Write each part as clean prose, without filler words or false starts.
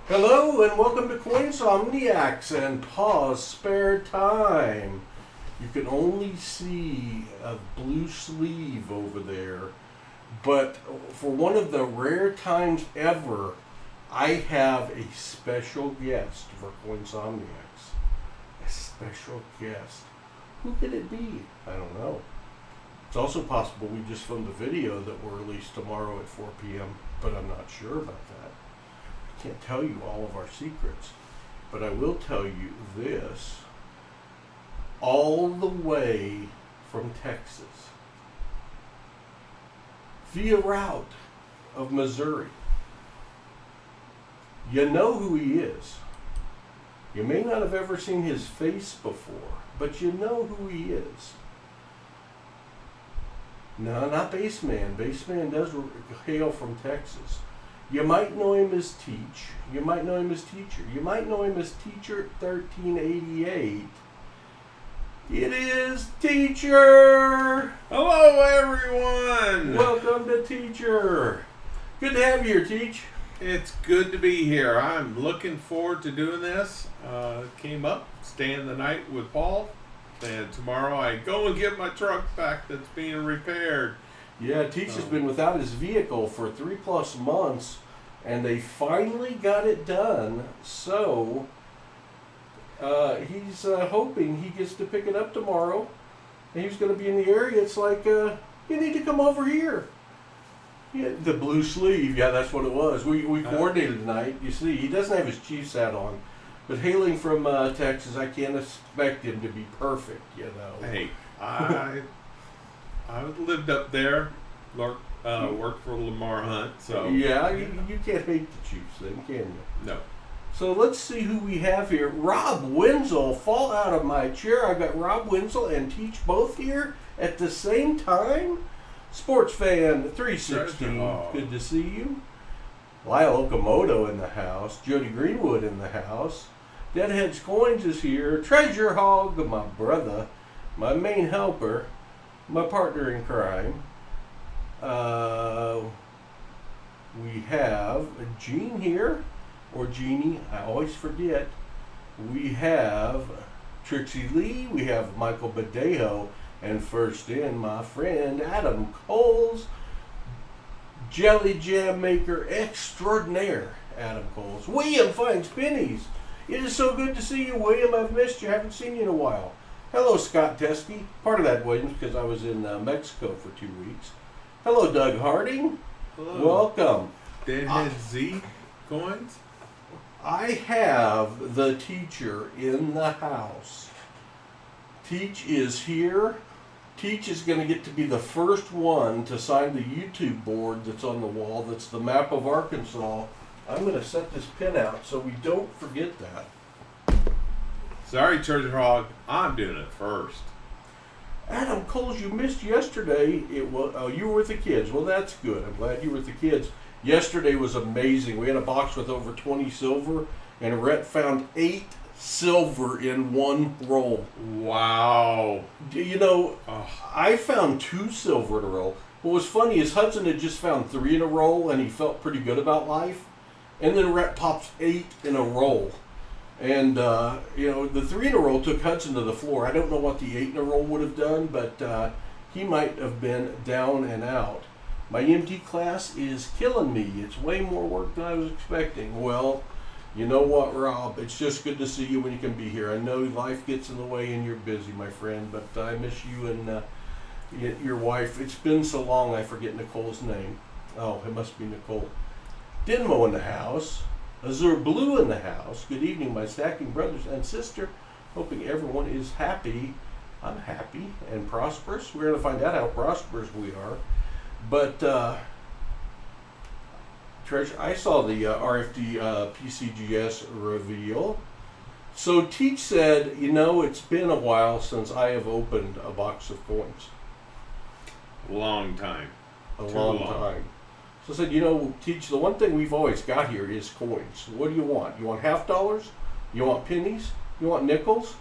Hello and welcome to Coinsomniacs and Pause Spare Time. You can only see a blue sleeve over there, but for one of the rare times ever, I have a special guest for Coinsomniacs. A special guest. Who could it be? I don't know. It's also possible we just filmed a video that will release tomorrow at 4 p.m., but I'm not sure about that. I can't tell you all of our secrets, but I will tell you this. All the way from Texas, via route of Missouri. You know who he is. You may not have ever seen his face before, but you know who he is. No, not Baseman. Baseman does hail from Texas. You might know him as Teach. You might know him as Teacher. You might know him as Teacher 1388. It is Teacher! Hello, everyone! Welcome to Teacher. Good to have you here, Teach. It's good to be here. I'm looking forward to doing this. Came up, staying the night with Paul, and tomorrow I go and get my truck back that's being repaired. Yeah, Teach has been without his vehicle for 3+ months, and they finally got it done. So he's hoping he gets to pick it up tomorrow, and he's going to be in the area. It's like, you need to come over here. Yeah, the blue sleeve, yeah, that's what it was. We coordinated tonight. You see, he doesn't have his Chiefs hat on, but hailing from Texas, I can't expect him to be perfect, you know. Hey, I lived up there, worked for Lamar Hunt, so... Yeah, you can't hate the Chiefs then, can you? No. So let's see who we have here. Rob Wenzel, fall out of my chair. I got Rob Wenzel and Teach both here at the same time. Sports Fan 316, good to see you. Lyle Okamoto in the house. Jody Greenwood in the house. Deadheads Coins is here. Treasure Hog, my brother, my main helper, my partner in crime. We have Gene here, or Jeannie, I always forget. We have Trixie Lee, we have Michael Badejo, and first in, my friend Adam Coles, Jelly Jam Maker Extraordinaire, Adam Coles. William finds pennies. It is so good to see you, William. I've missed you. Haven't seen you in a while. Hello, Scott Teskey. Part of that, Williams, because I was in Mexico for 2 weeks. Hello, Doug Harding. Hello. Welcome. Deadhead Z Coins? I have the Teacher in the house. Teach is here. Teach is going to get to be the first one to sign the YouTube board that's on the wall. That's the map of Arkansas. I'm going to set this pin out so we don't forget that. Sorry, Treasure Hog. I'm doing it first. Adam Coles, you missed yesterday. You were with the kids. Well, that's good. I'm glad you were with the kids. Yesterday was amazing. We had a box with over 20 silver, and Rhett found 8 silver in one roll. Wow. You know, I found 2 silver in a roll. What was funny is Hudson had just found 3 in a roll, and he felt pretty good about life. And then Rhett pops 8 in a roll. And, the 3 in a roll took Hudson to the floor. I don't know what the 8 in a roll would have done, but he might have been down and out. My MT class is killing me. It's way more work than I was expecting. Well, you know what, Rob? It's just good to see you when you can be here. I know life gets in the way and you're busy, my friend, but I miss you and your wife. It's been so long I forget Nicole's name. Oh, it must be Nicole. Dinmo in the house. Azure Blue in the house. Good evening, my stacking brothers and sister. Hoping everyone is happy. I'm happy and prosperous. We're going to find out how prosperous we are. But, Treasure, I saw the RFD PCGS reveal. So Teach said, it's been a while since I have opened a box of coins. Long time. A long time. So I said, Teach, the one thing we've always got here is coins. What do you want? You want $50? You want pennies? You want nickels?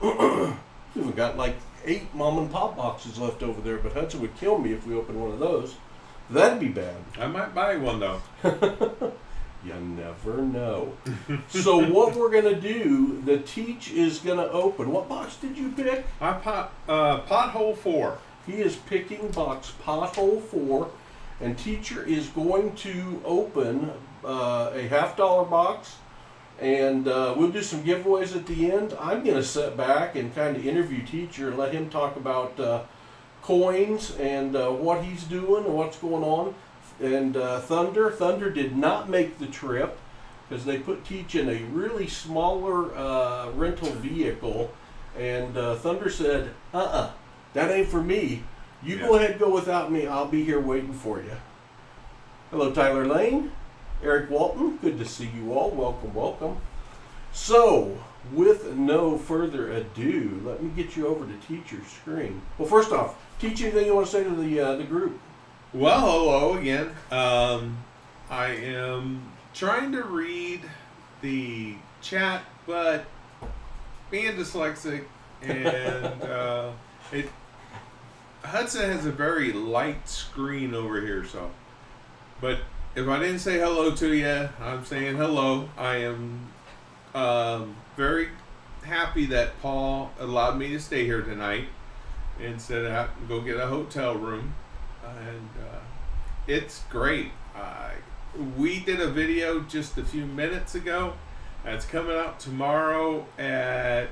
We've even got like 8 mom and pop boxes left over there, but Hudson would kill me if we opened one of those. That'd be bad. I might buy one though. You never know. So what we're going to do, the Teach is going to open. What box did you pick? I pothole 4. He is picking box pothole 4, and Teacher is going to open a $50 box, and we'll do some giveaways at the end. I'm going to sit back and kind of interview Teacher and let him talk about coins and what he's doing and what's going on. And Thunder did not make the trip because they put Teach in a really smaller rental vehicle, and Thunder said, that ain't for me. You go ahead and go without me. I'll be here waiting for you. Hello, Tyler Lane, Eric Walton. Good to see you all. Welcome, welcome. So, with no further ado, let me get you over to Teacher's screen. Well, first off, Teach, anything you want to say to the group? Well, hello again. I am trying to read the chat, but being dyslexic and Hudson has a very light screen over here, so. But if I didn't say hello to you, I'm saying hello. I am very happy that Paul allowed me to stay here tonight instead of having to go get a hotel room. And it's great. We did a video just a few minutes ago. That's coming out tomorrow at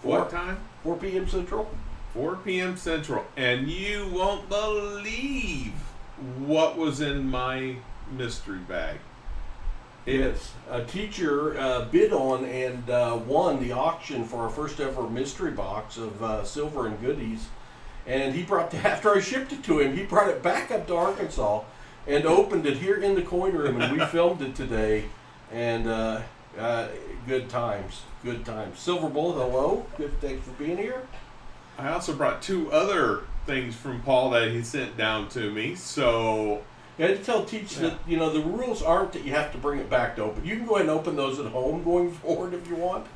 what time? 4 p.m. Central. 4 p.m. Central. And you won't believe what was in my mystery bag. Yes, a Teacher bid on and won the auction for our first ever mystery box of silver and goodies. And he brought after I shipped it to him, he brought it back up to Arkansas and opened it here in the coin room, and we filmed it today. And good times, good times. Silver Bullet, hello, good, thanks for being here. I also brought 2 other things from Paul that he sent down to me. So I had to tell Teach that the rules aren't that you have to bring it back to open. You can go ahead and open those at home going forward if you want.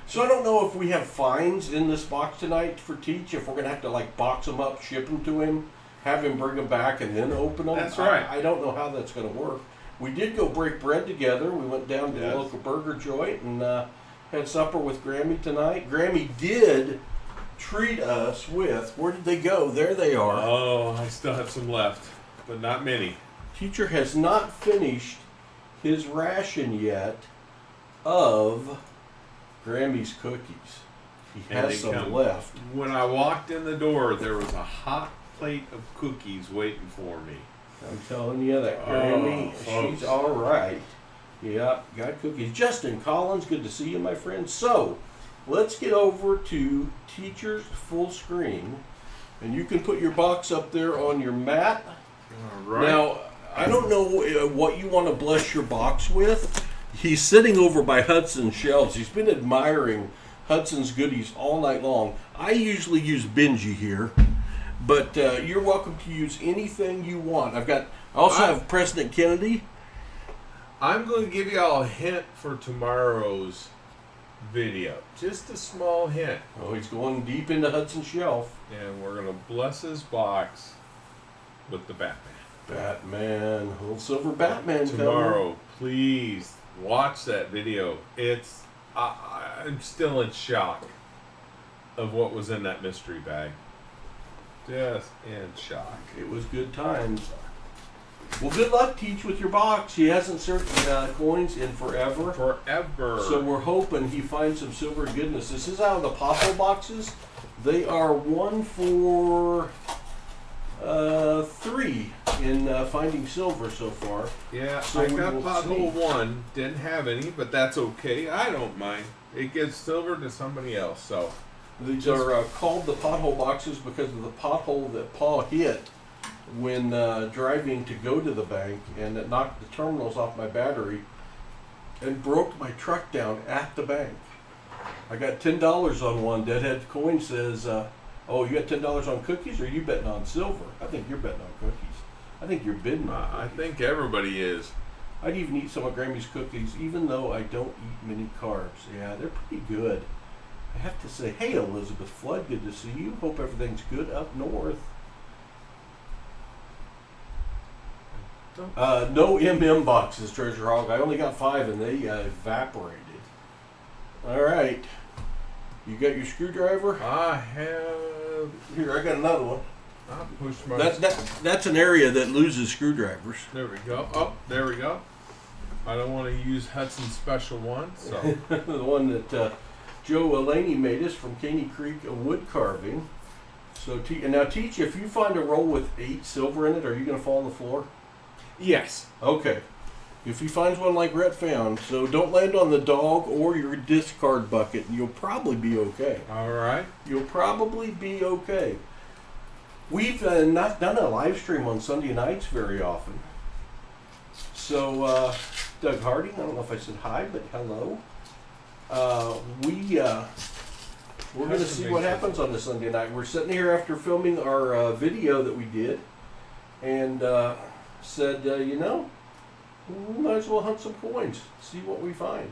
So I don't know if we have fines in this box tonight for Teach, if we're going to have to box them up, ship them to him, have him bring them back, and then open them. That's right. I don't know how that's going to work. We did go break bread together. We went down to the local burger joint and had supper with Grammy tonight. Grammy did treat us with, where did they go? There they are. Oh, I still have some left, but not many. Teacher has not finished his ration yet of Grammy's cookies. He has some left. When I walked in the door, there was a hot plate of cookies waiting for me. I'm telling you that Grammy, she's all right. Yeah, got cookies. Justin Collins, good to see you, my friend. So, let's get over to Teacher's full screen, and you can put your box up there on your mat. All right. Now, I don't know what you want to bless your box with. He's sitting over by Hudson's shelves. He's been admiring Hudson's goodies all night long. I usually use Benji here, but you're welcome to use anything you want. I also have President Kennedy. I'm going to give you all a hint for tomorrow's video. Just a small hint. Oh, he's going deep into Hudson's shelf. And we're going to bless his box with the Batman. Batman, little silver Batman tomorrow. coming. Please watch that video. It's I'm still in shock of what was in that mystery bag. Just in shock. It was good times. Well, good luck, Teach, with your box. He hasn't searched coins in forever. Forever. So we're hoping he finds some silver goodness. This is out of the pothole boxes. They are 1 for 3 in finding silver so far. Yeah, so I got pothole 1. Didn't have any, but that's okay. I don't mind. It gives silver to somebody else. So these are called the pothole boxes because of the pothole that Paul hit when driving to go to the bank, and it knocked the terminals off my battery and broke my truck down at the bank. I got $10 on one. Deadhead Coin says, oh, you got $10 on cookies, or are you betting on silver? I think you're betting on cookies. I think you're bidding on cookies. I think everybody is. I'd even eat some of Grammy's cookies, even though I don't eat many carbs. Yeah, they're pretty good. I have to say, hey, Elizabeth Flood, good to see you. Hope everything's good up north. No MM boxes, Treasure Hog. I only got 5 and they evaporated. All right. You got your screwdriver? I have. Here, I got another one. I pushed my. That's an area that loses screwdrivers. There we go. Oh, there we go. I don't want to use Hudson's special one, so. The one that Joe Elaney made us from Caney Creek wood carving. So, now Teach, if you find a roll with 8 silver in it, are you going to fall on the floor? Yes. Okay. If he finds one like Rhett found, so don't land on the dog or your discard bucket, and you'll probably be okay. All right. You'll probably be okay. We've not done a live stream on Sunday nights very often. So, Doug Harding, I don't know if I said hi, but hello. We're going to see what happens on the Sunday night. We're sitting here after filming our video that we did, and said, we might as well hunt some coins, see what we find.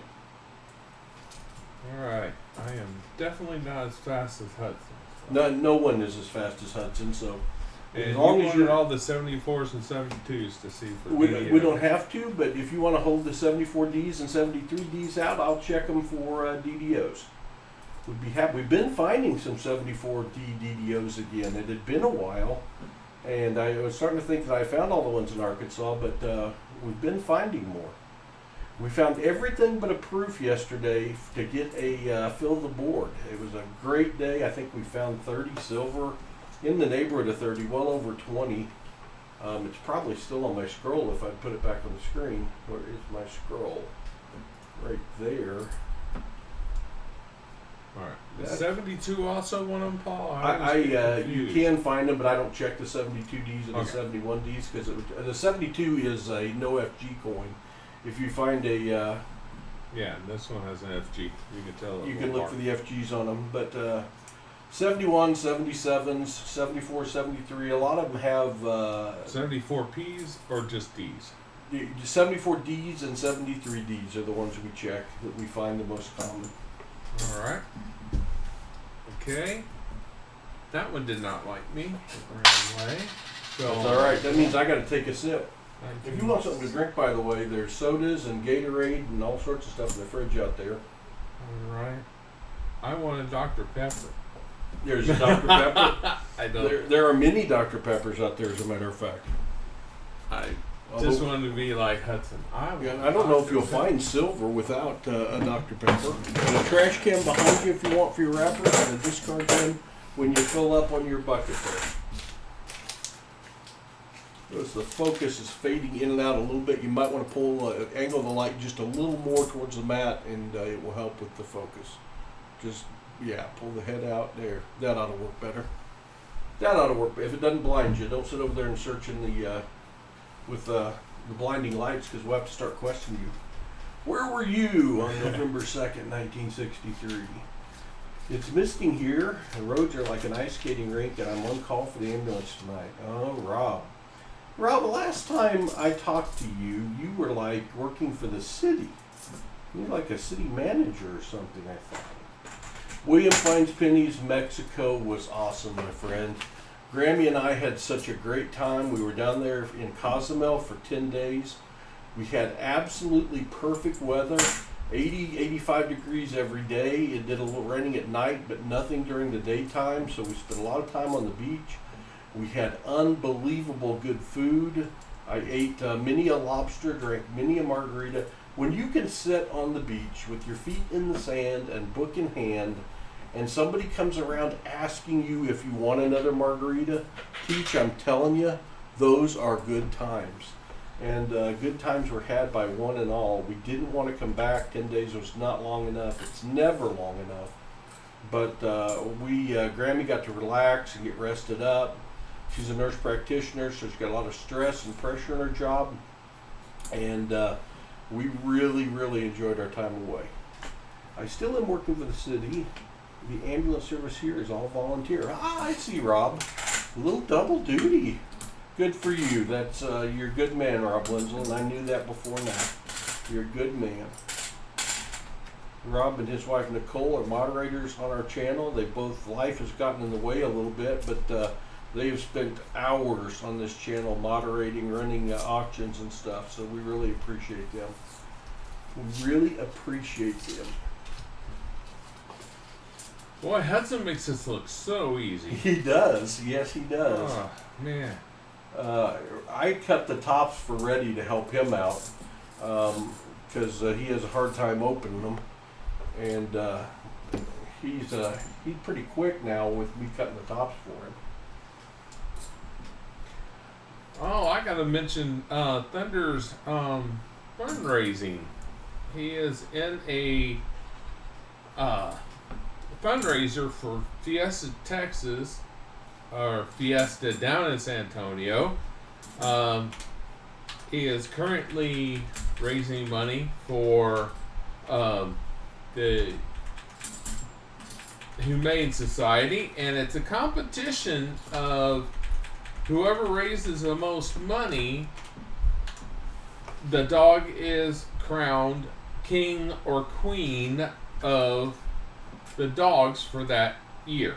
All right. I am definitely not as fast as Hudson. No one is as fast as Hudson, so And as long as you're all the 74s and 72s to see for we don't have to, but if you want to hold the 74Ds and 73Ds out, I'll check them for DDOs. We'd be happy. We've been finding some 74D DDOs again. It had been a while, and I was starting to think that I found all the ones in Arkansas, but we've been finding more. We found everything but a proof yesterday to get a fill the board. It was a great day. I think we found 30 silver, in the neighborhood of 30, well over 20. It's probably still on my scroll if I put it back on the screen. Where is my scroll? Right there. All right. The 72 also one of them, Paul? You can find them, but I don't check the 72Ds and the 71Ds because the 72 is a no FG coin. If you find a yeah, this one has an FG. You can tell. You can look for the FGs on them, but 71, 77s, 74, 73. A lot of them have 74Ps or just Ds. 74Ds and 73Ds are the ones we check that we find the most common. All right. Okay. That one did not like me. It ran away. So, that's all right. That means I got to take a sip. If you want something to drink, by the way, there's sodas and Gatorade and all sorts of stuff in the fridge out there. All right. I want a Dr. Pepper. There's a Dr. Pepper. I don't. There are many Dr. Peppers out there, as a matter of fact. I just wanted to be like Hudson. I don't know if you'll find silver without a Dr. Pepper. And a trash can behind you if you want for your wrapper, and a discard bin when you fill up on your bucket there. As the focus is fading in and out a little bit, you might want to angle the light just a little more towards the mat, and it will help with the focus. Just, pull the head out there. That ought to work better. That ought to work. If it doesn't blind you, don't sit over there and search in with the blinding lights, because we'll have to start questioning you. Where were you on November 2nd, 1963? It's misting here. The roads are like an ice skating rink, and I'm on call for the ambulance tonight. Oh, Rob, the last time I talked to you, you were like working for the city. You were like a city manager or something, I thought. William Finds Pennies, Mexico was awesome, my friend. Grammy and I had such a great time. We were down there in Cozumel for 10 days. We had absolutely perfect weather, 80, 85 degrees every day. It did a little raining at night, but nothing during the daytime, so we spent a lot of time on the beach. We had unbelievable good food. I ate many a lobster, drank many a margarita. When you can sit on the beach with your feet in the sand and book in hand, and somebody comes around asking you if you want another margarita, Teach, I'm telling you, those are good times. And good times were had by one and all. We didn't want to come back. 10 days was not long enough. It's never long enough. But Grammy got to relax and get rested up. She's a nurse practitioner, so she's got a lot of stress and pressure in her job. And we really, really enjoyed our time away. I still am working for the city. The ambulance service here is all volunteer. I see, Rob. A little double duty. Good for you. That's you're a good man, Rob Wenzel, and I knew that before now. You're a good man. Rob and his wife Nicole are moderators on our channel. Life has gotten in the way a little bit, but They have spent hours on this channel moderating, running auctions and stuff, so we really appreciate them. We really appreciate them. Boy, Hudson makes this look so easy. He does. Yes, he does. Oh, man. I cut the tops for Reddy to help him out because he has a hard time opening them, and he's pretty quick now with me cutting the tops for him. Oh, I gotta mention Thunder's fundraising. He is in a fundraiser for Fiesta, Texas, or Fiesta down in San Antonio. He is currently raising money for the Humane Society, and it's a competition of whoever raises the most money. The dog is crowned king or queen of the dogs for that year.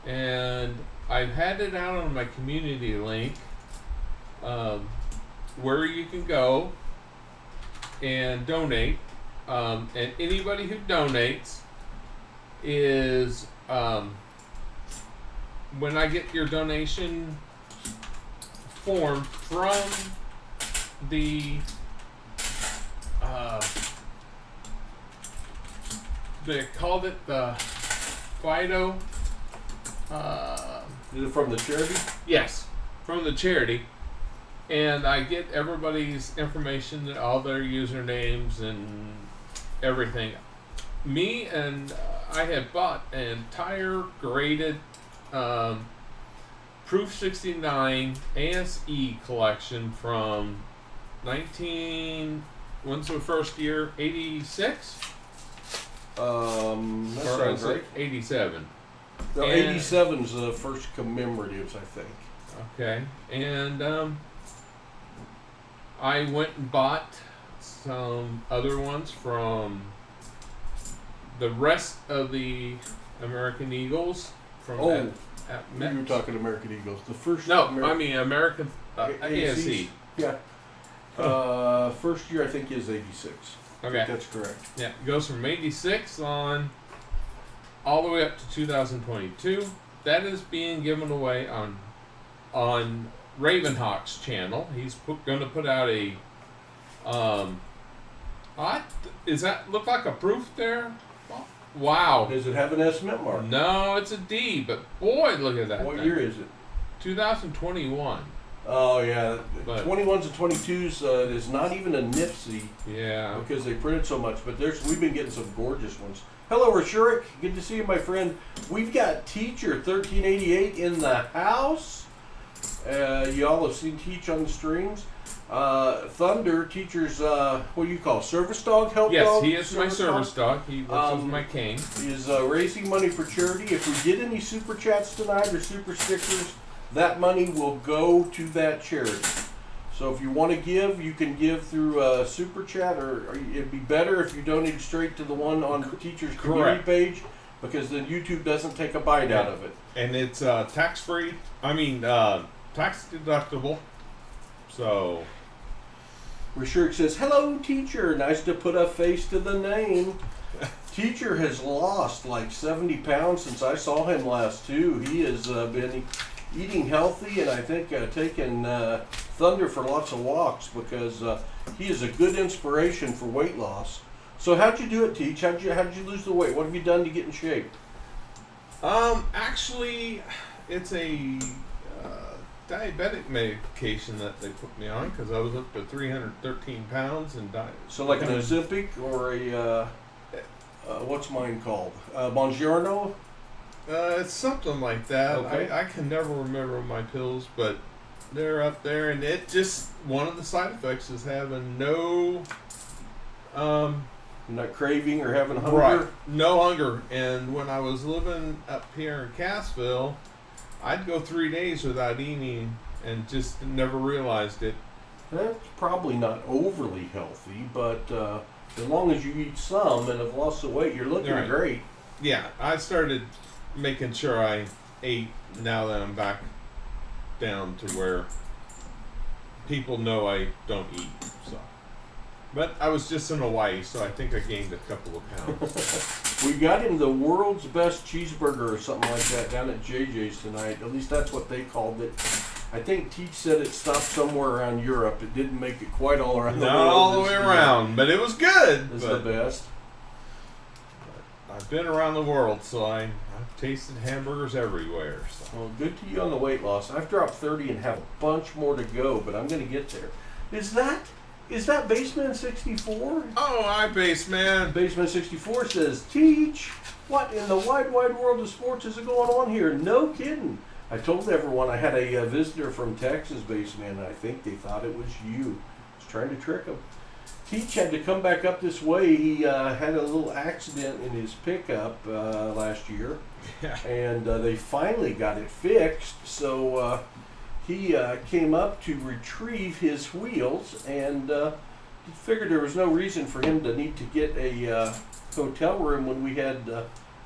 And I've had it out on my community link where you can go and donate. And anybody who donates is, when I get your donation form from the they called it the Fido. Is it from the charity? Yes, from the charity, and I get everybody's information, all their usernames and everything. Me and I had bought an entire graded Proof 69 ASE collection from when's the first year? 86? That Or sounds is it right. 87? No, And- 87's the first commemoratives, I think. Okay, and I went and bought some other ones from the rest of the American Eagles from Oh, at you were Mets. talking American Eagles. The first. No, I mean American ASEs? ASE. Yeah. First year I think is 86. I Okay, think that's correct. yeah, it goes from 86 on all the way up to 2022. That is being given away on Ravenhawk's channel. He's going to put out a is that look like a proof there? Wow. Does it have an estimate mark? No, it's a D, but boy, look at that. What thing. year is it? 2021. Oh yeah, But- 21s and 22s is not even a Nipsey Yeah. because they printed so much. But we've been getting some gorgeous ones. Hello, Rashurik. Good to see you, my friend. We've got Teacher 1388 in the house. Y'all have seen Teach on the streams. Thunder, Teacher's what do you call service dog, help Yes, dog? he is my service dog. He works as my cane. Is raising money for charity. If we get any super chats tonight or super stickers, that money will go to that charity. So if you want to give, you can give through super chat, or it'd be better if you donated straight to the one on Teacher's community Correct. page, because then YouTube doesn't take a bite out of it. And it's tax free. I mean, tax deductible. So, Rashurik says, "Hello, Teacher. Nice to put a face to the name." Teacher has lost like 70 pounds since I saw him last too. He has been eating healthy, and I think taking Thunder for lots of walks, because he is a good inspiration for weight loss. So how'd you do it, Teach? How'd you lose the weight? What have you done to get in shape? actually, it's a diabetic medication that they put me on because I was up to 313 pounds and died. So like an Ozempic or a what's mine called? Buongiorno? It's something like that. Okay. I can never remember my pills, but they're up there, and it just one of the side effects is having no Not craving or having hunger? right, no hunger. And when I was living up here in Cassville, I'd go 3 days without eating and just never realized it. That's probably not overly healthy, but as long as you eat some and have lost the weight, you're looking Right. great. Yeah, I started making sure I ate now that I'm back down to where people know I don't eat. So, but I was just in Hawaii, so I think I gained a couple of pounds. We got him the world's best cheeseburger or something like that down at JJ's tonight. At least that's what they called it. I think Teach said it stopped somewhere around Europe. It didn't make it quite all around the world. Not all the way around, but it was good. It's the best. I've been around the world, so I've tasted hamburgers everywhere. So. Well, good to you on the weight loss. I've dropped 30 and have a bunch more to go, but I'm going to get there. Is that Baseman 64? Oh, hi, Baseman. Baseman 64 says, Teach, what in the wide world of sports is going on here? No kidding. I told everyone I had a visitor from Texas, Baseman, and I think they thought it was you. I was trying to trick them. Teach had to come back up this way. He had a little accident in his pickup last year, and they finally got it fixed. So he came up to retrieve his wheels, and he figured there was no reason for him to need to get a hotel room when we had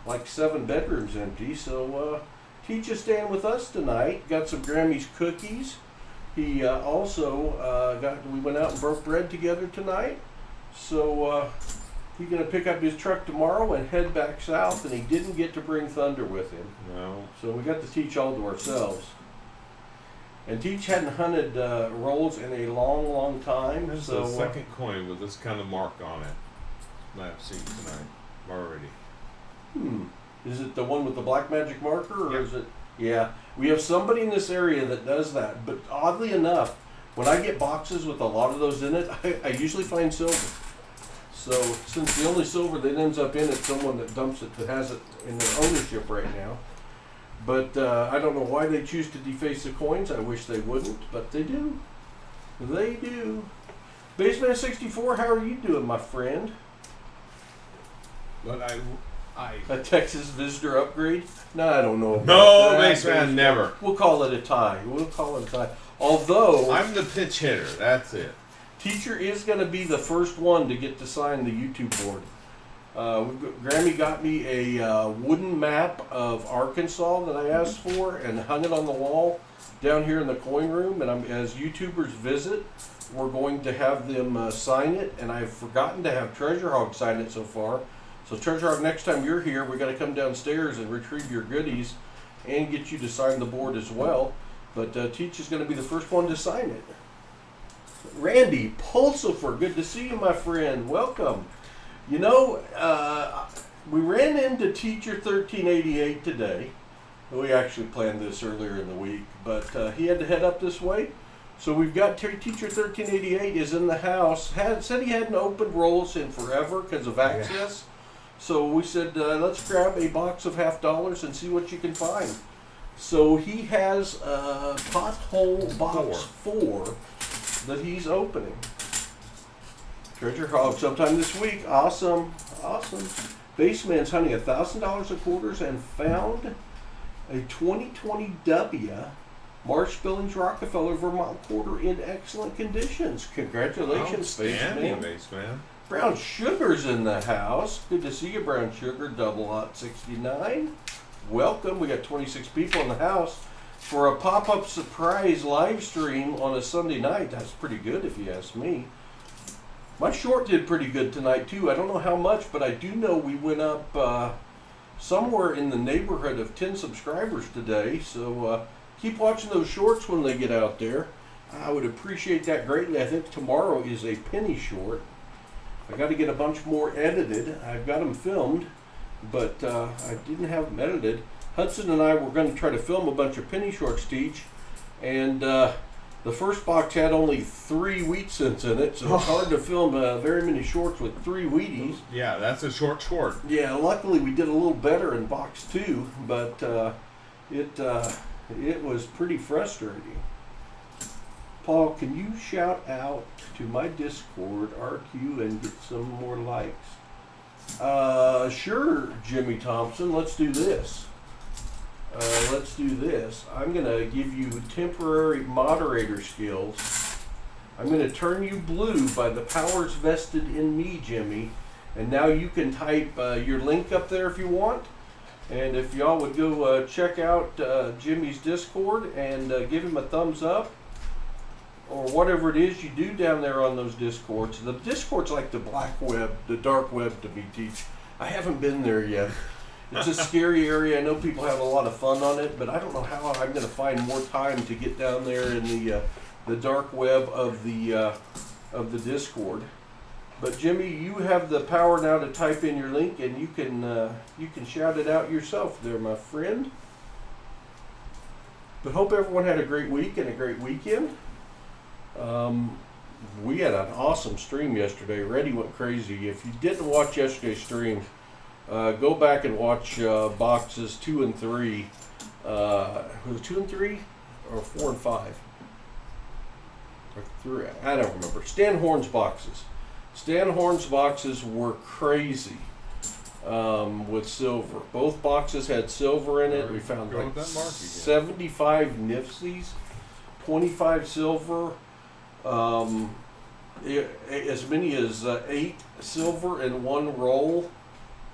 like 7 bedrooms empty. So Teach is staying with us tonight. Got some Grammy's cookies. He also we went out and broke bread together tonight. So he's going to pick up his truck tomorrow and head back south, and he didn't get to bring Thunder with him. No. So we got to Teach all to ourselves. And Teach hadn't hunted rolls in a long time. This is the second coin with this kind of mark on it that I've seen tonight already. Is it the one with the black magic marker, or is it? Yeah, we have somebody in this area that does that. But oddly enough, when I get boxes with a lot of those in it, I usually find silver. So since the only silver that ends up in it, someone that dumps it that has it in their ownership right now. But I don't know why they choose to deface the coins. I wish they wouldn't, but they do. They do. Baseman 64, how are you doing, my friend? But A Texas visitor upgrade? No, I don't know about no, that. Baseman, never. We'll call it a tie. Although I'm the pitch hitter. That's it. Teacher is going to be the first one to get to sign the YouTube board. Grammy got me a wooden map of Arkansas that I asked for and hung it on the wall down here in the coin room. And as YouTubers visit, we're going to have them sign it. And I've forgotten to have Treasure Hog sign it so far. So Treasure Hog, next time you're here, we got to come downstairs and retrieve your goodies and get you to sign the board as well. But Teach is going to be the first one to sign it. Randy Pulsifer, good to see you, my friend. Welcome. You know, we ran into Teacher 1388 today. We actually planned this earlier in the week, but he had to head up this way. So we've got Teacher 1388 is in the house. Said he hadn't opened rolls in forever because of access. Yeah. So we said, let's grab a box of $50 and see what you can find. So he has pothole box 4 that he's opening. Treasure Hog sometime this week. Awesome. Baseman's hunting $1,000 of quarters and found a 2020 W Marsh Billings Rockefeller Vermont quarter in excellent conditions. Congratulations, Baseman. Brown Sugar's in the house. Good to see you, Brown Sugar. Double Hot 69. Welcome. We got 26 people in the house for a pop-up surprise live stream on a Sunday night. That's pretty good if you ask me. My short did pretty good tonight too. I don't know how much, but I do know we went up somewhere in the neighborhood of 10 subscribers today. So keep watching those shorts when they get out there. I would appreciate that greatly. I think tomorrow is a penny short. I got to get a bunch more edited. I've got them filmed, but I didn't have them edited. Hudson and I were going to try to film a bunch of penny shorts, Teach, and the first box had only 3 wheat cents in it, so it's hard to film very many shorts with 3 Wheaties. Yeah, that's a short. Yeah, luckily we did a little better in box 2, but it was pretty frustrating. Paul, can you shout out to my Discord, RQ, and get some more likes? Sure, Jimmy Thompson. Let's do this. I'm going to give you temporary moderator skills. I'm going to turn you blue by the powers vested in me, Jimmy. And now you can type your link up there if you want. And if y'all would go check out Jimmy's Discord and give him a thumbs up, or whatever it is you do down there on those Discords. The Discord's like the black web, the dark web to me, Teach. I haven't been there yet. It's a scary area. I know people have a lot of fun on it, but I don't know how I'm going to find more time to get down there in the dark web of the Discord. But Jimmy, you have the power now to type in your link, and you can shout it out yourself there, my friend. But hope everyone had a great week and a great weekend. We had an awesome stream yesterday. Reddy went crazy. If you didn't watch yesterday's stream, go back and watch boxes 2 and 3. Was it 2 and 3 or 4 and 5? Or 3? I don't remember. Stan Horn's boxes. Stan Horn's boxes were crazy with silver. Both boxes had silver in it. We found like 75 Nifsies, 25 silver. As many as 8 silver in one roll.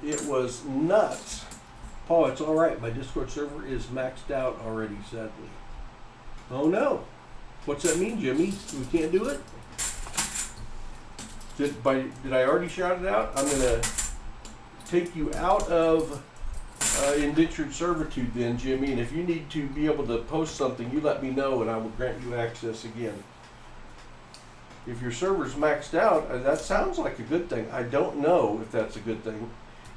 It was nuts. Paul, it's all right. My Discord server is maxed out already, sadly. Oh no. What's that mean, Jimmy? We can't do it? Did I already shout it out? I'm going to take you out of indentured servitude then, Jimmy. And if you need to be able to post something, you let me know and I will grant you access again. If your server's maxed out, that sounds like a good thing. I don't know if that's a good thing.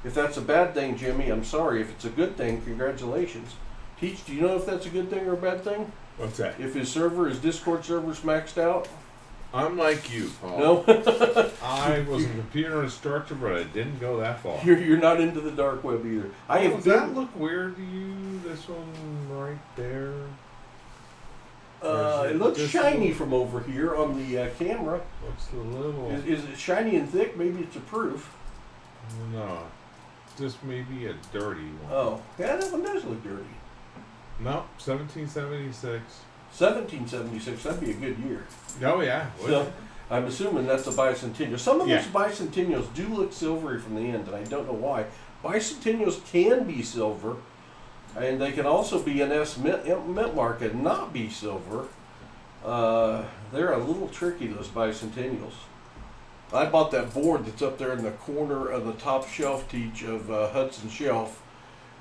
If that's a bad thing, Jimmy, I'm sorry. If it's a good thing, congratulations. Teach, do you know if that's a good thing or a bad thing? What's that? If his Discord server's maxed out? I'm like you, Paul. No? I was a computer instructor, but I didn't go that far. You're not into the dark web either. Does that look weird to you? This one right there? It looks shiny from over here on the camera. Looks a little... Is it shiny and thick? Maybe it's a proof. No. Just maybe a dirty one. Oh. Yeah, that one does look dirty. No, 1776. 1776, that'd be a good year. Oh, yeah. So, I'm assuming that's a bicentennial. Some of those bicentennials do look silvery from the end, and I don't know why. Bicentennials can be silver, and they can also be an S mint mark and not be silver. They're a little tricky, those bicentennials. I bought that board that's up there in the corner of the top shelf, Teach, of Hudson Shelf,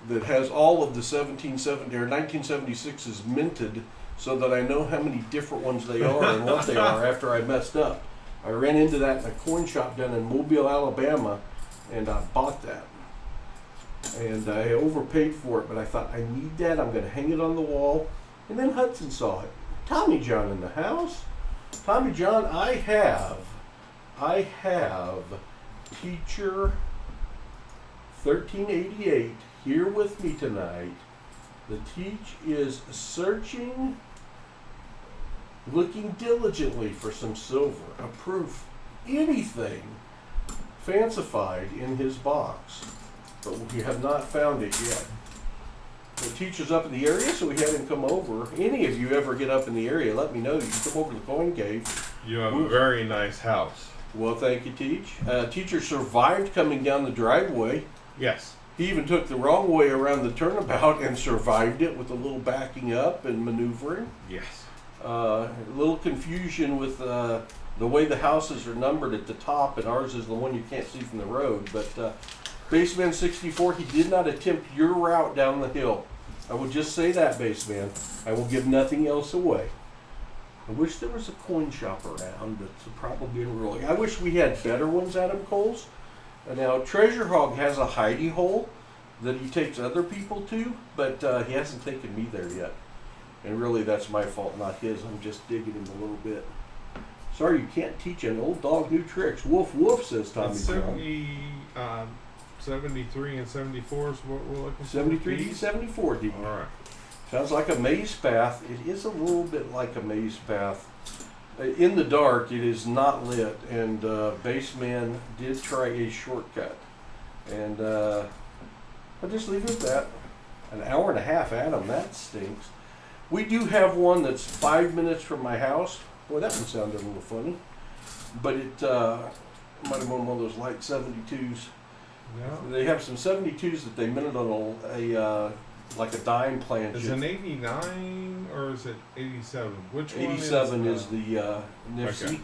that has all of the 1770 or 1976s minted, so that I know how many different ones they are and what they are after I messed up. I ran into that in a coin shop down in Mobile, Alabama, and I bought that. And I overpaid for it, but I thought, I need that. I'm going to hang it on the wall. And then Hudson saw it. Tommy John in the house. Tommy John, I have Teacher 1388 here with me tonight. The Teach is searching, looking diligently for some silver, a proof, anything fancified in his box. But we have not found it yet. The Teacher's up in the area, so we had him come over. Any of you ever get up in the area, let me know. You can come over to the Coin Cave. You have a very nice house. Well, thank you, Teach. Teacher survived coming down the driveway. Yes. He even took the wrong way around the turnabout and survived it with a little backing up and maneuvering. Yes. A little confusion with the way the houses are numbered at the top, and ours is the one you can't see from the road. But Baseman 64, he did not attempt your route down the hill. I will just say that, Baseman. I will give nothing else away. I wish there was a coin shop around that's probably in rural. I wish we had better ones, Adam Coles. Now, Treasure Hog has a hidey hole that he takes other people to, but he hasn't taken me there yet. And really, that's my fault, not his. I'm just digging him a little bit. Sorry, you can't teach an old dog new tricks. Woof, woof, says Tommy John. 73 and 74 is what we're looking for. 73 to 74, D. All right. Sounds like a maze path. It is a little bit like a maze path. In the dark, it is not lit, and Baseman did try a shortcut. And I'll just leave it at that. An hour and a half, Adam, that stinks. We do have one that's 5 minutes from my house. Boy, that one sounded a little funny. But it might have been one of those light 72s. No. They have some 72s that they minted on a like a dime plan. Is it an 89 or is it 87? Which one 87 is the Nifty. Okay.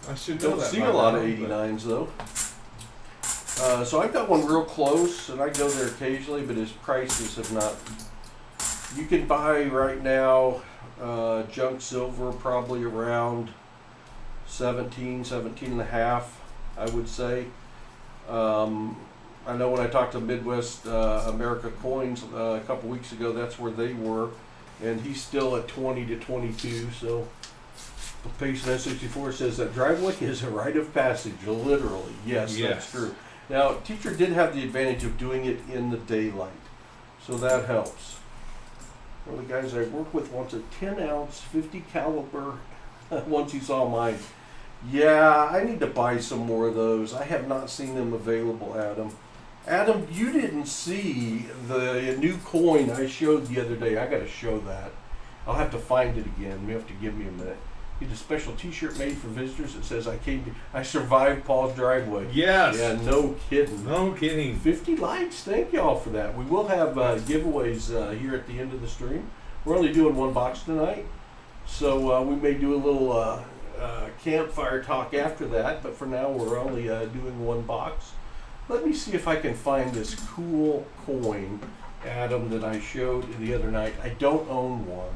I should know Don't that see by a lot now, of 89s though. So I've got one real close, and I go there occasionally, but his prices have not. You can buy right now junk silver probably around 17 and a half, I would say. I know when I talked to Midwest America Coins a couple weeks ago, that's where they were, and he's still at 20 to 22. So page 964 says that driveway is a rite of passage, literally. Yes, that's true. Now, teacher did have the advantage of doing it in the daylight, so that helps. One of the guys I worked with wants a 10-ounce, 50 caliber. Once he saw mine. Yeah, I need to buy some more of those. I have not seen them available, Adam. Adam, you didn't see the new coin I showed the other day. I got to show that. I'll have to find it again. You have to give me a minute. Did a special T-shirt made for visitors that says I survived Paul's driveway. Yes. Yeah, no kidding. No kidding. 50 likes. Thank y'all for that. We will have giveaways here at the end of the stream. We're only doing one box tonight, so we may do a little campfire talk after that. But for now, we're only doing one box. Let me see if I can find this cool coin, Adam, that I showed the other night. I don't own one.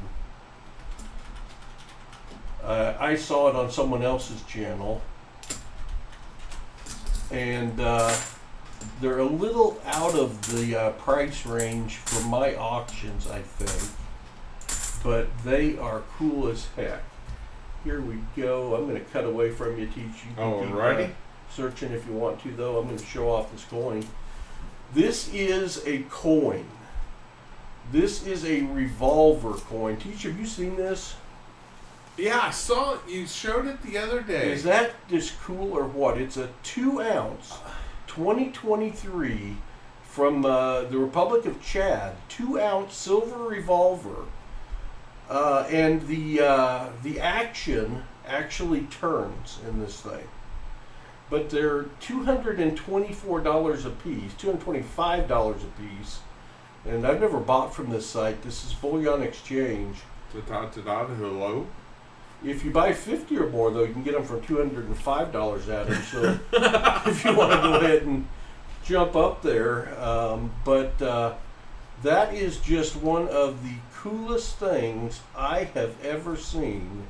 I saw it on someone else's channel, and they're a little out of the price range for my auctions, I think, but they are cool as heck. Here we go. I'm going to cut away from you, Teach. You can Alrighty. keep searching if you want to, though. I'm going to show off this coin. This is a coin. This is a revolver coin. Teach, have you seen this? Yeah, I saw it. You showed it the other day. Is that just cool or what? It's a 2-ounce 2023 from the Republic of Chad, 2-ounce silver revolver, and the action actually turns in this thing. But they're $224 a piece, $225 a piece, and I've never bought from this site. This is Bullion Exchange. Hello. If you buy 50 or more, though, you can get them for $205 at them. So if you want to go ahead and jump up there. But that is just one of the coolest things I have ever seen.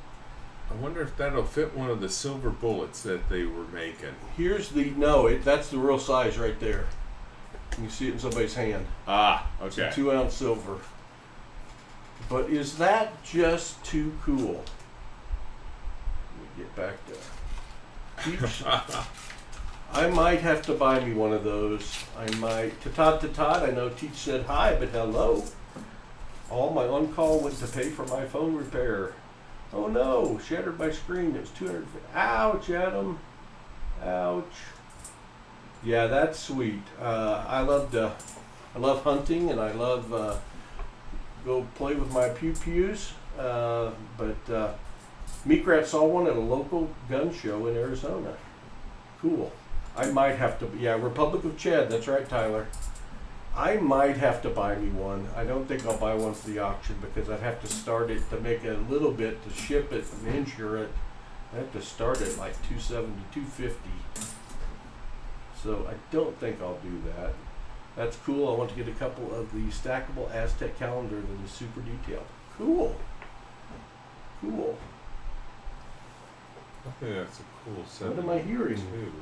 I wonder if that'll fit one of the silver bullets that they were making. Here's the, that's the real size right there. You can see it in somebody's hand. Ah, okay. It's a 2-ounce silver. But is that just too cool? Let me get back to Teach. I might have to buy me one of those. I might. Todd, I know Teach said hi, but hello. All my on-call went to pay for my phone repair. Oh no, shattered my screen. It was 200. Ouch, Adam. Ouch. Yeah, that's sweet. I love hunting, and I love go play with my pew-pews. But Meekrat saw one at a local gun show in Arizona. Cool. I might have to, Republic of Chad, that's right, Tyler. I might have to buy me one. I don't think I'll buy one for the auction because I'd have to start it to make it a little bit to ship it and insure it. I have to start it like $270, $250. So I don't think I'll do that. That's cool. I want to get a couple of the stackable Aztec calendar that is super detailed. Cool. Cool. I think that's a cool set. What am I hearing? Too.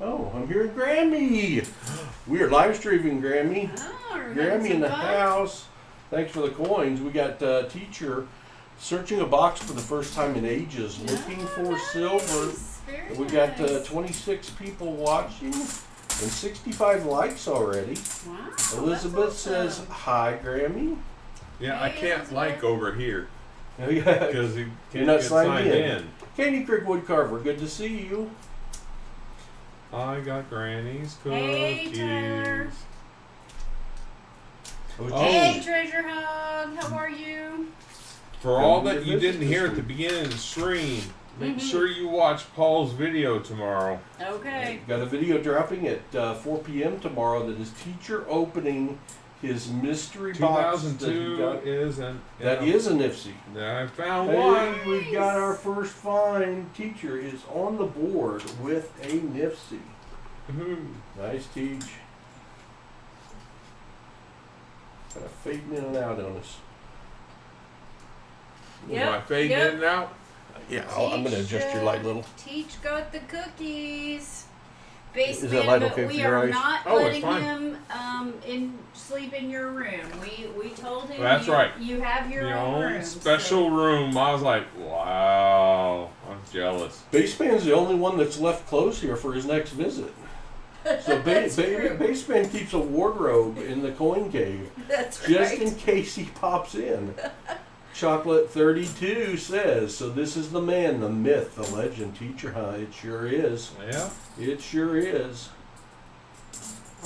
Oh, I'm hearing Grammy. We are live streaming Grammy. Oh, Grammy in the house. Thanks for the coins. We got Teacher searching a box for the first time in ages, looking for silver. Very We got nice. 26 people watching and 65 likes already. Wow, Elizabeth that's says, awesome. hi, Grammy. Yeah, I Hey, can't Elizabeth. like over here Oh, yeah. because you You're can't not get signed signed in. in. Candy Creek Woodcarver, good to see you. I got Granny's cookies. Hey, Tyler. Oh. Hey, Treasure Hug, how are you? For all that you didn't hear at the beginning of the stream, Make sure you watch Paul's video tomorrow. Okay. Got a video dropping at 4 p.m. tomorrow that is teacher opening his mystery box. 2002 is an. That is a Nifty. I found Hey, one. we've got our first find. Teacher is on the board with a Nifty. Nice, Teach. Kind of fading in and out on us. Yep, Am I fading yep. in and out? Yeah, I'm going to adjust your light a little. Teach got the cookies. Is that Baseman, light but okay for we your are eyes? not Oh, it's letting fine. him sleep in your room. We told him That's right. You have your Your own own room. special room. I was like, wow. I'm jealous. Baseman's the only one that's left closed here for his next visit. So That's true. Baseman keeps a wardrobe in the coin cave That's just right. in case he pops in. Chocolate 32 says, so this is the man, the myth, the legend, Teacher, huh? It sure is. Yeah. It sure is.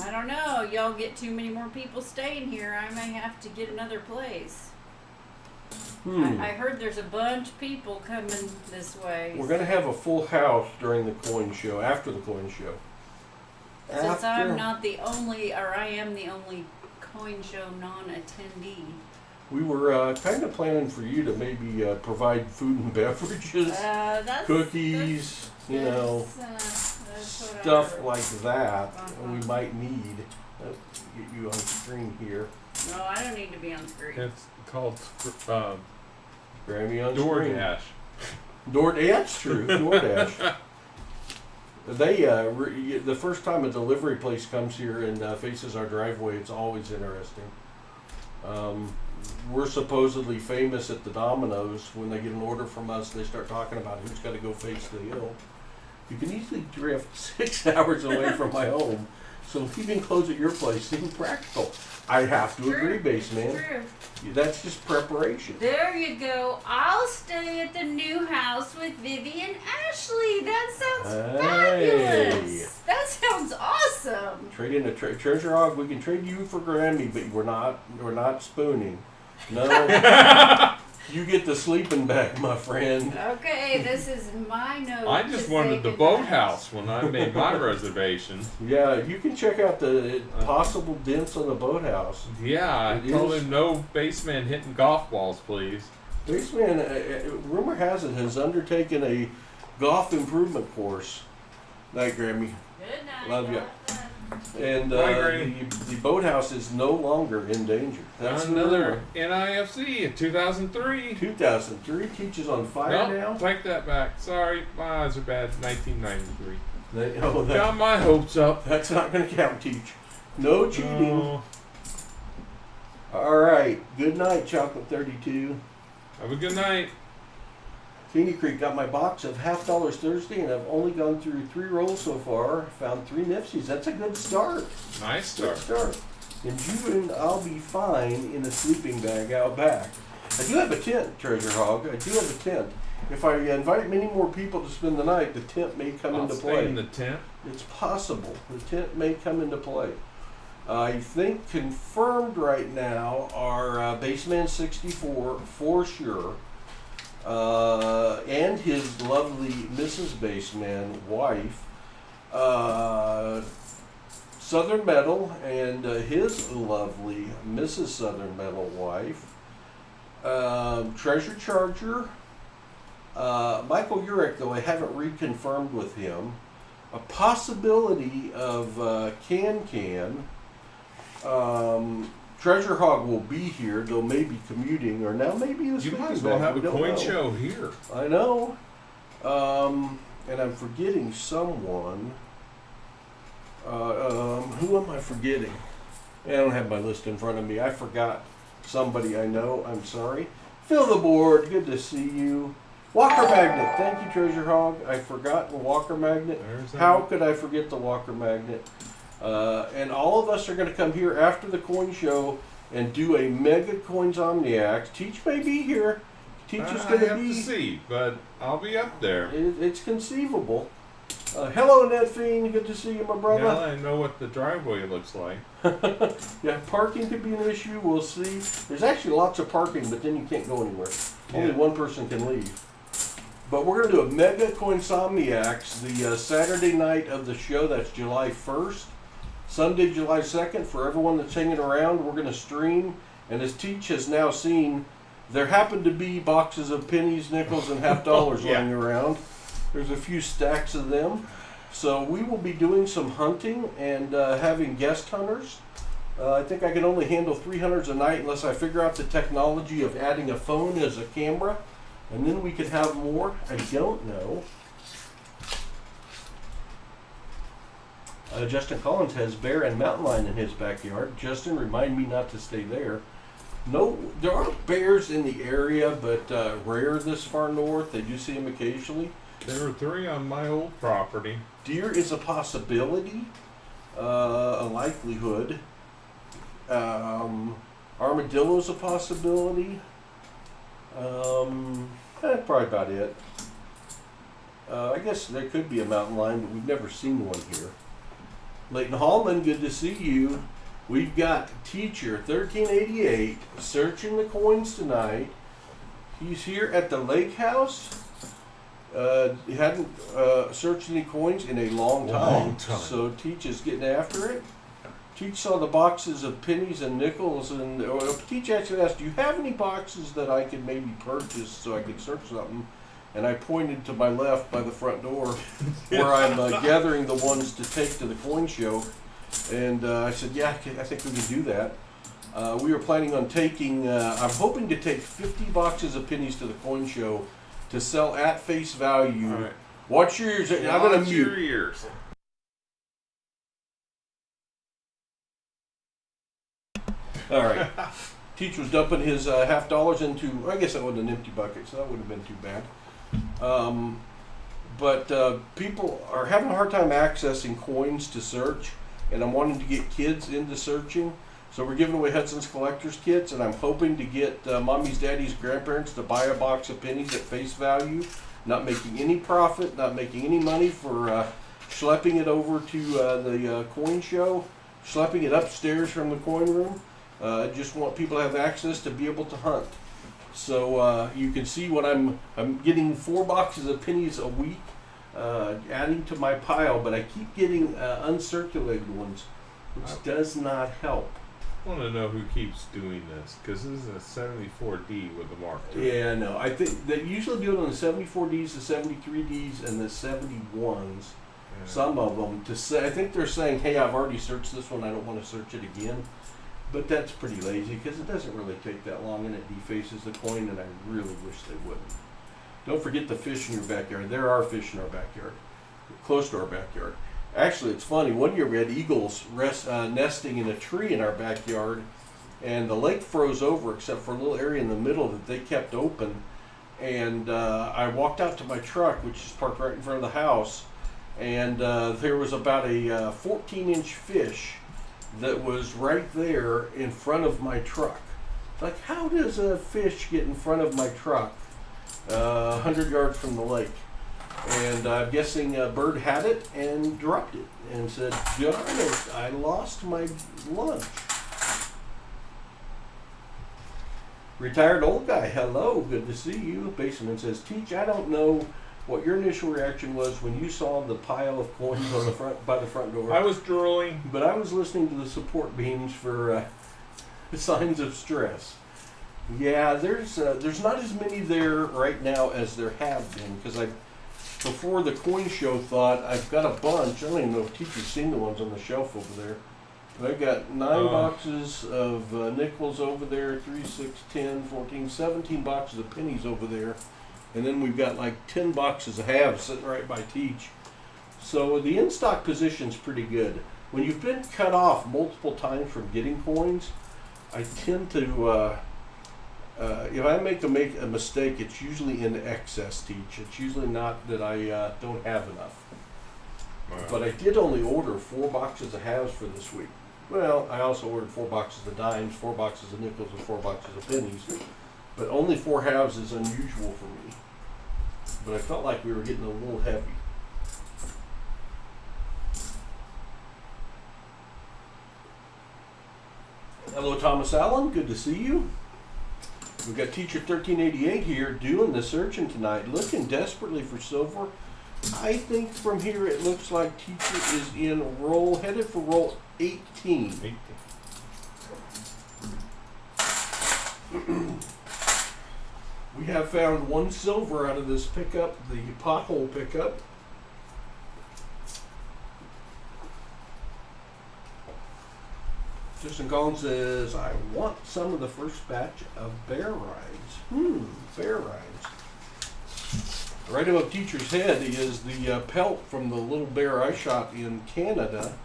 I don't know. Y'all get too many more people staying here. I may have to get another place. I heard there's a bunch of people coming this way. We're going to have a full house during the coin show, after the coin show. Since I'm not the only, or I am the only coin show non-attendee. We were kind of planning for you to maybe provide food and beverages, That's, cookies, that's what I stuff heard. like that. Uh-huh. We might need. Get you on screen here. No, I don't need to be on screen. It's called Grammy on screen. DoorDash. That's true. DoorDash. They the first time a delivery place comes here and faces our driveway, it's always interesting. We're supposedly famous at the Domino's. When they get an order from us, they start talking about who's got to go face the hill. You can easily drift 6 hours away from my home, so leaving clothes at your place seems practical. I have to agree, Baseman. True. That's just preparation. There you go. I'll stay at the new house with Vivi and Ashley. That sounds fabulous. That sounds awesome. Trade in a treasure hog. We can trade you for Grammy, but we're not spooning. No. You get the sleeping bag, my friend. Okay, this is my note. I just to wanted say the goodnight. boathouse when I made my reservation. Yeah, you can check out the possible dents on the boathouse. Yeah, I It told is. him no baseman hitting golf balls, please. Baseman, rumor has it, has undertaken a golf improvement course. Night, Grammy. Good night. Love ya. And Bye, Granny. the boathouse is no longer in danger. That's Another NIFC in 2003. 2003 teaches on fire No, now. take that back. Sorry, my eyes are bad. 1993. That, Got my hopes up. that's not going to count, Teach. No cheating. Oh, All right. Good night, Chocolate 32. have a good night. Candy Creek got my box of $50 Thursday, and I've only gone through 3 rolls so far. Found 3 Nifties. That's a good start. Nice Good start. start. In June, I'll be fine in a sleeping bag out back. I do have a tent, Treasure Hog. I do have a tent. If I invite many more people to spend the night, the tent may come I'll into stay play. in the tent. It's possible. The tent may come into play. I think confirmed right now are Baseman 64 for sure, and his lovely Mrs. Baseman wife, Southern Metal, and his lovely Mrs. Southern Metal wife, Treasure Charger, Michael Urek, though I haven't reconfirmed with him, a possibility of Can. Treasure Hog will be here, though maybe commuting, or now maybe the You might as sleeping well bag, have we a don't coin know. show here. I know. And I'm forgetting someone. Who am I forgetting? I don't have my list in front of me. I forgot somebody I know. I'm sorry. Fill the board. Good to see you. Walker Magnet. Thank you, Treasure Hog. I forgot the Walker Magnet. There's that. How could I forget the Walker Magnet? And all of us are going to come here after the coin show and do a mega Coinsomniacs. Teach may be here. Teach is I going to have be. to see, but I'll be up there. It's conceivable. Hello, Ned Fiend. Good to see you, my Now brother. I know what the driveway looks like. Yeah, parking could be an issue. We'll see. There's actually lots of parking, but then you can't go anywhere. Only Yeah. one person can leave. But we're going to do a mega Coinsomniacs the Saturday night of the show. That's July 1st. Sunday, July 2nd. For everyone that's hanging around, we're going to stream. And as Teach has now seen, there happen to be boxes of pennies, nickels, and half dollars Yeah. lying around. There's a few stacks of them. So we will be doing some hunting and having guest hunters. I think I can only handle 3 hunters a night unless I figure out the technology of adding a phone as a camera. And then we could have more. I don't know. Justin Collins has bear and mountain lion in his backyard. Justin, remind me not to stay there. No, there are bears in the area, but rare this far north. They do see them occasionally. There were 3 on my old property. Deer is a possibility, a likelihood. Armadillo is a possibility. That's probably about it. I guess there could be a mountain lion, but we've never seen one here. Leighton Hallman, good to see you. We've got Teacher 1388 searching the coins tonight. He's here at the lake house. He hadn't searched any coins in a long time. So Teach is getting after it. Teach saw the boxes of pennies and nickels, and Teach actually asked, do you have any boxes that I could maybe purchase so I could search something? And I pointed to my left by the front door where I'm gathering the ones to take to the coin show. And I said, yeah, I think we can do that. We were planning on taking, I'm hoping to take 50 boxes of pennies to the coin show to sell at face value. All right. Watch your ears. I'm going to Watch mute. your ears. All right. Teach was dumping his half dollars into, I guess that wasn't an empty bucket, so that wouldn't have been too bad. But people are having a hard time accessing coins to search, and I'm wanting to get kids into searching. So we're giving away Hudson's Collector's Kits, and I'm hoping to get mommy's, daddy's, grandparents to buy a box of pennies at face value, not making any profit, not making any money for schlepping it over to the coin show, schlepping it upstairs from the coin room. I just want people to have access to be able to hunt. So you can see what I'm getting 4 boxes of pennies a week, adding to my pile, but I keep getting uncirculated ones, which does not help. I want to know who keeps doing this, because this is a 74D with a Mark II. Yeah, no, I think they usually do it on the 74Ds, the 73Ds, and the 71s. Yeah. Some of them to say, I think they're saying, hey, I've already searched this one, I don't want to search it again. But that's pretty lazy because it doesn't really take that long and it defaces the coin, and I really wish they wouldn't. Don't forget the fish in your backyard. There are fish in our backyard, close to our backyard. Actually, it's funny. One year we had eagles nesting in a tree in our backyard, and the lake froze over except for a little area in the middle that they kept open. And I walked out to my truck, which is parked right in front of the house, and there was about a 14-inch fish that was right there in front of my truck. Like, how does a fish get in front of my truck 100 yards from the lake? And I'm guessing a bird had it and dropped it and said, darn it, I lost my lunch. Retired old guy, hello, good to see you. Baseman says, Teach, I don't know what your initial reaction was when you saw the pile of coins on the front by the front door. I was drooling. But I was listening to the support beams for signs of stress. Yeah, there's not as many there right now as there have been, because before the coin show thought I've got a bunch. I don't even know if Teacher's seen the ones on the shelf over there. But I've got 9 boxes of nickels over there, 3, 6, 10, 14, 17 boxes of pennies over there. And then we've got like 10 boxes of halves sitting right by Teach. So the in-stock position's pretty good. When you've been cut off multiple times from getting coins, I tend to, if I make a mistake, it's usually in excess, Teach. It's usually not that I don't have enough. Wow. But I did only order 4 boxes of halves for this week. Well, I also ordered 4 boxes of dimes, 4 boxes of nickels, and 4 boxes of pennies. But only 4 halves is unusual for me. But I felt like we were getting a little heavy. Hello, Thomas Allen. Good to see you. We've got teacher 1388 here doing the searching tonight, looking desperately for silver. I think from here it looks like teacher is in roll, headed for roll 18. 18. We have found one silver out of this pickup, the pothole pickup. Justin Collins says, I want some of the first batch of bear rides. Bear rides. Right above teacher's head is the pelt from the little bear I shot in Canada.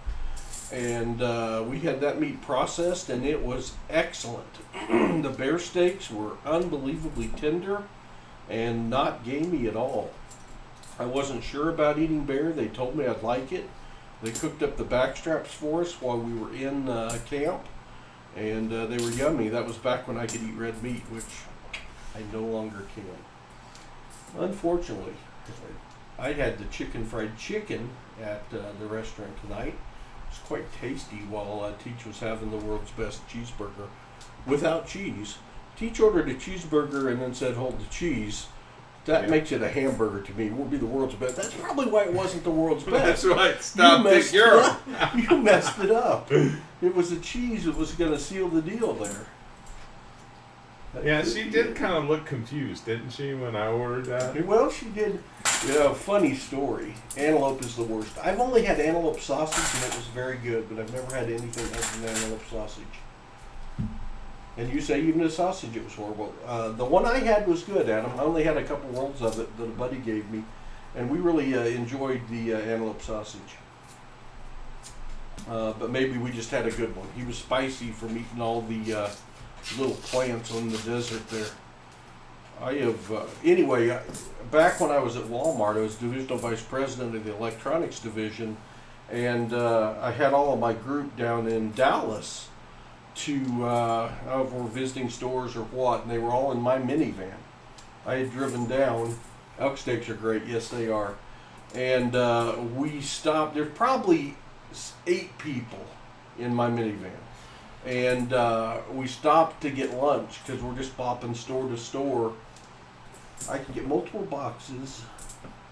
And we had that meat processed and it was excellent. The bear steaks were unbelievably tender and not gamey at all. I wasn't sure about eating bear. They told me I'd like it. They cooked up the back straps for us while we were in camp, and they were yummy. That was back when I could eat red meat, which I no longer can. Unfortunately, I had the fried chicken at the restaurant tonight. It was quite tasty while Teach was having the world's best cheeseburger without cheese. Teach ordered a cheeseburger and then said, hold the cheese. That makes it a hamburger to me. It would be the world's best. That's probably why it wasn't the world's best. That's right. Stop it, You messed it up. It was the cheese that was going to seal the deal there. Yeah, she did kind of look confused, didn't she, when I ordered that? Well, she did. Funny story. Antelope is the worst. I've only had antelope sausage, and it was very good, but I've never had anything other than antelope sausage. And you say even the sausage, it was horrible. The one I had was good, Adam. I only had a couple rolls of it that a buddy gave me, and we really enjoyed the antelope sausage. But maybe we just had a good one. He was spicy from eating all the little plants on the desert there. Anyway, back when I was at Walmart, I was divisional vice president of the electronics division, and I had all of my group down in Dallas for visiting stores or what, and they were all in my minivan. I had driven down. Elk steaks are great, yes they are. And we stopped, there's probably 8 people in my minivan. And we stopped to get lunch because we're just bopping store to store. I can get multiple boxes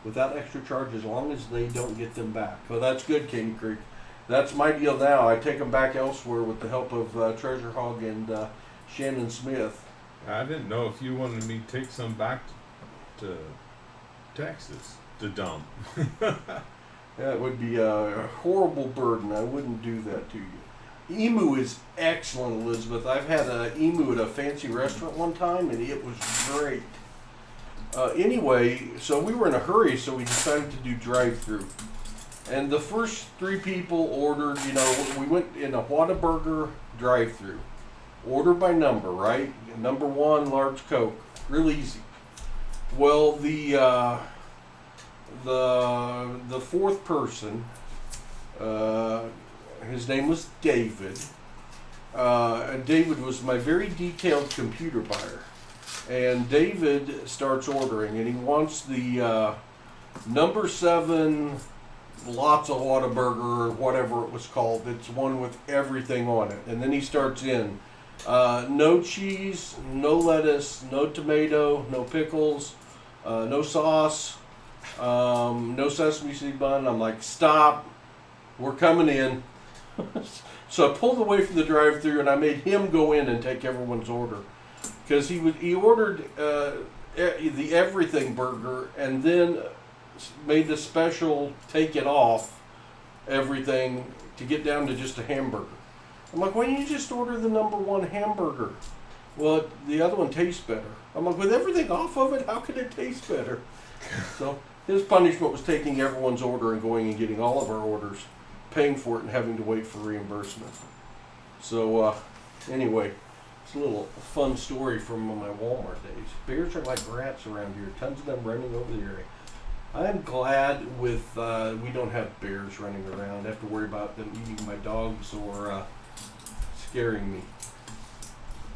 without extra charge as long as they don't get them back. Well, that's good, Caney Creek. That's my deal now. I take them back elsewhere with the help of Treasure Hog and Shannon Smith. I didn't know if you wanted me to take some back to Texas to dump. That would be a horrible burden. I wouldn't do that to you. Emu is excellent, Elizabeth. I've had an emu at a fancy restaurant one time, and it was great. Anyway, so we were in a hurry, so we decided to do drive-through. And the first 3 people ordered, we went in a Whataburger drive-through. Order by number, right? Number 1, large Coke. Real easy. Well, the 4th person, his name was David. And David was my very detailed computer buyer. And David starts ordering, and he wants the number 7... lots of Whataburger or whatever it was called. It's one with everything on it. And then he starts in. No cheese, no lettuce, no tomato, no pickles, no sauce, no sesame seed bun. I'm like, stop. We're coming in. So I pulled away from the drive-thru and I made him go in and take everyone's order. Because he ordered the everything burger and then made the special take it off everything to get down to just a hamburger. I'm like, why don't you just order the number 1 hamburger? Well, the other one tastes better. I'm like, with everything off of it, how can it taste better? So his punishment was taking everyone's order and going and getting all of our orders, paying for it and having to wait for reimbursement. So anyway, it's a little fun story from my Walmart days. Bears are like rats around here. Tons of them running over the area. I'm glad we don't have bears running around. I have to worry about them eating my dogs or scaring me.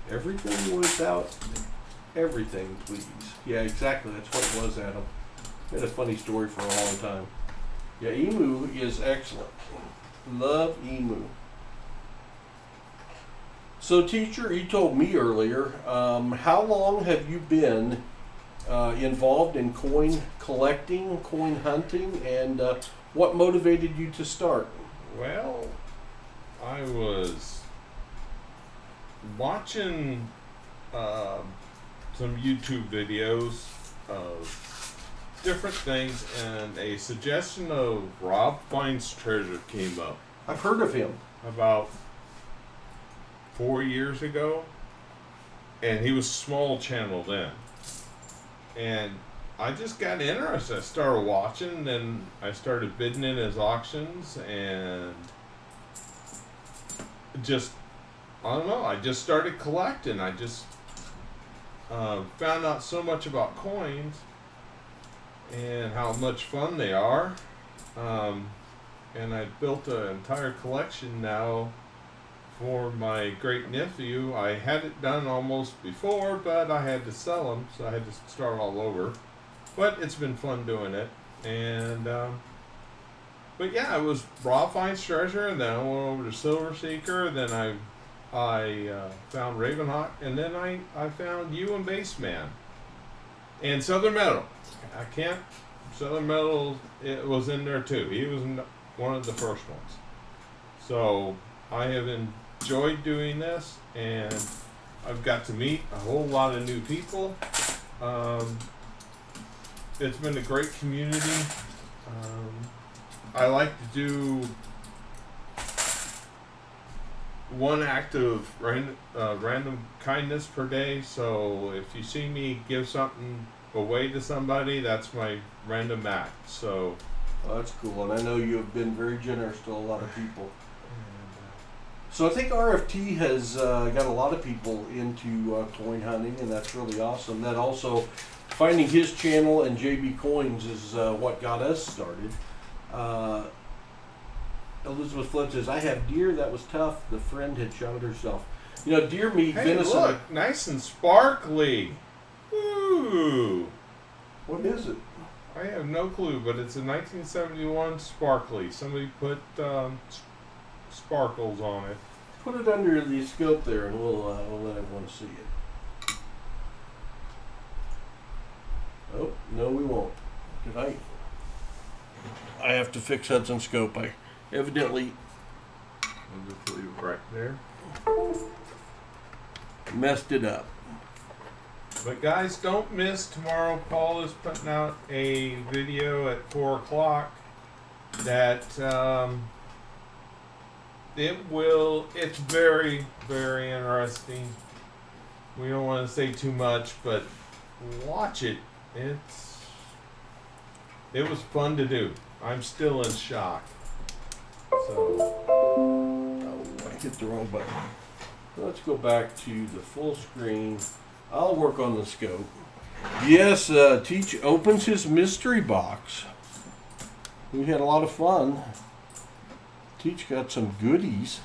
Everything without everything, please. Yeah, exactly. That's what it was, Adam. Had a funny story for a long time. Yeah, emu is excellent. Love emu. So, teacher, you told me earlier, how long have you been involved in coin collecting, coin hunting, and what motivated you to start? Well, I was watching some YouTube videos of different things, and a suggestion of Rob Fine's Treasure came up I've heard of him. about 4 years ago, and he was small channel then. And I just got interested. I started watching, and I started bidding in his auctions, and just, I don't know, I just started collecting. I just found out so much about coins and how much fun they are. And I built an entire collection now for my great nephew. I had it done almost before, but I had to sell them, so I had to start all over. But it's been fun doing it. And but yeah, it was Rob Fine's Treasure, and then I went over to Silver Seeker, then I found Ravenhawk, and then I found you and Baseman and Southern Metal. I can't. Southern Metal, it was in there too. He was one of the first ones. So I have enjoyed doing this, and I've got to meet a whole lot of new people. It's been a great community. I like to do one act of random kindness per day. So if you see me give something away to somebody, that's my random act. So Well, that's cool, and I know you have been very generous to a lot of people. So I think RFT has got a lot of people into coin hunting, and that's really awesome. Then also, finding his channel and JB Coins is what got us started. Elizabeth Flood says, "I have deer. That was tough. The friend had shot herself." You know, deer meat, hey, venison. look, nice and sparkly. Ooh. What is it? I have no clue, but it's a 1971 sparkly. Somebody put sparkles on it. Put it under the scope there, and we'll let everyone see it. Oh, no, we won't. Did I have to fix Hudson scope. I evidently I'll just leave it right there. messed it up. But guys, don't miss tomorrow. Paul is putting out a video at 4 o'clock that it's very, very interesting. We don't want to say too much, but watch it. It was fun to do. I'm still in shock. So, Oh, I hit the wrong button. Let's go back to the full screen. I'll work on the scope. Yes, Teach opens his mystery box. We had a lot of fun. Teach got some goodies.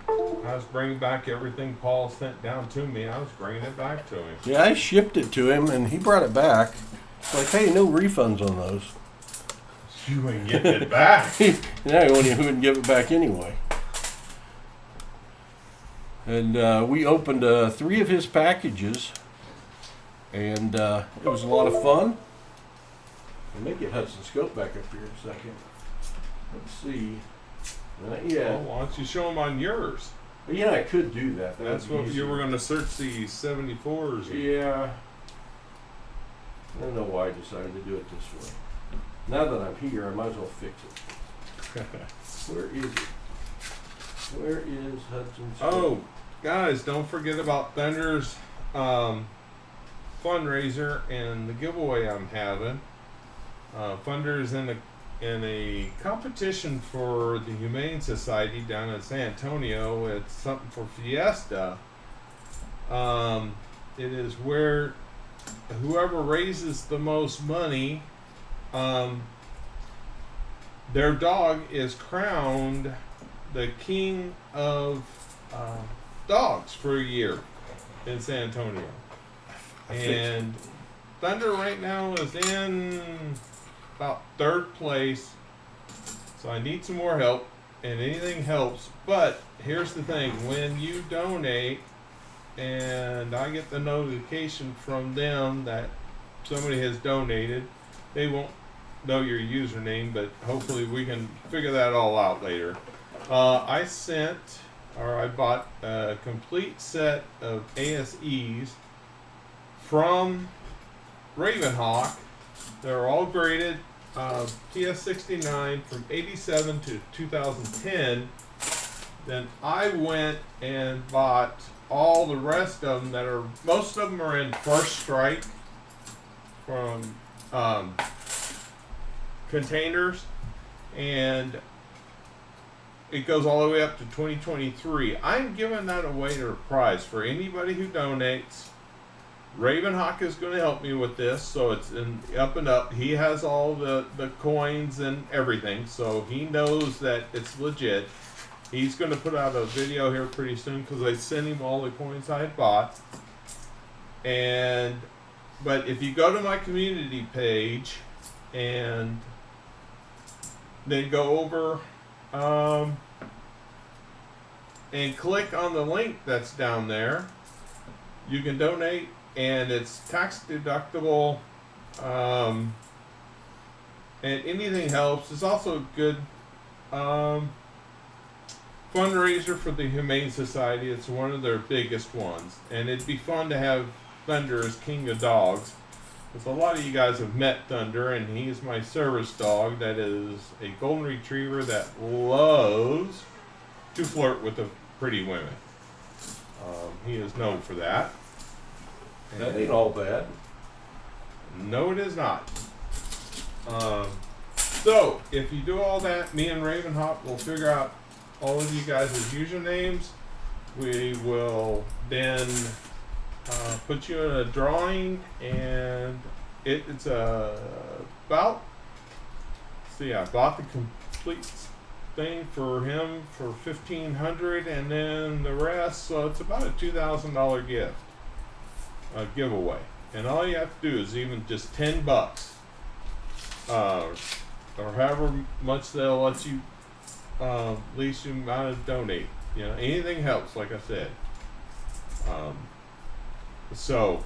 I was bringing back everything Paul sent down to me. I was bringing it back to him. Yeah, I shipped it to him, and he brought it back. It's like, hey, no refunds on those. You ain't getting it back. Yeah, I wouldn't give it back anyway. And we opened 3 of his packages, and it was a lot of fun. I may get Hudson Scope back up here in a second. Let's see. Yeah. Well, why don't you show them on yours? Yeah, I could do that. That's would be what you easier. were going to search the 74s. Yeah. I don't know why I decided to do it this way. Now that I'm here, I might as well fix it. Where is it? Where is Hudson Scope? Oh, guys, don't forget about Thunder's fundraiser and the giveaway I'm having. Thunder's in a competition for the Humane Society down in San Antonio. It's something for Fiesta. It is where whoever raises the most money, their dog is crowned the king of dogs for a year in San Antonio. And Thunder right now is in about 3rd place, so I need some more help. and anything helps. But here's the thing: when you donate, and I get the notification from them that somebody has donated, they won't know your username, but hopefully we can figure that all out later. I bought a complete set of ASEs from Ravenhawk. They're all graded TS69 from 87 to 2010. Then I went and bought all the rest of them most of them are in First Strike from containers, and it goes all the way up to 2023. I'm giving that away to a prize for anybody who donates. Ravenhawk is going to help me with this, so it's in up and up. He has all the coins and everything, so he knows that it's legit. He's going to put out a video here pretty soon because I sent him all the coins I had bought. But if you go to my community page and then go over and click on the link that's down there, you can donate, and it's tax deductible, and anything helps. It's also a good fundraiser for the Humane Society. It's one of their biggest ones, and it'd be fun to have Thunder as king of dogs, because a lot of you guys have met Thunder, and he's my service dog that is a golden retriever that loves to flirt with the pretty women. He is known for that. That ain't all bad. No, it is not. So, if you do all that, me and Ravenhawk will figure out all of you guys' usernames. We will then put you in a drawing, and it's about. See, I bought the complete thing for him for $1,500, and then the rest. So it's about a $2,000 gift, giveaway, and all you have to do is even just $10, or however much they'll let you. Least you might donate. You know, anything helps, like I said. So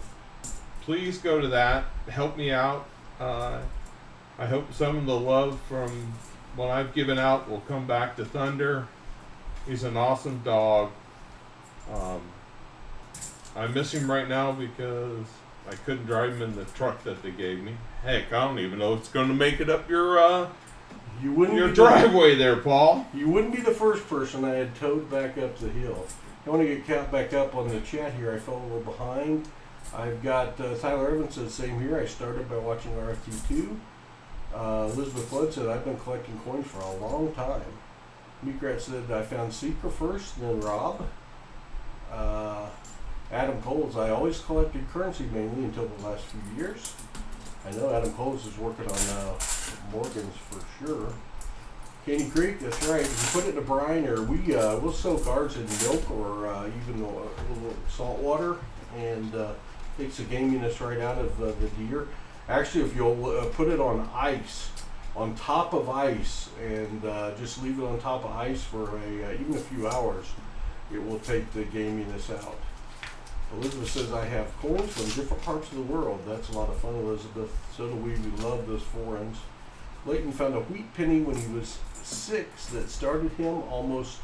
please go to that. Help me out. I hope some of the love from what I've given out will come back to Thunder. He's an awesome dog. I miss him right now because I couldn't drive him in the truck that they gave me. Heck, I don't even know if it's going to make it up your driveway there, Paul. You wouldn't be the first person I had towed back up the hill. I want to get caught back up on the chat here. I fell a little behind. I've got Tyler Evans said same here. I started by watching RFT2. Elizabeth Flood said I've been collecting coins for a long time. Meekrat said I found Seeker first, then Rob. Adam Coles, I always collected currency mainly until the last few years. I know Adam Coles is working on Morgan's for sure. Candy Creek, that's right. If you put it in a brine, or we'll soak ours in milk or even a little salt water, and takes the gaminess right out of the deer. Actually, if you'll put it on ice, on top of ice, and just leave it on top of ice for even a few hours, it will take the gaminess out. Elizabeth says, I have coins from different parts of the world. That's a lot of fun, Elizabeth. So do we. We love those foreigns. Leighton found a wheat penny when he was 6 that started him almost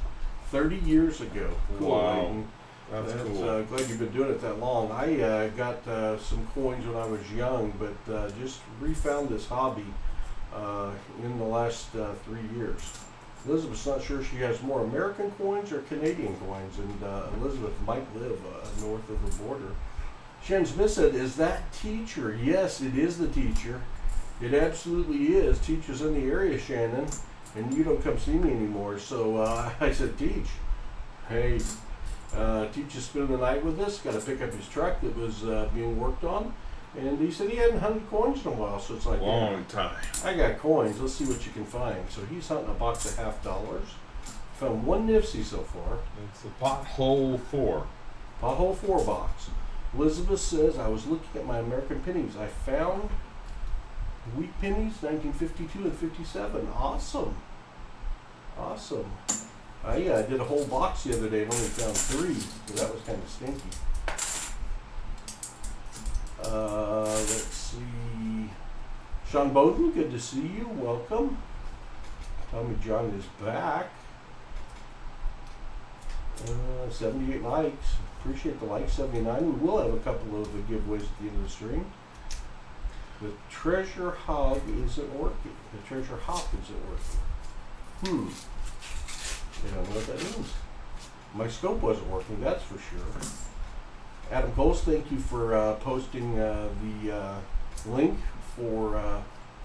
30 years ago. Cool, wow. Leighton. That's cool. Glad you've been doing it that long. I got some coins when I was young, but just refound this hobby in the last 3 years. Elizabeth's not sure she has more American coins or Canadian coins, and Elizabeth might live north of the border. Shannon Smith said, is that teacher? Yes, it is the teacher. It absolutely is. Teacher's in the area, Shannon, and you don't come see me anymore. So I said, Teach. Hey, Teach is spending the night with us. Got to pick up his truck that was being worked on. And he said he hadn't hunted coins in a while, so it's like, Long time. I got coins. Let's see what you can find. So he's hunting a box of $50. Found one Nifty so far. It's a Pothole 4. Pothole 4 box. Elizabeth says, I was looking at my American pennies. I found wheat pennies, 1952 and 57. Awesome. Awesome. I did a whole box the other day and only found 3, so that was kind of stinky. Let's see. Sean Bowden, good to see you. Welcome. Tommy John is back. 78 likes. Appreciate the likes. 79. We will have a couple of giveaways at the end of the stream. The treasure hog isn't working. The treasure hop isn't working. I don't know what that means. My scope wasn't working, that's for sure. Adam Coles, thank you for posting the link for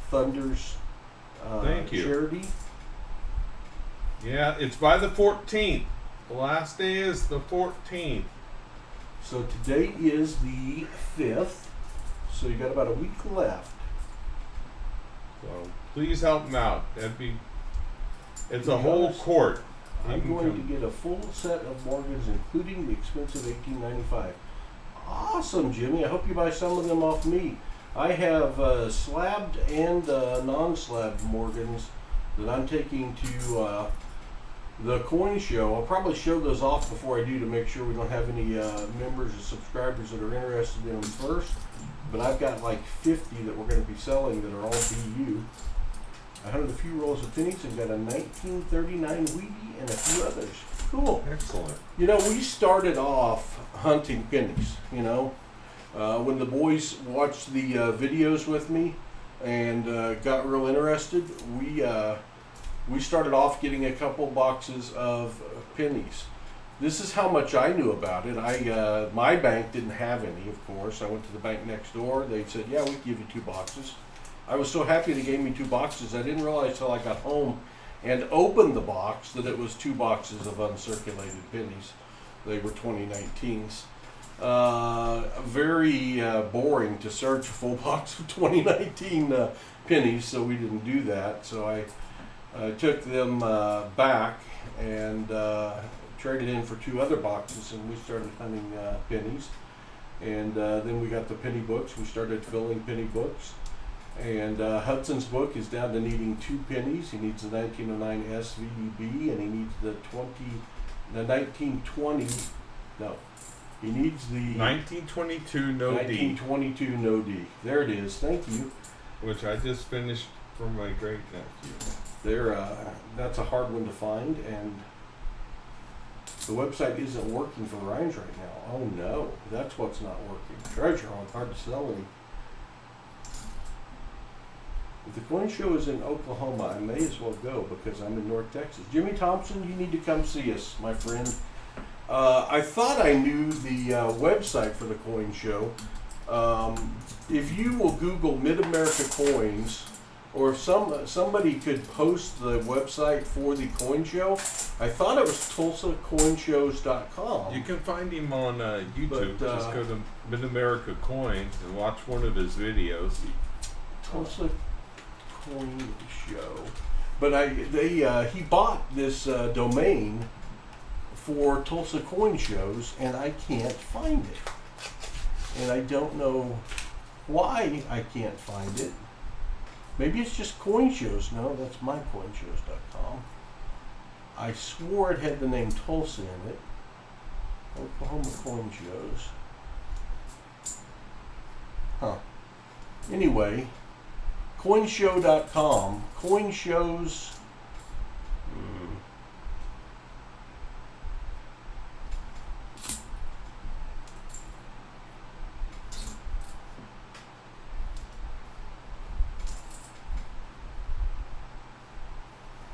Thunder's Thank you. charity. Yeah, it's by the 14th. The last day is the 14th. So today is the 5th, so you got about a week left. So please help them out. It's a Yes. whole quart. You I'm can going come- to get a full set of Morgans, including the expensive $18.95. Awesome, Jimmy. I hope you buy some of them off me. I have slabbed and non-slabbed Morgans that I'm taking to the coin show. I'll probably show those off before I do to make sure we don't have any members or subscribers that are interested in them first. But I've got like 50 that we're going to be selling that are all BU. I hunted a few rolls of pennies and got a 1939 Wheatie and a few others. Cool. Excellent. You know, we started off hunting pennies, you know. When the boys watched the videos with me and got real interested, we started off getting a couple boxes of pennies. This is how much I knew about it. My bank didn't have any, of course. I went to the bank next door. They said, yeah, we can give you 2 boxes. I was so happy they gave me 2 boxes. I didn't realize till I got home and opened the box that it was 2 boxes of uncirculated pennies. They were 2019s. Very boring to search a full box of 2019 pennies, so we didn't do that. So I took them back and traded in for 2 other boxes, and we started hunting pennies. And then we got the penny books. We started filling penny books. And Hudson's book is down to needing 2 pennies. He needs the 1909 SVB, and he needs the 1920. No, he needs the 1922 no D, 1922 no D. There it is. Thank you. which I just finished for my great nephew. That's a hard one to find, and the website isn't working for Ryan's right now. Oh no, that's what's not working. Treasure hunt, hard to sell any. If the coin show is in Oklahoma, I may as well go because I'm in North Texas. Jimmy Thompson, you need to come see us, my friend. I thought I knew the website for the coin show. If you will Google Mid-America Coins, or if somebody could post the website for the coin show, I thought it was TulsaCoinshows.com. You can find him on YouTube. But, Just go to Mid-America Coins and watch one of his videos. Tulsa Coin Show. But he bought this domain for Tulsa Coin Shows, and I can't find it. And I don't know why I can't find it. Maybe it's just coin shows. No, that's mycoinshows.com. I swore it had the name Tulsa in it. Oklahoma Coin Shows. Huh. Anyway, coinshow.com. Coin shows.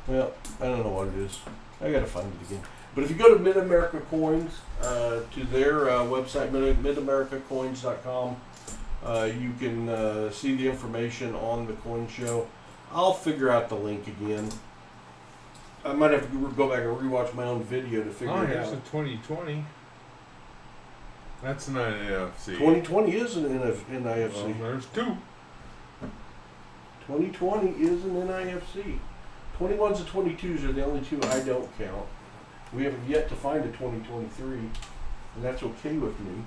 Well, I don't know what it is. I gotta find it again. But if you go to Mid-America Coins, to their website, midamericacoins.com, you can see the information on the coin show. I'll figure out the link again. I might have to go back and rewatch my own video to figure it Here's out. a 2020. That's an NFC. 2020 is an NIFC. Well, there's 2. 2020 is an NIFC. 21s and 22s are the only 2 I don't count. We haven't yet to find a 2023, and that's okay with me.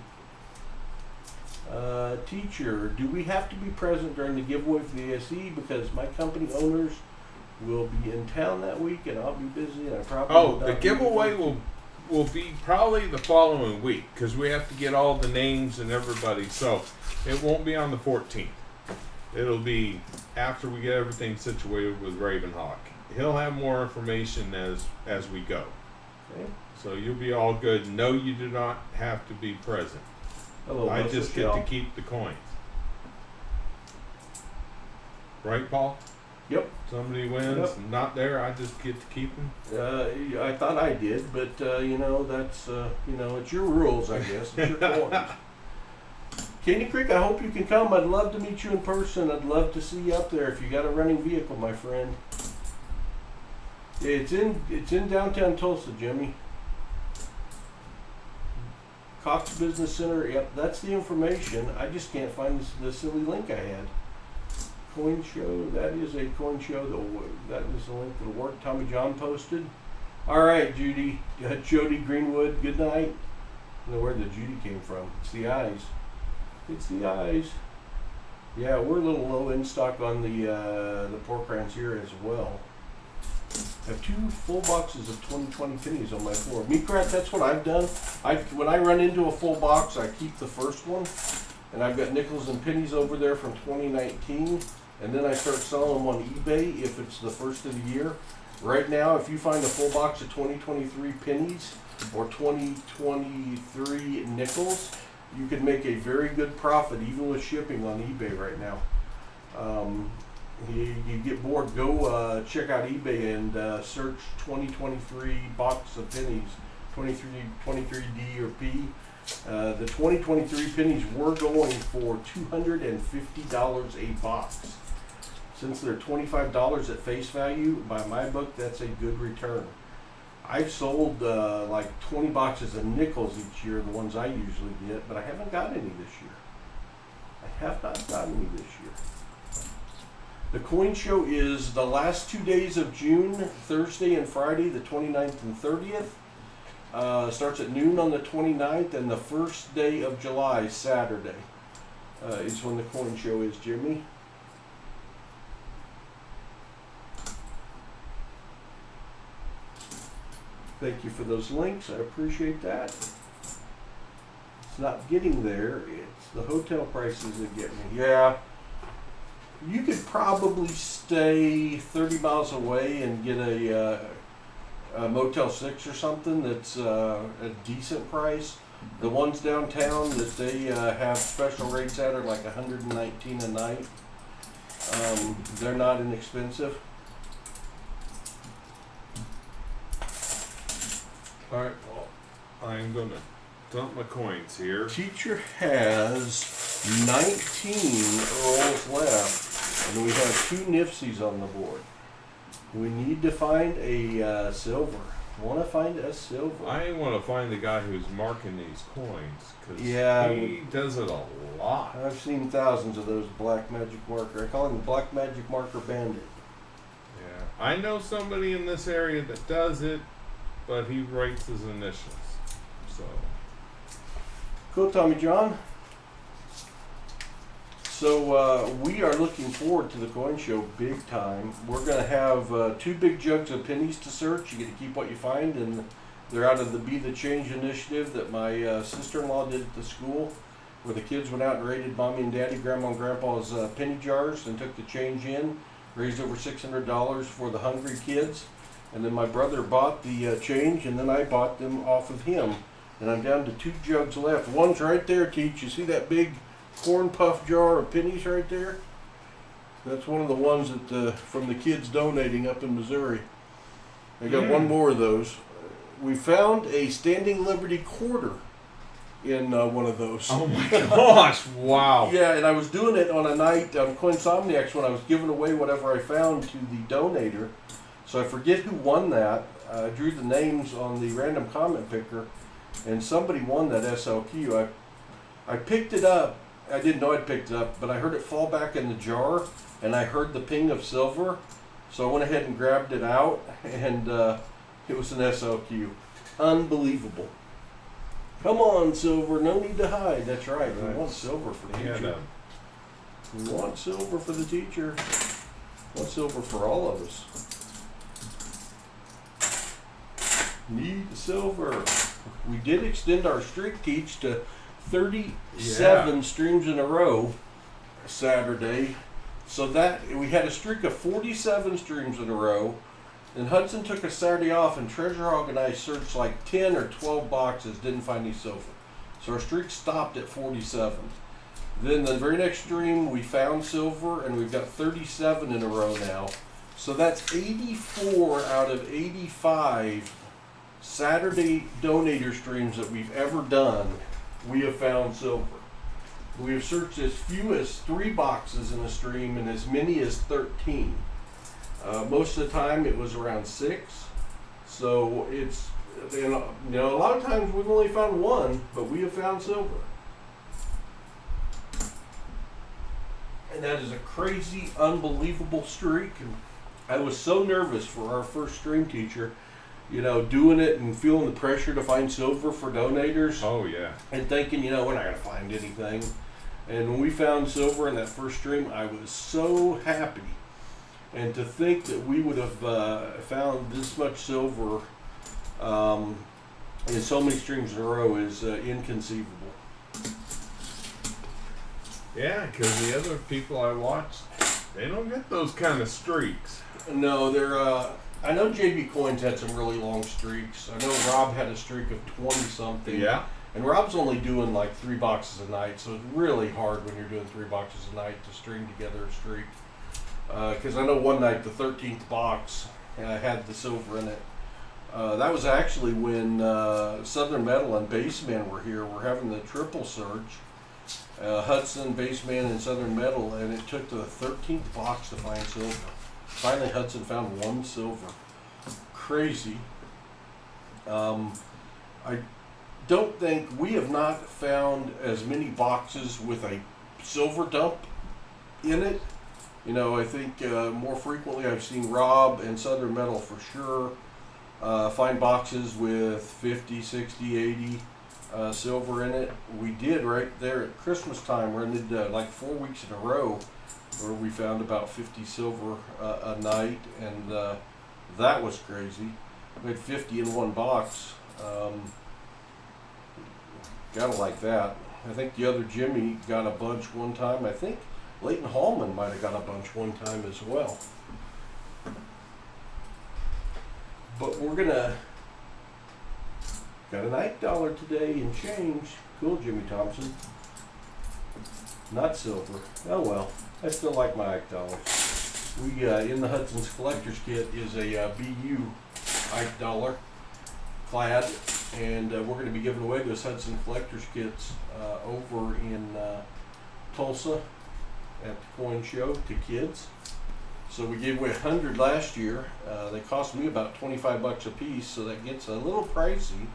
Teacher, do we have to be present during the giveaway for the ASE? Because my company owners will be in town that week, and I'll be busy, and I probably Oh, will the not be giveaway able will be probably the following week because we have to get all the names and everybody. So it won't be on the 14th. It'll be after we get everything situated with Ravenhawk. He'll have more information as we go. Okay. So you'll be all good. No, you do not have to be present. Hello, I Russell just get Shell. to keep the coins. Right, Paul? Yep. Somebody wins, Yep. and not there, I just get to keep them. I thought I did, but that's it's your rules, I guess. It's your coins. Candy Creek, I hope you can come. I'd love to meet you in person. I'd love to see you up there if you got a running vehicle, my friend. It's in downtown Tulsa, Jimmy. Cox Business Center. Yep, that's the information. I just can't find the silly link I had. Coin show. That is a coin show. That is the link to the work Tommy John posted. All right, Judy. Jody Greenwood. Good night. I don't know where the Judy came from. It's the eyes. It's the eyes. Yeah, we're a little low in stock on the pork rinds here as well. I have 2 full boxes of 2020 pennies on my floor. Meat Rat, that's what I've done. When I run into a full box, I keep the first one. And I've got nickels and pennies over there from 2019. And then I start selling them on eBay if it's the first of the year. Right now, if you find a full box of 2023 pennies or 2023 nickels, you can make a very good profit even with shipping on eBay right now. You get bored, go check out eBay and search 2023 box of pennies, 23D or P. The 2023 pennies were going for $250 a box. Since they're $25 at face value, by my book, that's a good return. I've sold like 20 boxes of nickels each year, the ones I usually get, but I haven't got any this year. I have not gotten any this year. The coin show is the last 2 days of June, Thursday and Friday, the 29th and 30th. Starts at noon on the 29th, and the first day of July, Saturday, is when the coin show is, Jimmy. Thank you for those links. I appreciate that. It's not getting there. It's the hotel prices that get me. Yeah. You could probably stay 30 miles away and get a Motel 6 or something that's a decent price. The ones downtown that they have special rates at are like $119 a night. They're not inexpensive. Alright, well, I'm going to dump my coins here. Teacher has 19 rolls left, and we have 2 Nifsies on the board. We need to find a silver. I want to find a silver. I want to find the guy who's marking these coins because Yeah, he does it a lot. I've seen thousands of those black magic marker. I call him Black Magic Marker Bandit. Yeah, I know somebody in this area that does it, but he writes his initials. So Cool, Tommy John. So we are looking forward to the coin show big time. We're going to have 2 big jugs of pennies to search. You get to keep what you find, and they're out of the Be the Change initiative that my sister-in-law did at the school, where the kids went out and raided Mommy and Daddy, Grandma and Grandpa's penny jars and took the change in, raised over $600 for the hungry kids. And then my brother bought the change, and then I bought them off of him. And I'm down to 2 jugs left. One's right there, Teach. You see that big corn puff jar of pennies right there? That's one of the ones that from the kids donating up in Missouri. I got one more of those. We found a Standing Liberty quarter in one of those. oh my gosh, wow. Yeah, and I was doing it on a night on Coinsomniacs when I was giving away whatever I found to the donator. So I forget who won that. I drew the names on the random comment picker, and somebody won that SLQ. I picked it up. I didn't know I'd picked it up, but I heard it fall back in the jar, and I heard the ping of silver. So I went ahead and grabbed it out, and it was an SLQ. Unbelievable. Come on, silver. No need to hide. That's right. We want silver for the teacher. We want silver for the teacher. We want silver for all of us. Need silver. We did extend our streak teach to 37 streams in a row Saturday. So that we had a streak of 47 streams in a row. And Hudson took a Saturday off, and Treasure Hog and I searched like 10 or 12 boxes, didn't find any silver. So our streak stopped at 47. Then the very next stream we found silver, and we've got 37 in a row now. So that's 84 out of 85 Saturday donator streams that we've ever done. We have found silver. We have searched as few as 3 boxes in a stream and as many as 13. Most of the time it was around 6. So it's, you know, a lot of times we've only found 1, but we have found silver. And that is a crazy, unbelievable streak. And I was so nervous for our first stream teacher, you know, doing it and feeling the pressure to find silver for donators. Oh yeah. And thinking, you know, we're not going to find anything. And when we found silver in that first stream, I was so happy. And to think that we would have found this much silver in so many streams in a row is inconceivable. Yeah, because the other people I watched, they don't get those kind of streaks. No, they're. I know JB Coins had some really long streaks. I know Rob had a streak of 20 something. Yeah. And Rob's only doing like 3 boxes a night, so it's really hard when you're doing 3 boxes a night to string together a streak. Because I know one night the 13th box had the silver in it. That was actually when Southern Metal and Baseman were here. We're having the triple search. Hudson, Baseman, and Southern Metal, and it took to the 13th box to find silver. Finally, Hudson found 1 silver. Crazy. I don't think we have not found as many boxes with a silver dump in it. You know, I think more frequently I've seen Rob and Southern Metal for sure find boxes with 50, 60, 80 silver in it. We did right there at Christmas time, run into like 4 weeks in a row where we found about 50 silver a night, and that was crazy. We had 50 in one box. Gotta like that. I think the other Jimmy got a bunch one time. I think Leighton Hallman might have got a bunch one time as well. But we're gonna got an $8 today in change. Cool, Jimmy Thompson. Not silver. Oh well, I still like my $8. We in the Hudson's Collector's Kit is a BU $8 clad, and we're going to be giving away those Hudson Collector's Kits over in Tulsa at the Coin Show to kids. So we gave away 100 last year. They cost me about $25 a piece, so that gets a little pricey.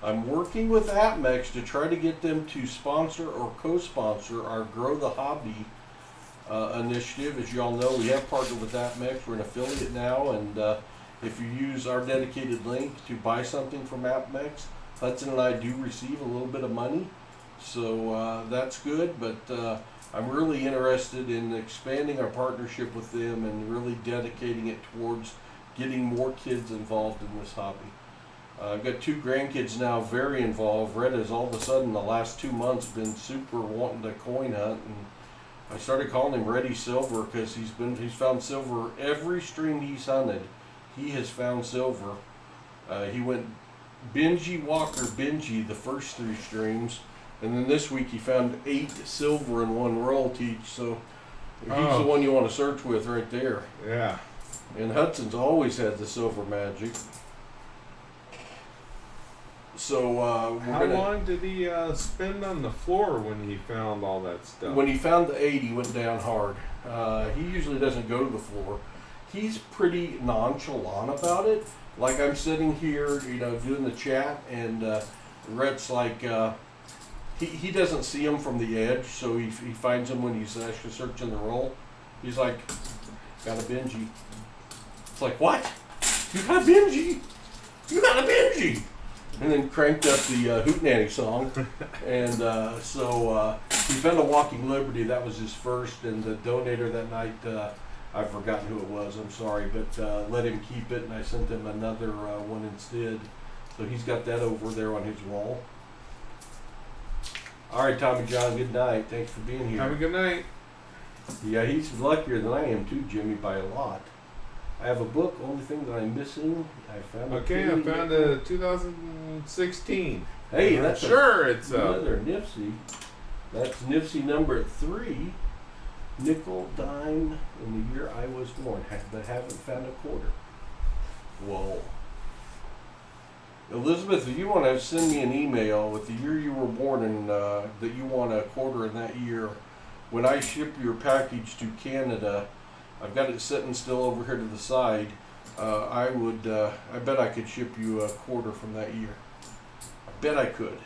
I'm working with AppMex to try to get them to sponsor or co-sponsor our Grow the Hobby initiative. As you all know, we have partnered with AppMex. We're an affiliate now, and if you use our dedicated link to buy something from AppMex, Hudson and I do receive a little bit of money, so that's good. But I'm really interested in expanding our partnership with them and really dedicating it towards getting more kids involved in this hobby. I've got 2 grandkids now very involved. Red has all of a sudden the last 2 months been super wanting to coin hunt, and I started calling him Reddy Silver because he's found silver every stream he's hunted. He has found silver. He went Benji Walker Benji the first 3 streams, and then this week he found 8 silver in one roll teach. So he's the one you want to search with right there. Yeah. And Hudson's always had the silver magic. So How long did he spend on the floor when he found all that stuff? When he found the 8, he went down hard. He usually doesn't go to the floor. He's pretty nonchalant about it. Like I'm sitting here, you know, doing the chat, and Rhett's like, he doesn't see him from the edge, so he finds him when he's actually searching the roll. He's like, got a Benji. It's like, what? You got a Benji? You got a Benji? And then cranked up the Hootenanny song. And so he found a Walking Liberty. That was his first. And the donator that night, I've forgotten who it was. I'm sorry. But let him keep it. And I sent him another one instead. So he's got that over there on his wall. All right, Tommy John, good night. Thanks for being here. Have a good night. Yeah, he's luckier than I am too, Jimmy, by a lot. I have a book. Only thing that I'm missing, I found. Okay, I found a 2016. Hey, that's sure it's another Nipsey. That's Nipsey number 3. Nickel, dime, in the year I was born, but haven't found a quarter. Whoa. Elizabeth, if you want to send me an email with the year you were born and that you want a quarter in that year, when I ship your package to Canada, I've got it sitting still over here to the side. I bet I could ship you a quarter from that year. I bet I could.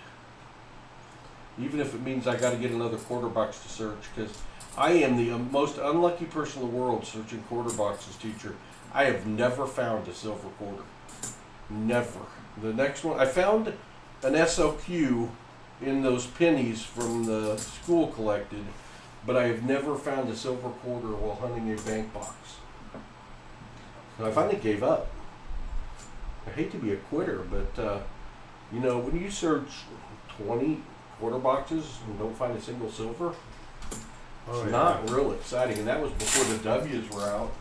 Even if it means I got to get another quarter box to search, because I am the most unlucky person in the world searching quarter boxes, teacher. I have never found a silver quarter. Never. The next one, I found an SLQ in those pennies from the school collected, but I have never found a silver quarter while hunting a bank box. So I finally gave up. I hate to be a quitter, but when you search 20 quarter boxes and don't find a single silver, it's not real exciting. And that was before the W's were out.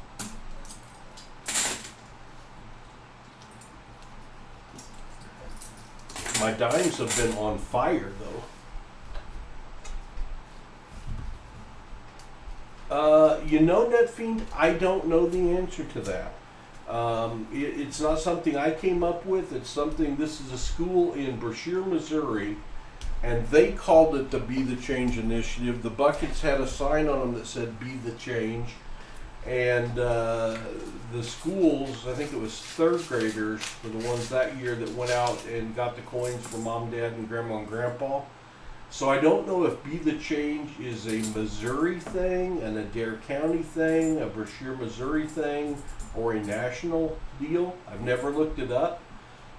My dimes have been on fire, though. NetFiend, I don't know the answer to that. It's not something I came up with. It's something, this is a school in Brashear, Missouri, and they called it the Be the Change Initiative. The buckets had a sign on them that said Be the Change. And the schools, I think it was third graders, were the ones that year that went out and got the coins for mom, dad, and grandma and grandpa. So I don't know if Be the Change is a Missouri thing, an Adair County thing, a Brashear, Missouri thing, or a national deal. I've never looked it up,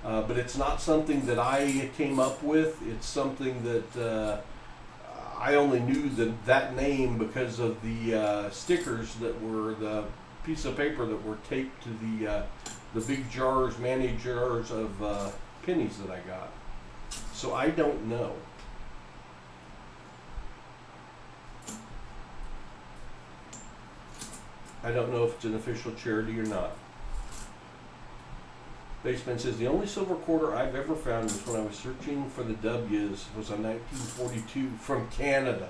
but it's not something that I came up with. It's something that I only knew that name because of the stickers that were the piece of paper that were taped to the big jars, mayonnaise jars of pennies that I got. So I don't know. I don't know if it's an official charity or not. Baseman says, the only silver quarter I've ever found was when I was searching for the W's, was a 1942 from Canada.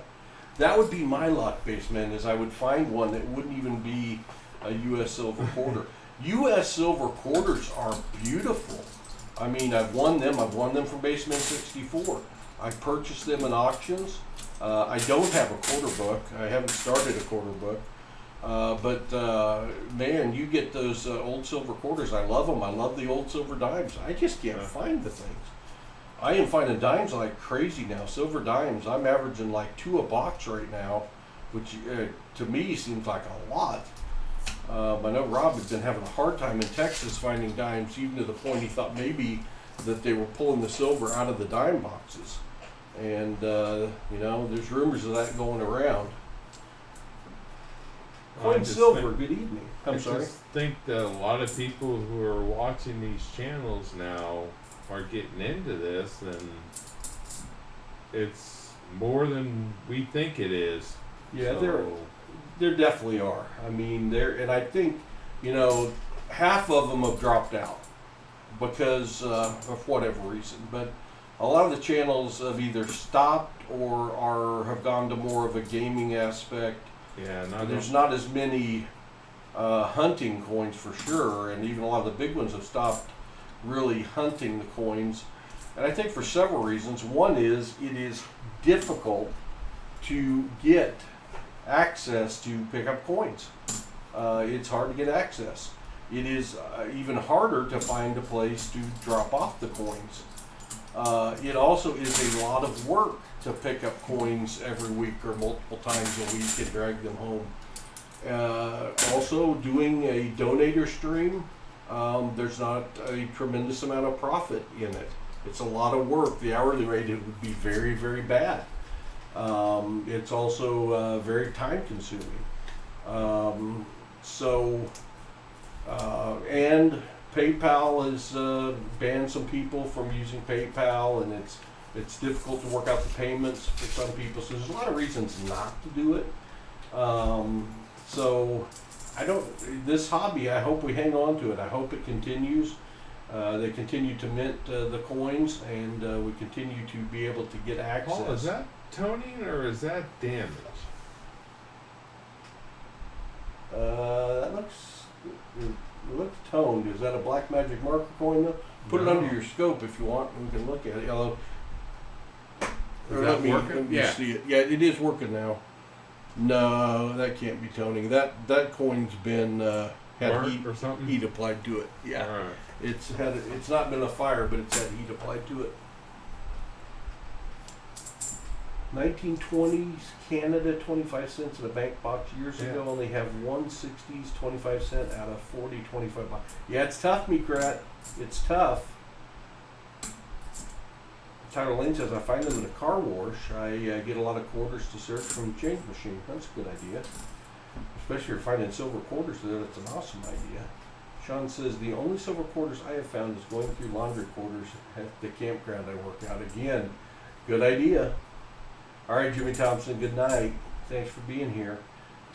That would be my luck, Baseman, is I would find one that wouldn't even be a U.S. silver quarter. U.S. silver quarters are beautiful. I mean, I've won them. I've won them from Baseman 64. I purchased them in auctions. I don't have a quarter book. I haven't started a quarter book. Man, you get those old silver quarters. I love them. I love the old silver dimes. I just can't find the things. I am finding dimes like crazy now. Silver dimes, I'm averaging like 2 a box right now, which to me seems like a lot. I know Rob has been having a hard time in Texas finding dimes, even to the point he thought maybe that they were pulling the silver out of the dime boxes. And, there's rumors of that going around. Coin Silver, good evening. I just think that a lot of people who are watching these channels now are getting into this, and it's more than we think it is. Yeah, there definitely are. I mean, and I think, half of them have dropped out because of whatever reason. But a lot of the channels have either stopped or have gone to more of a gaming aspect. Yeah, there's not as many hunting coins for sure, and even a lot of the big ones have stopped really hunting the coins. And I think for several reasons. One is it is difficult to get access to pick up coins. It's hard to get access. It is even harder to find a place to drop off the coins. It also is a lot of work to pick up coins every week or multiple times a week and drag them home. Also, doing a donator stream, there's not a tremendous amount of profit in it. It's a lot of work. The hourly rate would be very, very bad. It's also very time consuming. And PayPal has banned some people from using PayPal, and it's difficult to work out the payments for some people. So there's a lot of reasons not to do it. So this hobby, I hope we hang on to it. I hope it continues. They continue to mint the coins, and we continue to be able to get access. Paul, is that toning or is that damage? That it looks toned. Is that a black magic marker coin though? Put No. it under your scope if you want, and we can look at it. Although, Is that working? let me Yeah. see it. Yeah, it is working now. No, that can't be toning. That coin's been had Burnt or something? heat applied to it. Yeah, All right. it's not been a fire, but it's had heat applied to it. 1920s Canada, 25 cents in a bank box. Years Yeah. ago, only have 160s, 25 cent out of 40, 25 box. Yeah, it's tough, Meekrat. It's tough. Tyler Lane says, I find them in a car wash. I get a lot of quarters to search from the change machine. That's a good idea. Especially if you're finding silver quarters there, that's an awesome idea. Sean says, the only silver quarters I have found is going through laundry quarters at the campground I work out. Again, good idea. All right, Jimmy Thompson, good night. Thanks for being here.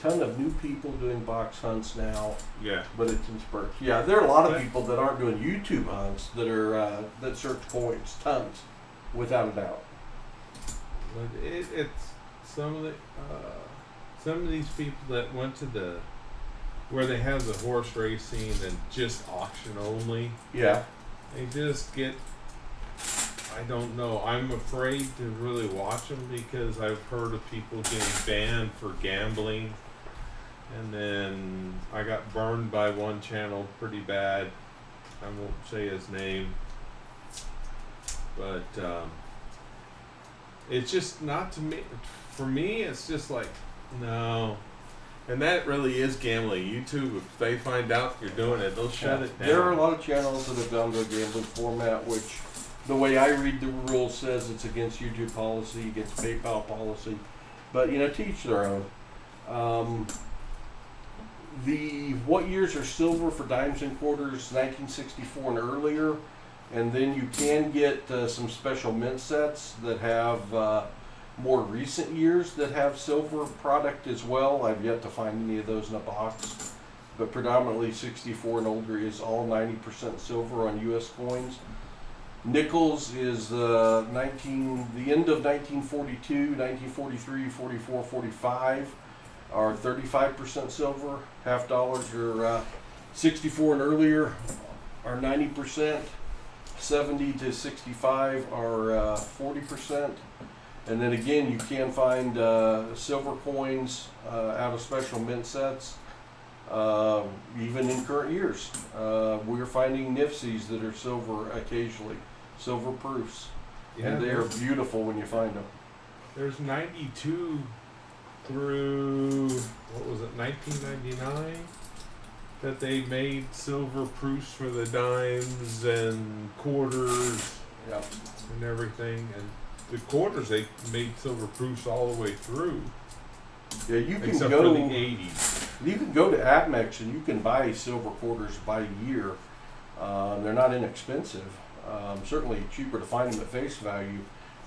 Ton of new people doing box hunts now, Yeah. but it's in spurts. Yeah, there are a lot of people that aren't doing YouTube hunts that are that search coins, tons, without a doubt. But it's some of these people that went to where they have the horse racing and just auction only. Yeah. They just get, I don't know. I'm afraid to really watch them because I've heard of people getting banned for gambling. And then I got burned by one channel pretty bad. I won't say his name. But it's just not to me. For me, it's just like, no. And that really is gambling. YouTube, if they find out you're doing it, they'll shut it down. There are a lot of channels that have gone to a gambling format, which the way I read the rules says it's against YouTube policy, against PayPal policy. But, to each their own. What years are silver for dimes and quarters? 1964 and earlier. And then you can get some special mint sets that have more recent years that have silver product as well. I've yet to find any of those in a box. But predominantly 64 and older is all 90% silver on U.S. coins. Nickels is the end of 1942, 1943, 44, 45 are 35% silver. Half dollars are 64 and earlier are 90%. 70 to 65 are 40%. And then again, you can find silver coins out of special mint sets, even in current years. We're finding Nifsies that are silver occasionally, silver proofs. Yeah, And they are beautiful when you find them. There's 92 through, 1999? That they made silver proofs for the dimes and quarters Yeah. and everything. And the quarters, they made silver proofs all the way through. Yeah, you can Except go. for the 80s. You can go to APMEX and you can buy silver quarters by year. They're not inexpensive. Certainly cheaper to find them at face value,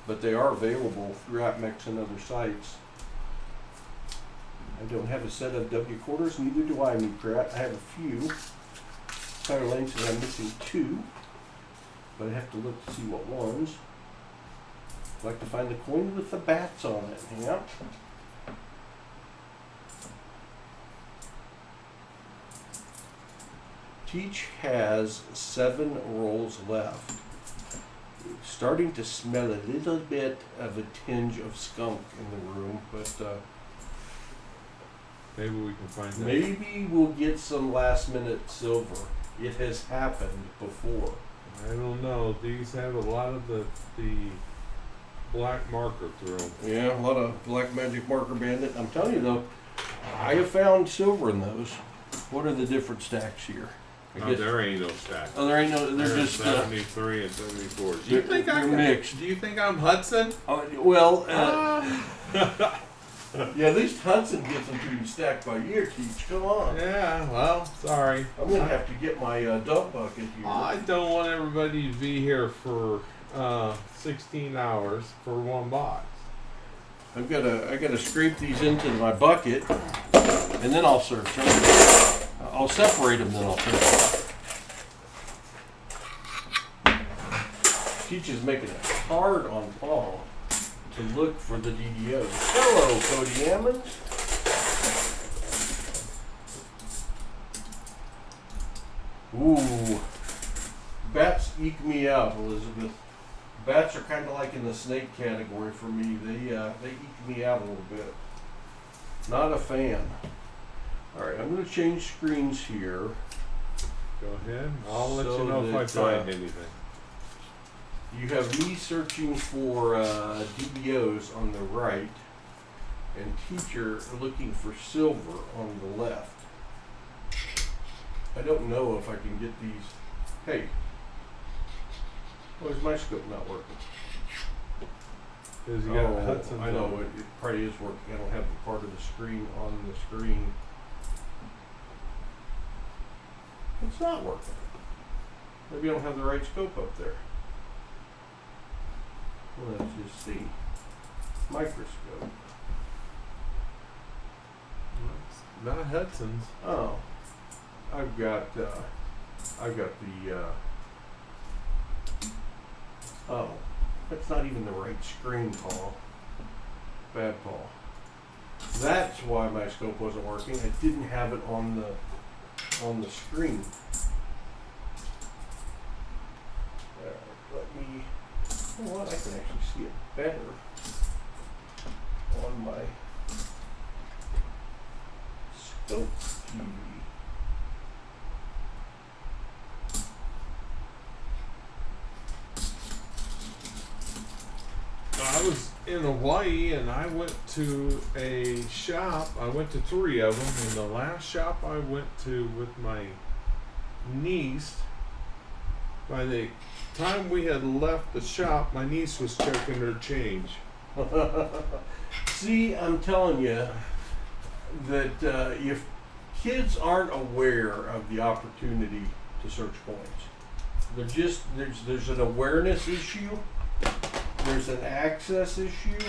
but they are available through APMEX and other sites. I don't have a set of W quarters, neither do I, Meekrat. I have a few. Tyler Lane says I'm missing 2, but I have to look to see what ones. I'd like to find the coin with the bats on it. Yeah. Teach has 7 rolls left. Starting to smell a little bit of a tinge of skunk in the room, but Maybe we can find that. maybe we'll get some last minute silver. It has happened before. I don't know. These have a lot of the black marker through them. Yeah, a lot of black magic marker bandit. I'm telling you though, I have found silver in those. What are the different stacks here? I guess- There ain't no stack. Oh, there ain't no. They're There's just. 73 and 74. Do you They're- think they're I'm mixed. Do you think I'm Hudson? Well, Yeah, at least Hudson gets them to you stacked by year, Teach. Come on. Yeah, well, sorry. I'm gonna have to get my dump bucket here. I don't want everybody to be here for 16 hours for one box. I gotta scrape these into my bucket, and then I'll search them. I'll separate them, then I'll search them. Teach is making it hard on Paul to look for the DDOs. Hello, Cody Ammons. Ooh, bats eke me out, Elizabeth. Bats are kind of like in the snake category for me. They eke me out a little bit. Not a fan. All right, I'm going to change screens here. Go ahead. I'll let So you know if I that, find anything. You have me searching for DBOs on the right, and Teacher looking for silver on the left. I don't know if I can get these. Hey, why is my scope not working? Because you got Hudson. I know it probably is working. I don't have the part of the screen on the screen. It's not working. Maybe I don't have the right scope up there. Let's just see. Microscope. Not Hudson's. Oh, I've got the. Oh, that's not even the right screen, Paul. Bad, Paul. That's why my scope wasn't working. I didn't have it on the screen. Let me. You know what? I can actually see it better on my scope TV. I was in Hawaii and I went to a shop. I went to 3 of them, and the last shop I went to with my niece, by the time we had left the shop, my niece was checking her change. See, I'm telling you that if kids aren't aware of the opportunity to search coins, there's an awareness issue, there's an access issue,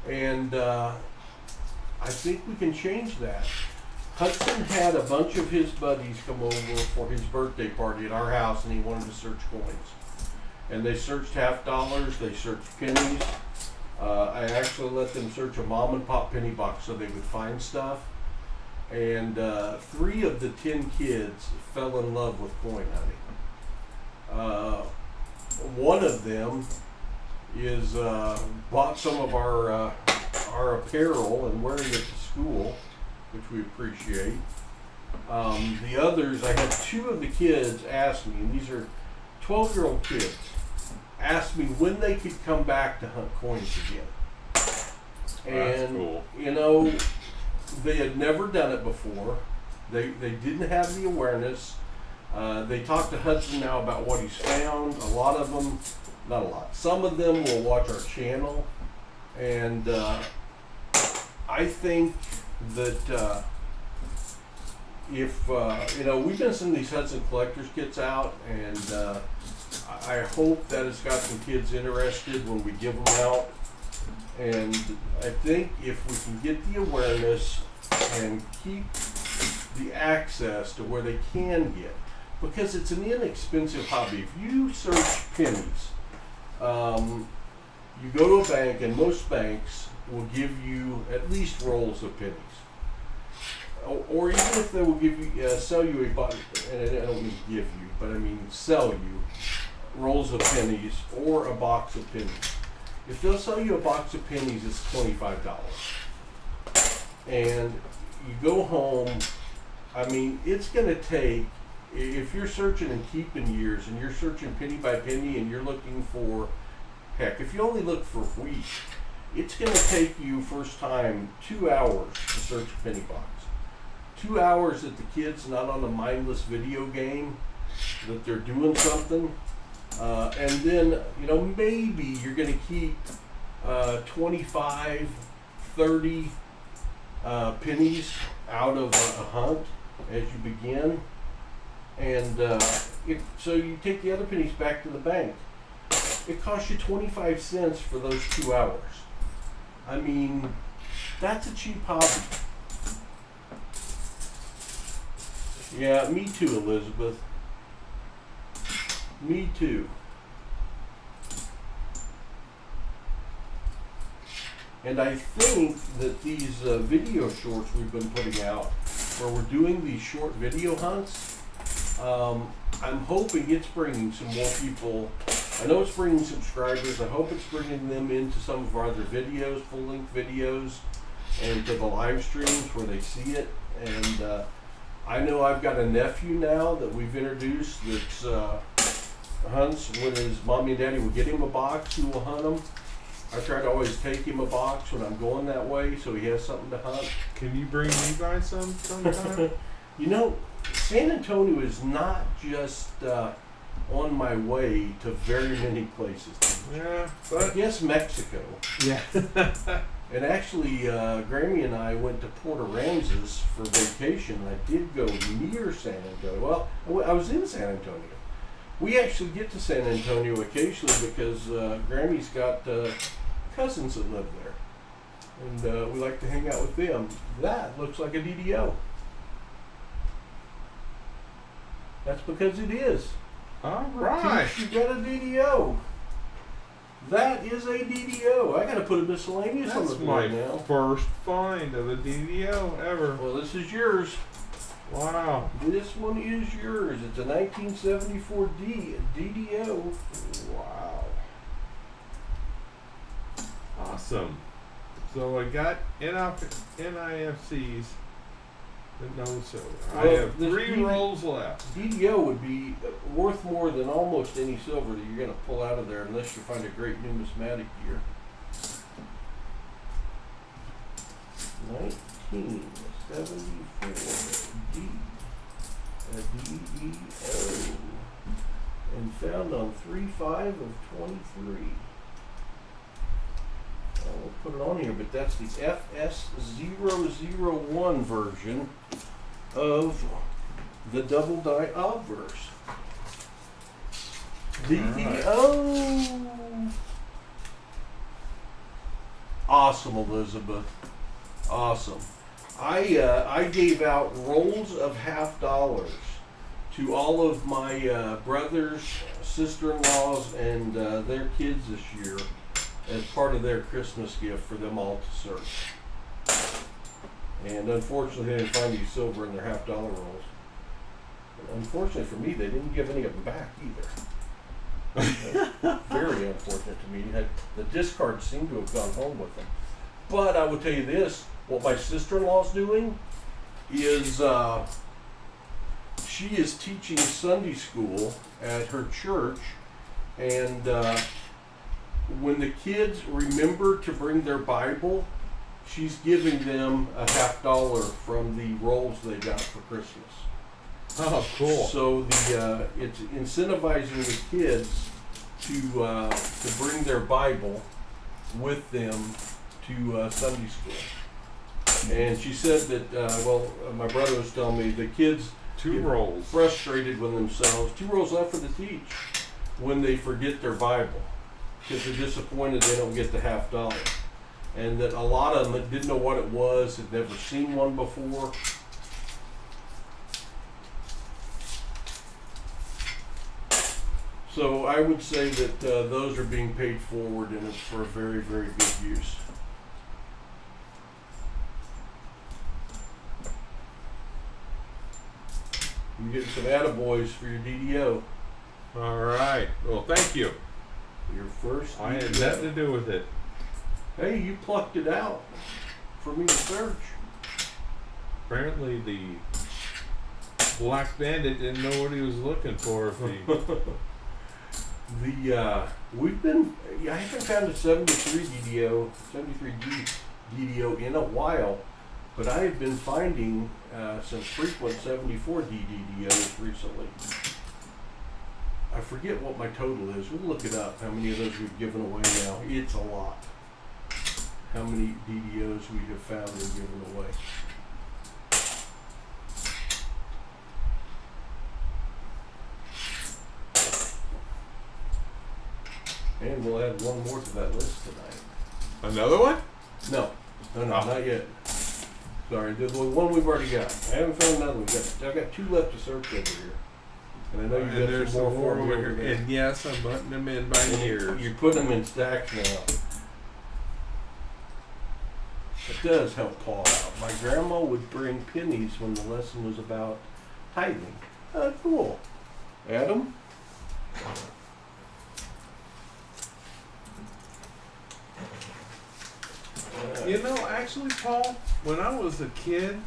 and I think we can change that. Hudson had a bunch of his buddies come over for his birthday party at our house, and he wanted to search coins. And they searched half dollars, they searched pennies. I actually let them search a mom and pop penny box so they would find stuff. And 3 of the 10 kids fell in love with coin hunting. One of them is bought some of our apparel and wearing it to school, which we appreciate. The others, I had 2 of the kids ask me, and these are 12-year-old kids, asked me when they could come back to hunt coins again. And, That's cool. you know, they had never done it before. They didn't have the awareness. They talked to Hudson now about what he's found. A lot of them, not a lot, some of them will watch our channel. And I think that if, you know, we've been sending these Hudson Collectors kits out, and I hope that it's got some kids interested when we give them out. And I think if we can get the awareness and keep the access to where they can get, because it's an inexpensive hobby. If you search pennies, you go to a bank, and most banks will give you at least rolls of pennies. Or even if they will give you, sell you a box, and I don't mean give you, but I mean sell you rolls of pennies or a box of pennies. If they'll sell you a box of pennies, it's $25. And you go home, I mean, it's going to take, if you're searching and keeping years, and you're searching penny by penny, and you're looking for, heck, if you only look for wheat, it's going to take you, first time, 2 hours to search a penny box. 2 hours that the kid's not on a mindless video game, that they're doing something. And then, you know, maybe you're going to keep 25, 30 pennies out of a hunt as you begin, and so you take the other pennies back to the bank. It costs you 25 cents for those 2 hours. I mean, that's a cheap hobby. Yeah, me too, Elizabeth. Me too. And I think that these video shorts we've been putting out, where we're doing these short video hunts, I'm hoping it's bringing some more people. I know it's bringing subscribers. I hope it's bringing them into some of our other videos, full-length videos, and to the live streams where they see it. And I know I've got a nephew now that we've introduced that's hunts when his mommy and daddy will get him a box who will hunt him. I try to always take him a box when I'm going that way so he has something to hunt. Can you bring me by sometime? You know, San Antonio is not just on my way to very many places. Yeah, I but guess Mexico. yeah. And actually, Grammy and I went to Port Aransas for vacation. I did go near San Antonio. Well, I was in San Antonio. We actually get to San Antonio occasionally because Grammy's got cousins that live there. And we like to hang out with them. That looks like a DDO. That's because it is. All right. You got a DDO. That is a DDO. I got to put a miscellaneous on the That's board my now. first find of a DDO ever. Well, this is yours. Wow. This one is yours. It's a 1974 DDO. Wow. Awesome. So I got NIFCs, but no silver. I Well, have this 3 rolls left. DDO would be worth more than almost any silver that you're going to pull out of there unless you find a great numismatic year. 1974 a DDO, and found on 3/5 of 23. We'll put it on here, but that's the FS001 version of the double die obverse. DDO. Awesome, Elizabeth. Awesome. I gave out rolls of $50 to all of my brothers, sister-in-laws, and their kids this year as part of their Christmas gift for them all to serve. And unfortunately, they didn't find any silver in their $50 rolls. And unfortunately for me, they didn't give any of them back either. Very unfortunate to me. The discards seem to have gone home with them. But I will tell you this, what my sister-in-law's doing is she is teaching Sunday school at her church, and when the kids remember to bring their Bible, she's giving them a $50 from the rolls they got for Christmas. Oh, cool. So it's incentivizing the kids to bring their Bible with them to Sunday school. And she said that, my brother was telling me the kids 2 get rolls. frustrated with themselves. 2 rolls left for the teach when they forget their Bible because they're disappointed they don't get the $50. And that a lot of them didn't know what it was, had never seen one before. So I would say that those are being paid forward, and it's for a very, very good use. You get some attaboys for your DDO. All right. Well, thank you. Your first I had DDO. nothing to do with it. Hey, you plucked it out for me to search. Apparently, the Black Bandit didn't know what he was looking for. If he... I haven't found a 73 73D DDO in a while, but I have been finding some frequent 74D DDOs recently. I forget what my total is. We'll look it up, how many of those we've given away now. It's a lot. how many DDOs we have found and given away. And we'll add one more to that list tonight. Another one? No, Oh. not yet. Sorry, the one we've already got. I haven't found another one yet. I've got 2 left to search over here. And I know And you've there's got some more for me over over here. there. And yes, I'm buttoning them in by years. You're putting them in stacks now. It does help Paul out. My grandma would bring pennies when the lesson was about tithing. Cool. Adam? You know, actually, Paul, when I was a kid,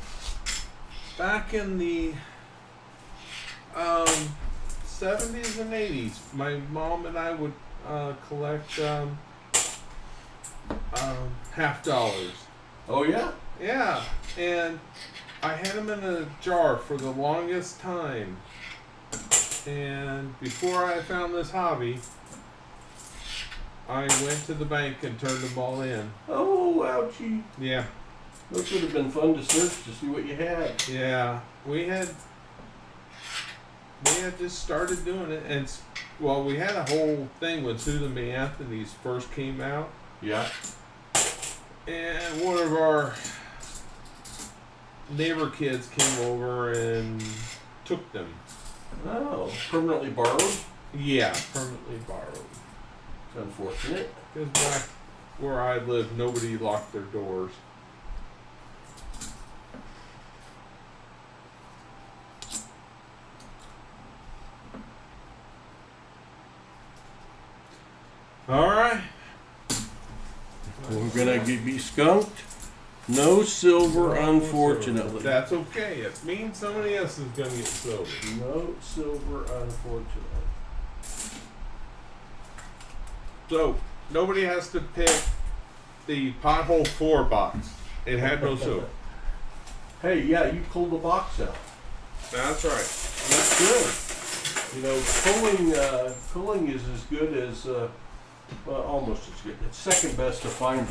back in the 70s and 80s, my mom and I would collect half dollars. Oh, yeah? Yeah, and I had them in a jar for the longest time. And before I found this hobby, I went to the bank and turned them all in. Oh, ouchie. Yeah. Those would have been fun to search to see what you had. Yeah, we had just started doing it, and well, we had a whole thing when Susan B. Anthony's first came out, Yeah. and one of our neighbor kids came over and took them. Oh, permanently borrowed? Yeah, permanently borrowed. It's unfortunate. Because back where I lived, nobody locked their doors. All right. We're gonna be skunked. No silver, unfortunately. That's okay. It means somebody else is going to get silver. No silver, unfortunately. So, nobody has to pick the pothole 4 box. It had no silver. Hey, yeah, you pulled the box out. That's right. That's good. You know, pulling is as good as, well, almost as good. It's second best to finding.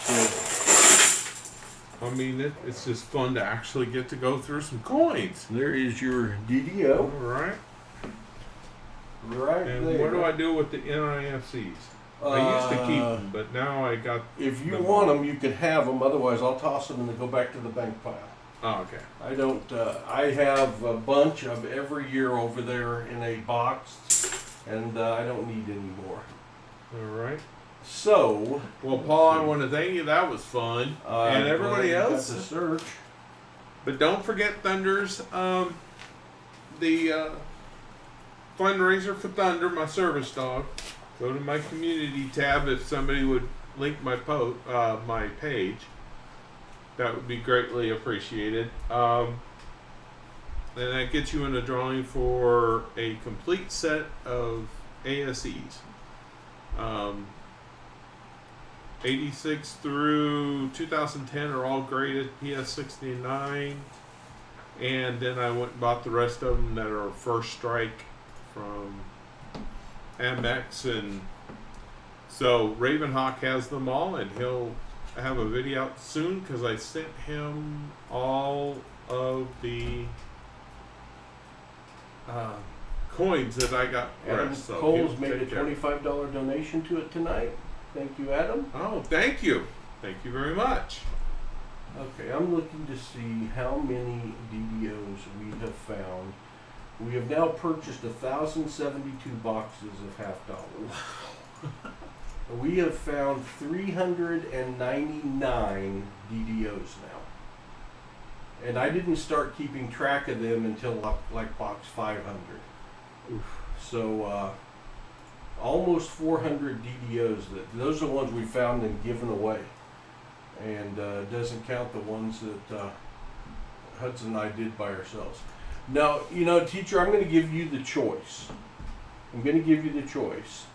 So, I mean, it's just fun to actually get to go through some coins. there is your All DDO right. right And there. what do I do with the NIFCs? I used to keep them, but now I got... If you want them, you can have them. Otherwise, I'll toss them and they go back to the bank pile. Oh, okay. I don't. I have a bunch of every year over there in a box, and I don't need any more. All right. So, Well, Paul, I want to thank you. That was fun. And everybody glad you else. got to search. But don't forget Thunder's, the fundraiser for Thunder, my service dog. Go to my community tab if somebody would link my my page. That would be greatly appreciated. And that gets you in a drawing for a complete set of ASEs. 86 through 2010 are all graded PS69, and then I went and bought the rest of them that are first strike from Amex, and so Ravenhawk has them all, and he'll have a video out soon because I sent him all of the coins that I got. Adam So Coles he'll made a take care. $25 donation to it tonight. Thank you, Adam. Oh, thank you. Thank you very much. Okay, I'm looking to see how many DDOs we have found. We have now purchased 1,072 boxes of half dollars. We have found 399 DDOs now. And I didn't start keeping track of them until like box 500. So almost 400 DDOs. Those are the ones we found and given away. And doesn't count the ones that Hudson and I did by ourselves. Now, you know, teacher, I'm going to give you the choice. I'm going to give you the choice.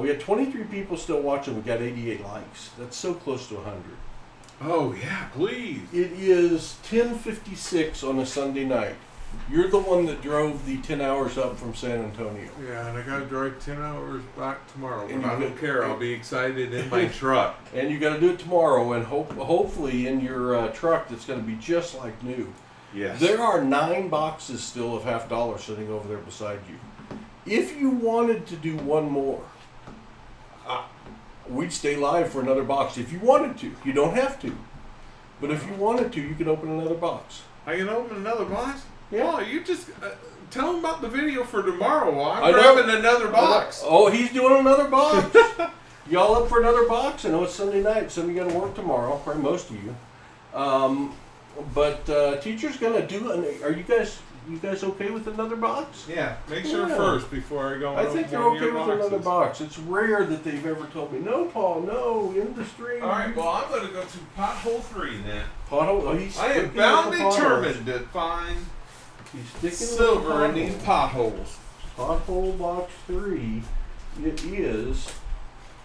We had 23 people still watching. We got 88 likes. That's so close to 100. Oh, yeah, please. It is 10:56 on a Sunday night. You're the one that drove the 10 hours up from San Antonio. Yeah, and I got to drive 10 hours back tomorrow. And But I you don't care. I'll be excited in my truck. And you got to do it tomorrow, and hopefully in your truck that's going to be just like new. Yes. There are 9 boxes still of $50 sitting over there beside you. If you wanted to do one more, we'd stay live for another box. If you wanted to, you don't have to. But if you wanted to, you could open another box. I can open another box? Yeah. Oh, you just tell them about the video for tomorrow. I I'm know. grabbing another box. Oh, he's doing another box. Y'all up for another box? I know it's Sunday night. Some of you got to work tomorrow. Probably most of you. But teacher's gonna do. Are you guys okay with another box? Yeah, make sure Yeah. first before I go. I and think open they're one of okay your with another boxes. box. It's rare that they've ever told me, no, Paul, no, in the stream. All right, well, I'm going to go to pothole 3 then. Pothole. Oh, he's I am sticking with bound the determined to find He's sticking silver with in the these potholes. Pothole box 3. It is.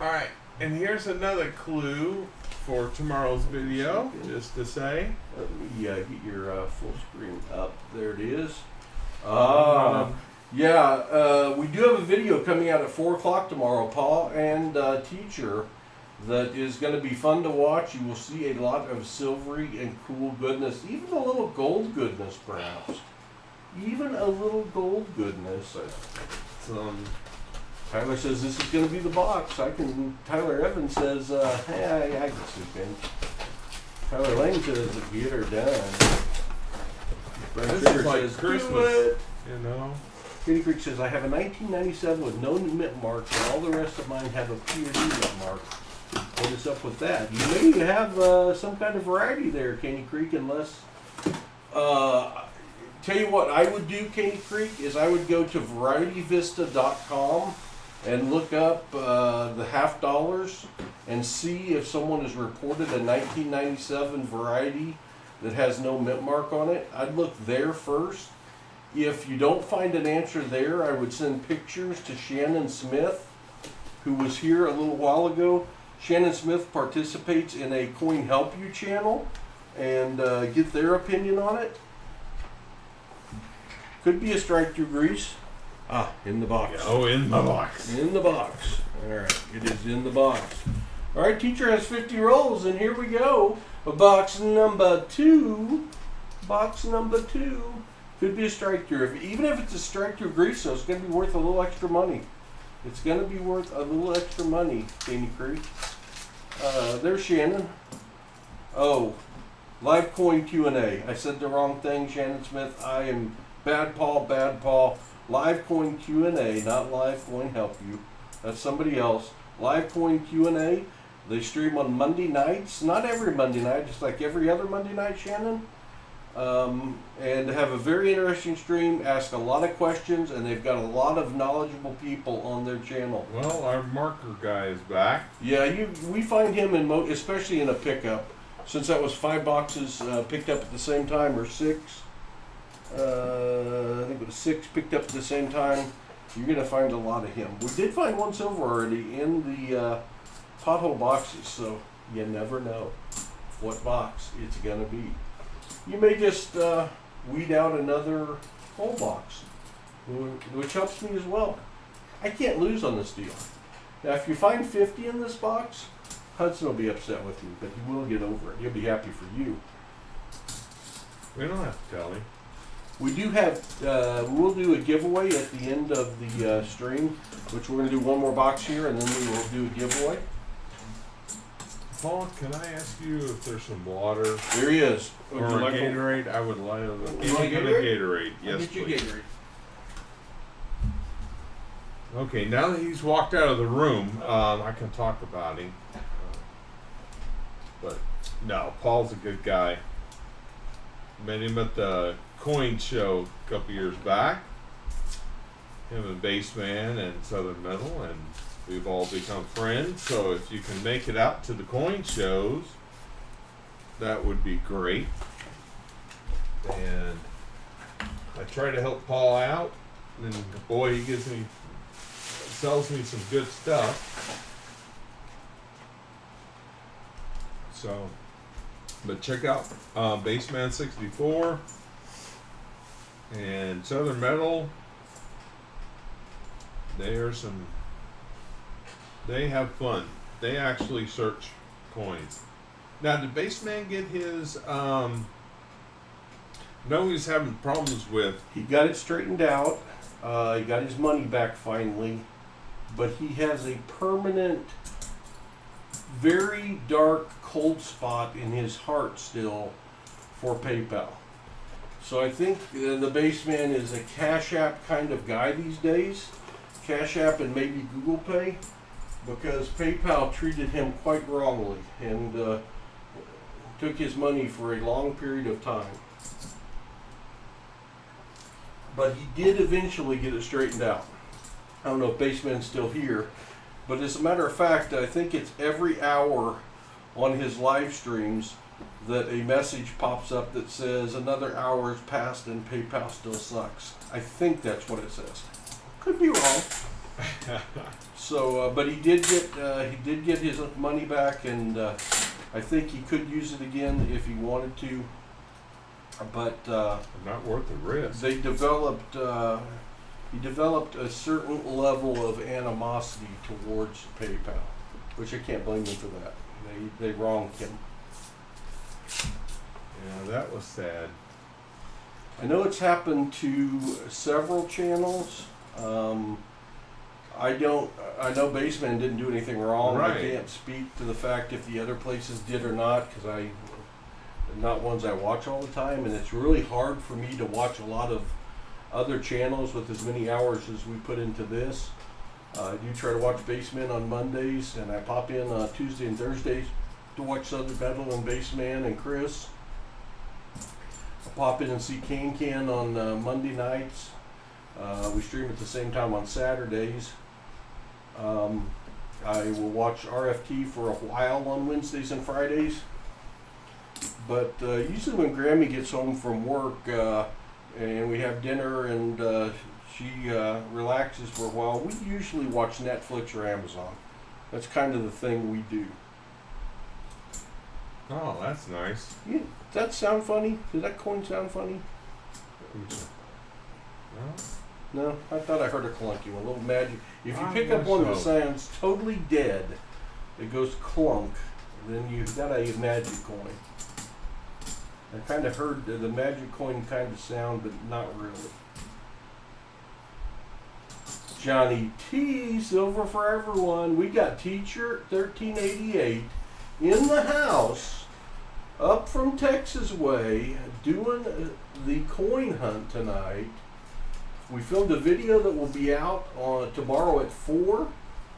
All right, and here's another clue for tomorrow's video, just to say. Let me get your full screen up. There it is. We do have a video coming out at 4 o'clock tomorrow, Paul and teacher, that is going to be fun to watch. You will see a lot of silvery and cool goodness, even a little gold goodness, perhaps. Even a little gold goodness. Tyler says this is going to be the box. Tyler Evans says, hey, I can sleep in. Tyler Lane says, get her done. Brent This Fisher is like says, Christmas. do it. You know? Kitty Creek says, I have a 1997 with no mint mark, and all the rest of mine have a PhD mint mark. What is up with that? You may have some kind of variety there, Caney Creek, unless... tell you what I would do, Caney Creek, is I would go to varietyvista.com and look up the $50 and see if someone has reported a 1997 variety that has no mint mark on it. I'd look there first. If you don't find an answer there, I would send pictures to Shannon Smith, who was here a little while ago. Shannon Smith participates in a Coin Help You channel, and get their opinion on it. Could be a strike through grease. In the box. Oh, in the box. In the box. Alright, it is in the box. Alright, teacher has 50 rolls, and here we go. Box number 2. Box number 2. Could be a strike through. Even if it's a strike through grease, so it's going to be worth a little extra money. It's going to be worth a little extra money, Caney Creek. There's Shannon. Oh, live coin Q&A. I said the wrong thing, Shannon Smith. I am bad Paul. Live coin Q&A, not live coin help you. That's somebody else. Live coin Q&A. They stream on Monday nights. Not every Monday night, just like every other Monday night, Shannon. And have a very interesting stream, ask a lot of questions, and they've got a lot of knowledgeable people on their channel. Well, our marker guy is back. Yeah, we find him especially in a pickup, since that was 5 boxes picked up at the same time, or 6. I think it was 6 picked up at the same time. You're going to find a lot of him. We did find 1 silver already in the pothole boxes, so you never know what box it's going to be. You may just weed out another whole box, which helps me as well. I can't lose on this deal. Now, if you find 50 in this box, Hudson will be upset with me, but he will get over it. He'll be happy for you. We don't have to tell him. We do have, we'll do a giveaway at the end of the stream, which we're going to do 1 more box here, and then we will do a giveaway. Paul, can I ask you if there's some water There he is. or a Gatorade? I would like a You want a Gatorade. Yes, I'll get you a please. Gatorade. Okay, now that he's walked out of the room, I can talk about him. But no, Paul's a good guy. Met him at the Coin Show a couple years back. Him and Bassman and Southern Metal, and we've all become friends. So if you can make it out to the coin shows, that would be great. And I try to help Paul out, and boy, he sells me some good stuff. So, but check out Bassman 64. And Southern Metal, they have fun. They actually search coins. Now, did Baseman get his, no, he's having problems with. He got it straightened out. He got his money back finally. But he has a permanent, very dark, cold spot in his heart still for PayPal. So I think the Baseman is a Cash App kind of guy these days. Cash App and maybe Google Pay. Because PayPal treated him quite wrongly and took his money for a long period of time. But he did eventually get it straightened out. I don't know if Baseman's still here, but as a matter of fact, I think it's every hour on his live streams that a message pops up that says another hour has passed and PayPal still sucks. I think that's what it says. Could be wrong. So, but he did get his money back, and I think he could use it again if he wanted to. But Not worth the risk. they developed. He developed a certain level of animosity towards PayPal, which I can't blame him for that. They wronged him. Yeah, that was sad. I know it's happened to several channels. I know Baseman didn't do anything wrong. Right. I can't speak to the fact if the other places did or not, because they're not ones I watch all the time, and it's really hard for me to watch a lot of other channels with as many hours as we put into this. I do try to watch Baseman on Mondays, and I pop in Tuesday and Thursdays to watch Southern Metal and Baseman and Chris. I pop in and see Can on Monday nights. We stream at the same time on Saturdays. I will watch RFT for a while on Wednesdays and Fridays. But usually when Grammy gets home from work and we have dinner and she relaxes for a while, we usually watch Netflix or Amazon. That's kind of the thing we do. Oh, that's nice. Yeah, does that sound funny? Does that coin sound funny? No? No, I thought I heard a clunky one, a little magic. If you I pick up guess one that so. sounds totally dead, it goes clunk, then you've got a magic coin. I kind of heard the magic coin kind of sound, but not really. Johnny T, Silver for Everyone. We got Teacher 1388 in the house, up from Texas way, doing the coin hunt tonight. We filmed a video that will be out on tomorrow at 4.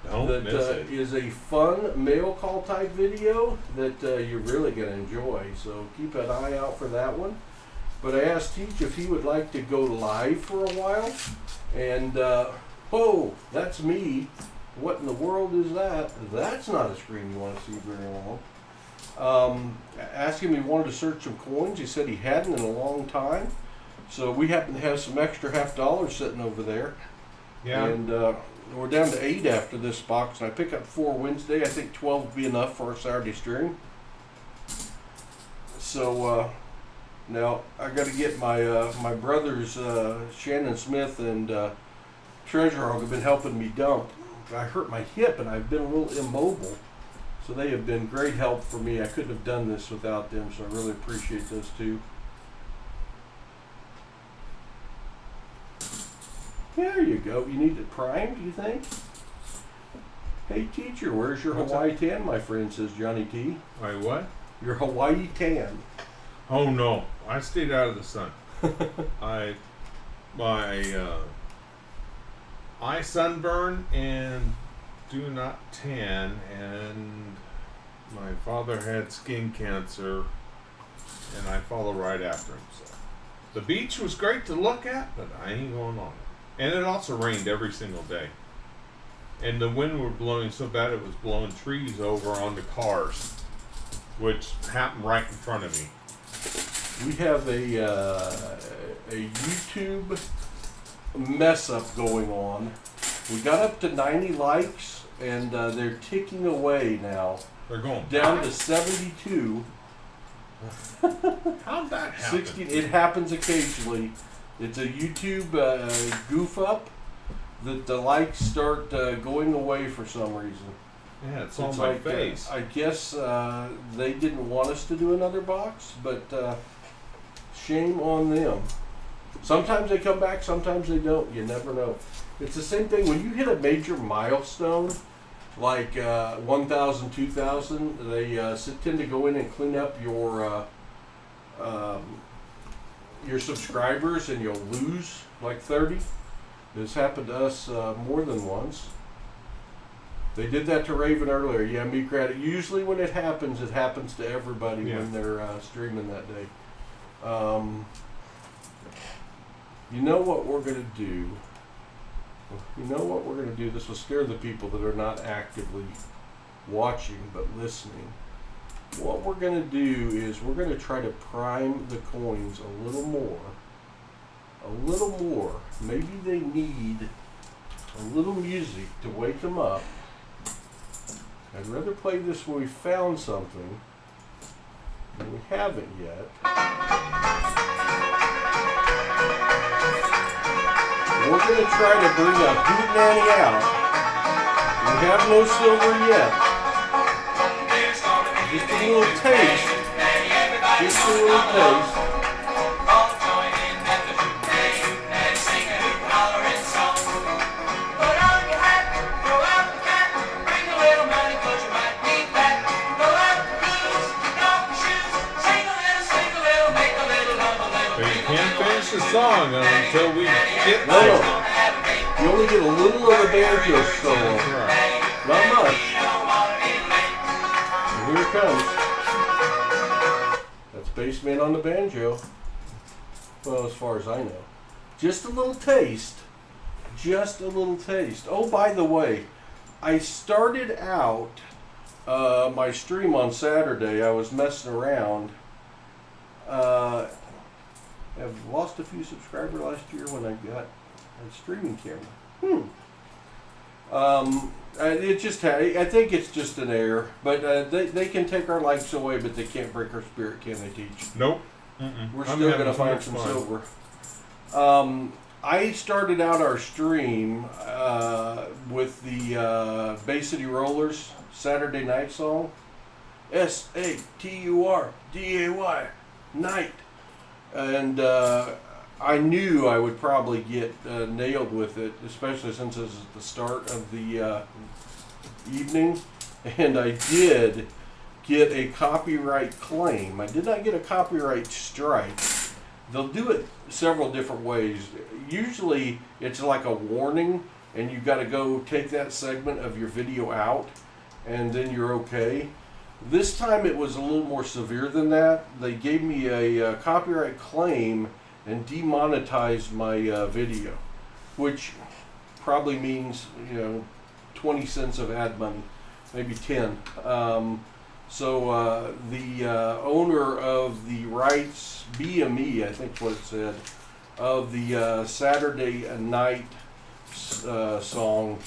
Don't miss it. Is a fun mail call type video that you're really going to enjoy. So keep an eye out for that one. But I asked Teach if he would like to go live for a while. And, oh, that's me. What in the world is that? That's not a screen you want to see very long. Asked him if he wanted to search some coins. He said he hadn't in a long time. So we happen to have some extra $50 sitting over there. Yeah. And we're down to 8 after this box. And I pick up 4 Wednesday. I think 12 will be enough for our Saturday stream. So now I got to get my my brothers Shannon Smith and Treasure Hog have been helping me dump. I hurt my hip and I've been a little immobile. So they have been great help for me. I couldn't have done this without them. So I really appreciate those two. There you go. You need it primed, you think? Hey, teacher, where's your What's Hawaii tan, my friend, says Johnny T. Wait, what? Your Hawaii tan. Oh no, I stayed out of the sun. I sunburn and do not tan, and my father had skin cancer, and I follow right after him. So the beach was great to look at, but I ain't going on it. And it also rained every single day. And the wind was blowing so bad it was blowing trees over onto cars, which happened right in front of me. We have a YouTube mess up going on. We got up to 90 likes, and they're ticking away now. They're going Down to 72. How'd that happen? 60. It happens occasionally. It's a YouTube goof up that the likes start going away for some reason. Yeah, it's on my face. I guess they didn't want us to do another box, but shame on them. Sometimes they come back, sometimes they don't. You never know. It's the same thing when you hit a major milestone, like 1,000, 2,000. They tend to go in and clean up your subscribers, and you'll lose like 30. This happened to us more than once. They did that to Raven earlier. Yeah, me credit. Usually when it happens to everybody when they're streaming that day. You know what we're going to do? This will scare the people that are not actively watching but listening. What we're going to do is we're going to try to prime the coins a little more. Maybe they need a little music to wake them up. I'd rather play this when we found something and we haven't yet. We're going to try to bring a hootenanny out. We have no silver yet. Just a little taste. The song until we get no. You only get a little of the banjo solo. Right. Not much. And here it comes. That's Bassman on the banjo. Well, as far as I know. Just a little taste. Oh, by the way, I started out my stream on Saturday. I was messing around. I've lost a few subscribers last year when I got a streaming camera. I think it's just an error. But they can take our likes away, but they can't break our spirit, can they, Teach? Nope. We're still going to find some silver. I started out our stream with the Bay City Rollers Saturday Night song. SATURDAY, night. And I knew I would probably get nailed with it, especially since it was at the start of the evening. And I did get a copyright claim. I did not get a copyright strike. They'll do it several different ways. Usually it's like a warning, and you've got to go take that segment of your video out, and then you're okay. This time it was a little more severe than that. They gave me a copyright claim and demonetized my video, which probably means 20 cents of ad money, maybe 10. So the owner of the rights, BME, I think what it said, of the Saturday night song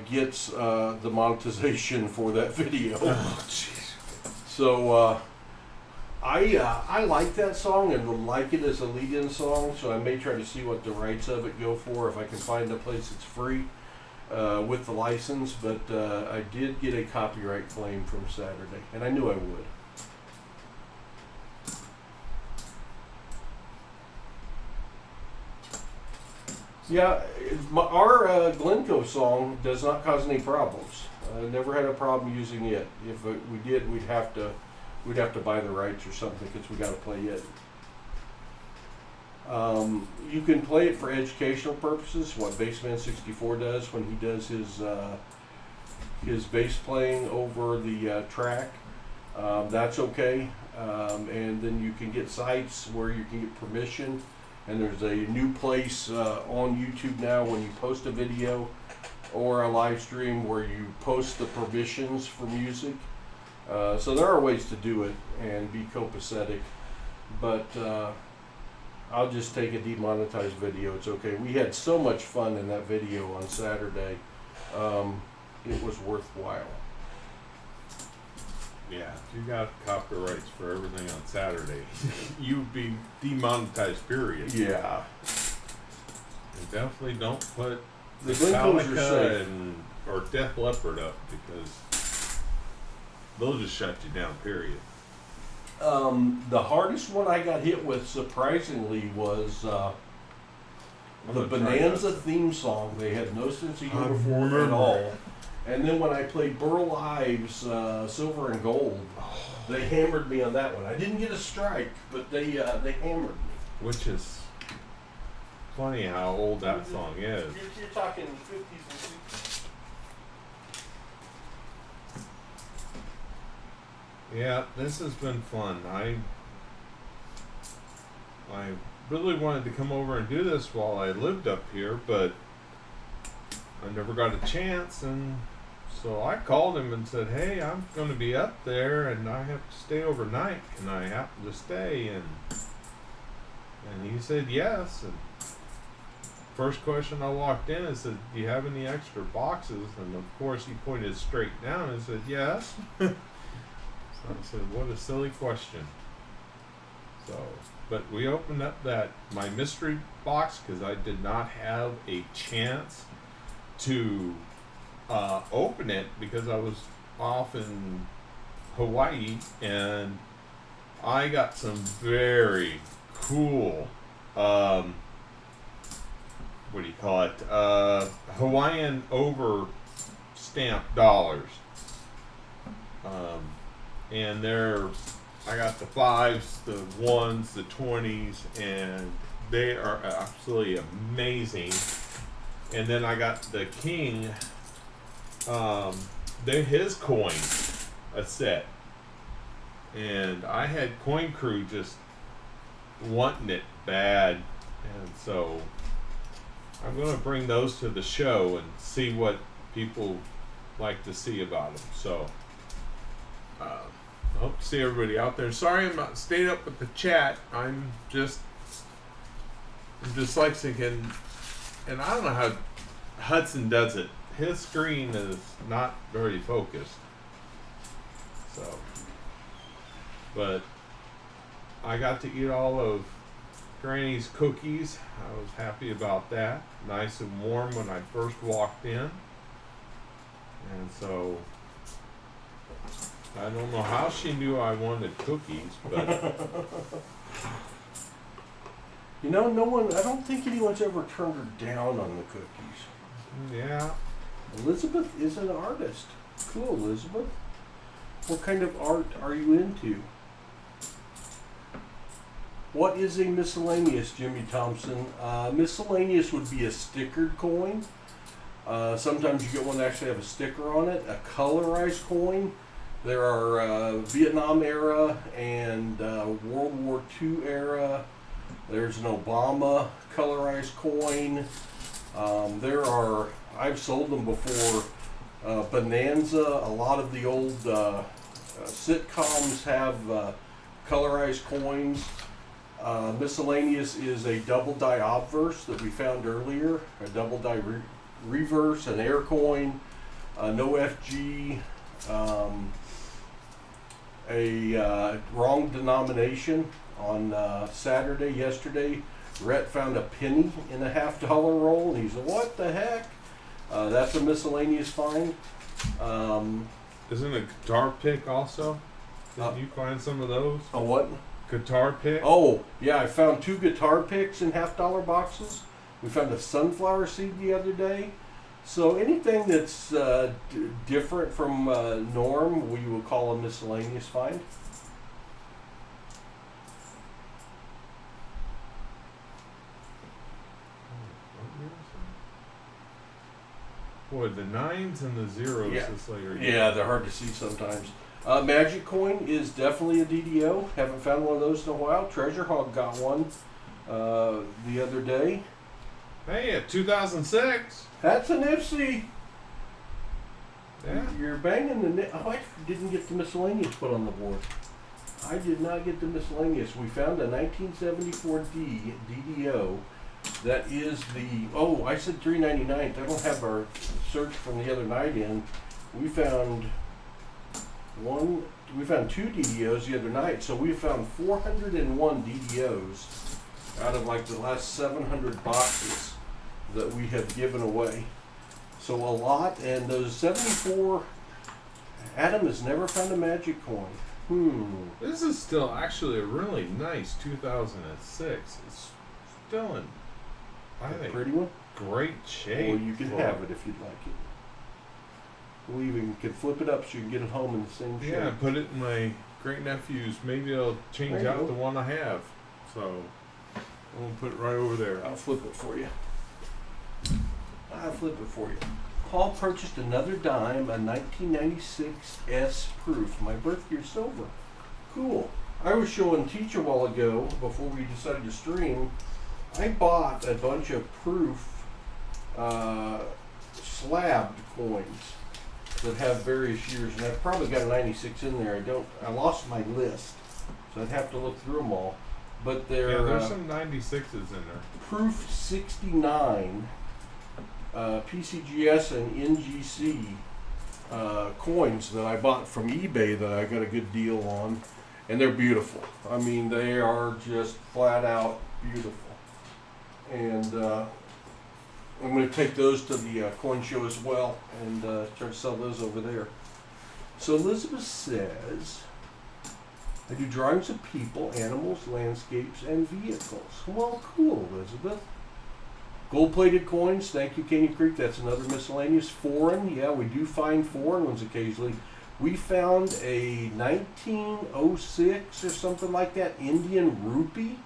gets the monetization for that video. Oh, jeez. So I like that song and would like it as a lead-in song, so I may try to see what the rights of it go for, if I can find a place that's free with the license, but I did get a copyright claim from Saturday, and I knew I would. Yeah, our Glencoe song does not cause any problems. Never had a problem using it. If we did, we'd have to buy the rights or something because we got to play it. You can play it for educational purposes. What Bassman 64 does when he does his bass playing over the track, that's okay. And then you can get sites where you can get permission. And there's a new place on YouTube now when you post a video or a live stream where you post the permissions for music. So there are ways to do it and be copacetic, but I'll just take a demonetized video. It's okay. We had so much fun in that video on Saturday. It was worthwhile. Yeah, if you got copyrights for everything on Saturday, you'd be demonetized, period. Yeah. And definitely don't put The Glencos are Metallica safe. or Def Leppard up, because they'll just shut you down, period. The hardest one I got hit with, surprisingly, was I'm the gonna try Bonanza that. theme song. They had no sense of I uniform at remember. all. And then when I played Burl Ives, Silver and Gold, they hammered me on that one. I didn't get a strike, but they hammered me. Which is funny how old that song is. You're talking 50s and 60s. Yeah, this has been fun. I really wanted to come over and do this while I lived up here, but I never got a chance, and so I called him and said, "Hey, I'm going to be up there, and I have to stay overnight. Can I happen to stay?" And he said yes. And first question I walked in and said, "Do you have any extra boxes?" And of course he pointed straight down and said, "Yes." So I said, "What a silly question." So, but we opened up my mystery box because I did not have a chance to open it because I was off in Hawaii, and I got some very cool what do you call it, Hawaiian over stamped dollars, and I got the 5s, the 1s, the 20s, and they are absolutely amazing. And then I got the king, his coin, a set. And I had Coin Crew just wanting it bad. And so I'm going to bring those to the show and see what people like to see about them. So I hope to see everybody out there. Sorry I'm not staying up with the chat. I'm dyslexic, and I don't know how Hudson does it. His screen is not very focused. So, but I got to eat all of Granny's cookies. I was happy about that. Nice and warm when I first walked in. And so I don't know how she knew I wanted cookies, but You know, I don't think anyone's ever turned her down on the cookies. yeah. Elizabeth is an artist. Cool, Elizabeth. What kind of art are you into? What is a miscellaneous, Jimmy Thompson? Miscellaneous would be a stickered coin. Sometimes you get one that actually have a sticker on it. A colorized coin. There are Vietnam era and World War II era. There's an Obama colorized coin. I've sold them before. Bonanza, a lot of the old sitcoms have colorized coins. Miscellaneous is a double die obverse that we found earlier, a double die reverse, an air coin, no FG, a wrong denomination. On yesterday, Rhett found a penny in a $50 roll, and he said, "What the heck?" That's a miscellaneous find. Isn't a guitar pick also? Did you find some of those? A what? Guitar pick? Oh, yeah, I found 2 guitar picks in $50 boxes. We found a sunflower seed the other day. So anything that's different from norm, we would call a miscellaneous find. Boy, the 9s and the 0s. Yeah. It's like, Yeah, they're hard to see sometimes. Magic coin is definitely a DDO. Haven't found one of those in a while. Treasure Hog got one the other day. Hey, a 2006. That's an Ipsy. Yeah. You're banging the net. Oh, I didn't get the miscellaneous put on the board. I did not get the miscellaneous. We found a 1974 DDO. That is I said 399th. I don't have our search from the other night in. We found 1, we found 2 DDOs the other night, so we found 401 DDOs out of like the last 700 boxes that we have given away. So a lot, and those 74, Adam has never found a magic coin. This is still actually a really nice 2006. It's still in, I A think, pretty one? great shape. Well, you can have it if you'd like it. We even could flip it up so you can get it home in the same shape. Yeah, put it in my great nephew's. Maybe I'll change There you out go. the one I have. So I'm gonna put it right over there. I'll flip it for you. Paul purchased another dime, a 1996 S proof, my birth year silver. Cool. I was showing Teach a while ago, before we decided to stream, I bought a bunch of proof slabbed coins that have various years, and I've probably got a 96 in there. I lost my list, so I'd have to look through them all. But they're Yeah, there's some 96s in there. proof 69 PCGS and NGC coins that I bought from eBay that I got a good deal on, and they're beautiful. I mean, they are just flat out beautiful. And I'm going to take those to the coin show as well and try to sell those over there. So Elizabeth says, I do drawings of people, animals, landscapes, and vehicles. Well, cool, Elizabeth. Gold-plated coins, thank you, Caney Creek. That's another miscellaneous. Foreign, yeah, we do find foreign ones occasionally. We found a 1906 or something like that Indian rupee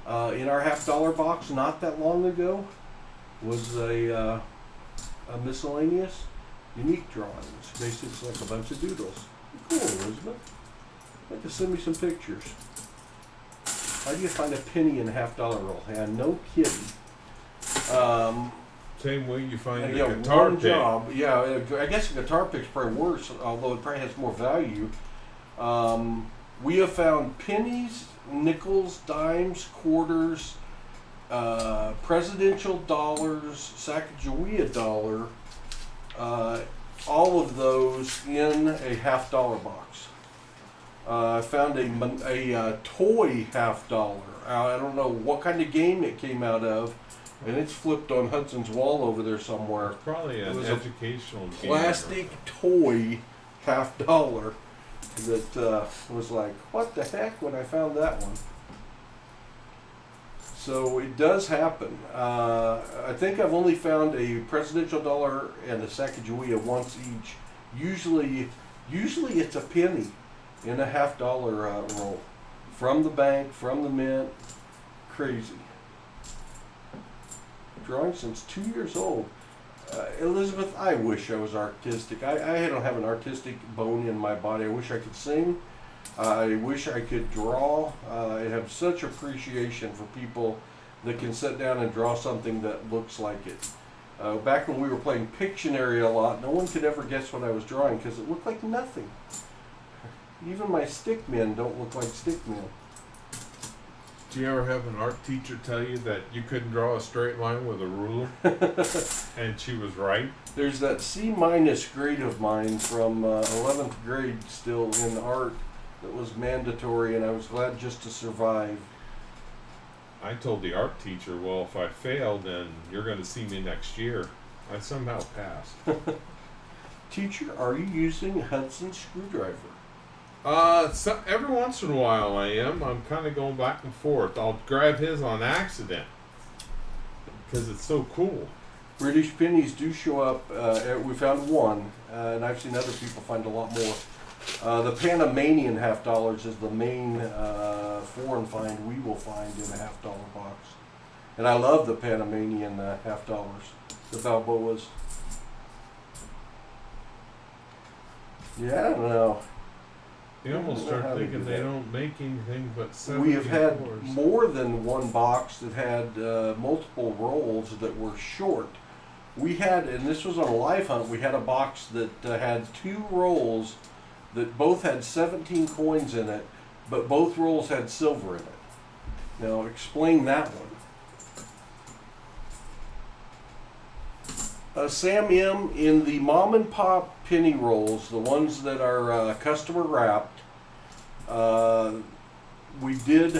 in our $50 box not that long ago. Was a miscellaneous unique drawings. Basically, it's like a bunch of doodles. Cool, Elizabeth. I'd like to send me some pictures. How do you find a penny in a $50 roll? Yeah, no kidding. Same way you find Yeah, a guitar one pick. job. Yeah, I guess a guitar pick's probably worse, although it probably has more value. We have found pennies, nickels, dimes, quarters, presidential dollars, Sacagawea dollar, all of those in a $50 box. I found a toy $50. I don't know what kind of game it came out of, and it's flipped on Hudson's wall over there somewhere. Probably It an was a educational game. Plastic toy $50 that was like, what the heck, when I found that one. So it does happen. I think I've only found a presidential dollar and a Sacagawea once each. Usually it's a penny in a $50 roll. From the bank, from the mint. Crazy. Drawing since 2 years old. Elizabeth, I wish I was artistic. I don't have an artistic bone in my body. I wish I could sing. I wish I could draw. I have such appreciation for people that can sit down and draw something that looks like it. Back when we were playing Pictionary a lot, no one could ever guess what I was drawing because it looked like nothing. Even my stick men don't look like stick men. Do you ever have an art teacher tell you that you couldn't draw a straight line with a ruler? And she was right? There's that C- grade of mine from 11th grade still in art that was mandatory, and I was glad just to survive. I told the art teacher, well, if I fail, then you're going to see me next year. I somehow passed. Teacher, are you using Hudson screwdriver? So every once in a while I am. I'm kind of going back and forth. I'll grab his on accident because it's so cool. British pennies do show up. We found one, and I've seen other people find a lot more. The Panamanian $50 is the main foreign find we will find in a $50 box. And I love the Panamanian $50, the Balboas. Yeah, I don't know. You almost I don't know start how they thinking do they that. don't make anything but 74s. We have had more than one box that had multiple rolls that were short. We had, and this was on a live hunt, we had a box that had 2 rolls that both had 17 coins in it, but both rolls had silver in it. Now explain that one. Sam M, in the mom and pop penny rolls, the ones that are customer wrapped,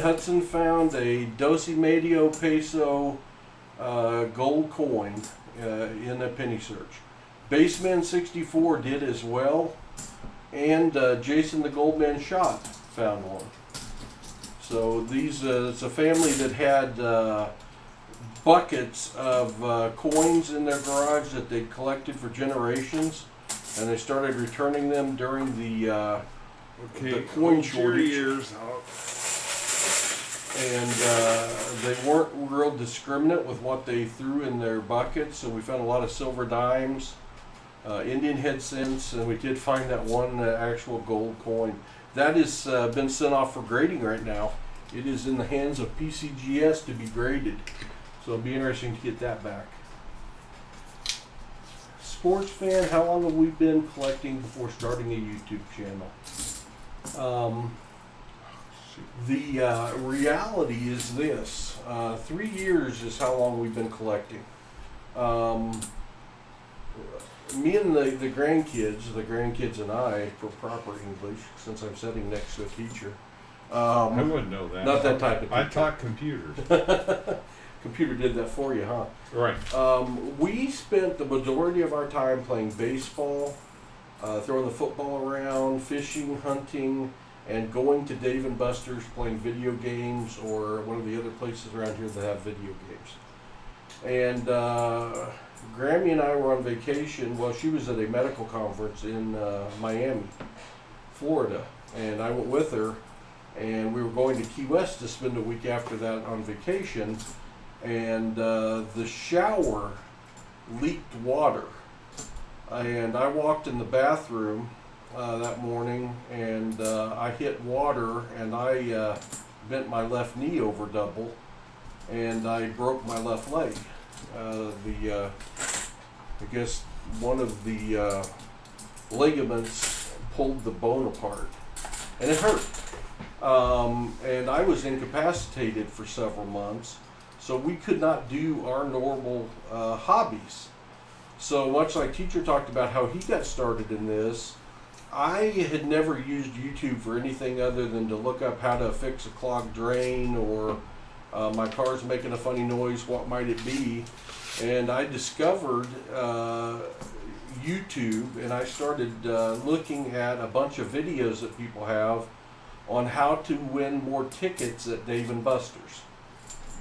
Hudson found a Doce Medio Peso gold coin in a penny search. Baseman 64 did as well, and Jason the Goldman Shot found one. So it's a family that had buckets of coins in their garage that they collected for generations, and they started returning them during the coin shortage. And they weren't real discriminate with what they threw in their buckets, so we found a lot of silver dimes, Indian head cents, and we did find that one actual gold coin. That has been sent off for grading right now. It is in the hands of PCGS to be graded, so it'll be interesting to get that back. Sports fan, how long have we been collecting before starting a YouTube channel? The reality is this. 3 years is how long we've been collecting. Me and the grandkids and I, for proper English, since I'm sitting next to a teacher. I wouldn't know that. Not that type of teacher. I taught computers. Computer did that for you, huh? Right. We spent the majority of our time playing baseball, throwing the football around, fishing, hunting, and going to Dave & Buster's playing video games, or one of the other places around here that have video games. And Grammy and I were on vacation. Well, she was at a medical conference in Miami, Florida, and I went with her, and we were going to Key West to spend a week after that on vacation, and the shower leaked water, and I walked in the bathroom that morning, and I hit water, and I bent my left knee over double, and I broke my left leg. I guess one of the ligaments pulled the bone apart, and it hurt. And I was incapacitated for several months, so we could not do our normal hobbies. So much like teacher talked about how he got started in this, I had never used YouTube for anything other than to look up how to fix a clogged drain, or my car's making a funny noise, what might it be? And I discovered YouTube, and I started looking at a bunch of videos that people have on how to win more tickets at Dave & Buster's.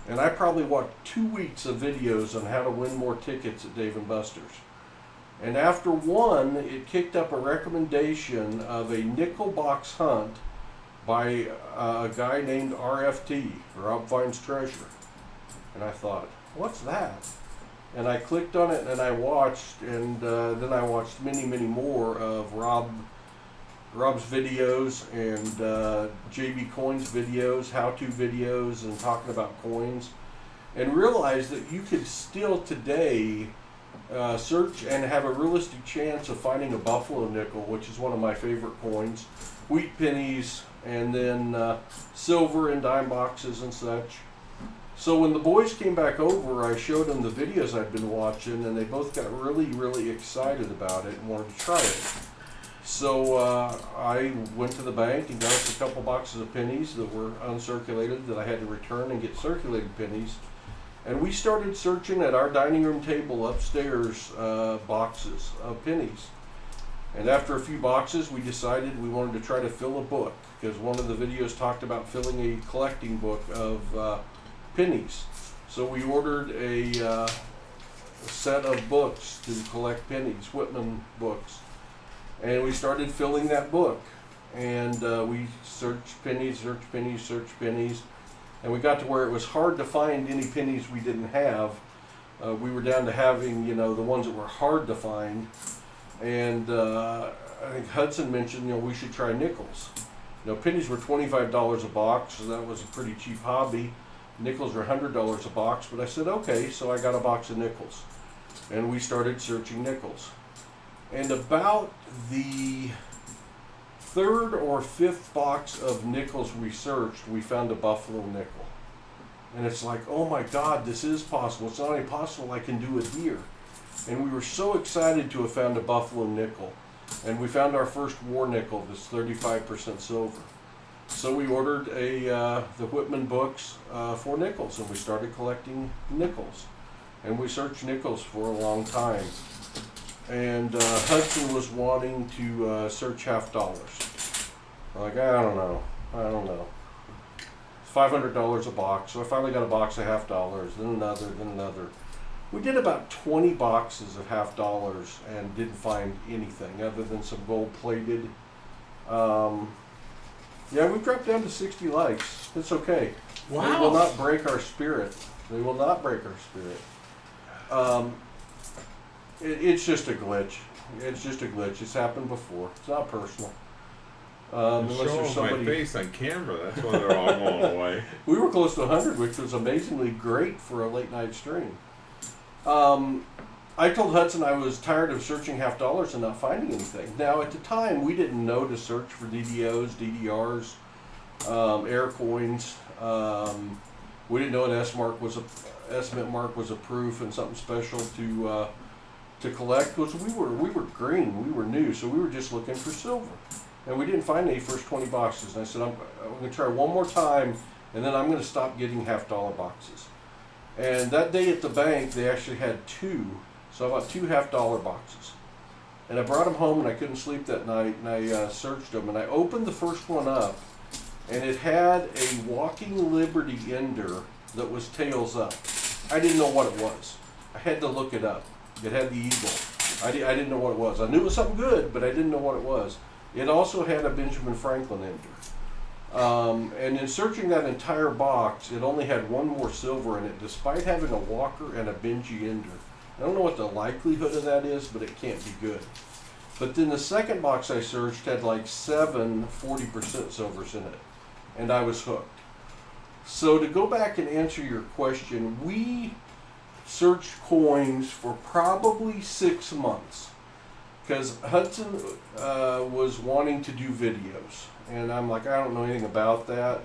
And I probably watched 2 weeks of videos on how to win more tickets at Dave & Buster's. And after one, it kicked up a recommendation of a nickel box hunt by a guy named RFT, Rob Finds Treasure. And I thought, what's that? And I clicked on it and I watched, and then I watched many, many more of Rob's videos and JB Coins videos, how-to videos, and talking about coins, and realized that you could still today search and have a realistic chance of finding a buffalo nickel, which is one of my favorite coins, wheat pennies, and then silver and dime boxes and such. So when the boys came back over, I showed them the videos I'd been watching, and they both got really, really excited about it and wanted to try it. So I went to the bank and got us a couple boxes of pennies that were uncirculated that I had to return and get circulated pennies. And we started searching at our dining room table upstairs boxes of pennies. And after a few boxes, we decided we wanted to try to fill a book, because one of the videos talked about filling a collecting book of pennies. So we ordered a set of books to collect pennies, Whitman books. And we started filling that book. And we searched pennies, and we got to where it was hard to find any pennies we didn't have. We were down to having, the ones that were hard to find. And I think Hudson mentioned, we should try nickels. Pennies were $25 a box, so that was a pretty cheap hobby. Nickels were $100 a box, but I said, okay, so I got a box of nickels. And we started searching nickels. And about the third or fifth box of nickels we searched, we found a buffalo nickel. And it's like, oh my God, this is possible. It's not only possible, I can do it here. And we were so excited to have found a buffalo nickel. And we found our first war nickel that's 35% silver. So we ordered the Whitman books for nickels, and we started collecting nickels. And we searched nickels for a long time. And Hudson was wanting to search half dollars. I'm like, I don't know. $500 a box. So I finally got a box of half dollars, then another. We did about 20 boxes of half dollars and didn't find anything other than some gold plated. Yeah, we've dropped down to 60 likes. It's okay. Wow. They will not break our spirit. They will not break our spirit. It's just a glitch. It's just a glitch. It's happened before. It's not personal. Unless Show there's my somebody. face on camera. That's why they're all going away. We were close to 100, which was amazingly great for a late night stream. I told Hudson I was tired of searching half dollars and not finding anything. Now, at the time, we didn't know to search for DDOs, DDRs, air coins. We didn't know an S-mint mark was a proof and something special to collect, because we were green, we were new, so we were just looking for silver, and we didn't find any first 20 boxes. And I said, I'm going to try one more time, and then I'm going to stop getting half dollar boxes. And that day at the bank, they actually had 2. So I bought 2 half dollar boxes. And I brought them home, and I couldn't sleep that night, and I searched them. And I opened the first one up, and it had a Walking Liberty ender that was tails up. I didn't know what it was. I had to look it up. It had the eagle. I didn't know what it was. I knew it was something good, but I didn't know what it was. It also had a Benjamin Franklin ender. And in searching that entire box, it only had 1 more silver in it, despite having a Walker and a Benji ender. I don't know what the likelihood of that is, but it can't be good. But then the second box I searched had like 7 40% silvers in it, and I was hooked. So to go back and answer your question, we searched coins for probably 6 months, because Hudson was wanting to do videos. And I'm like, I don't know anything about that.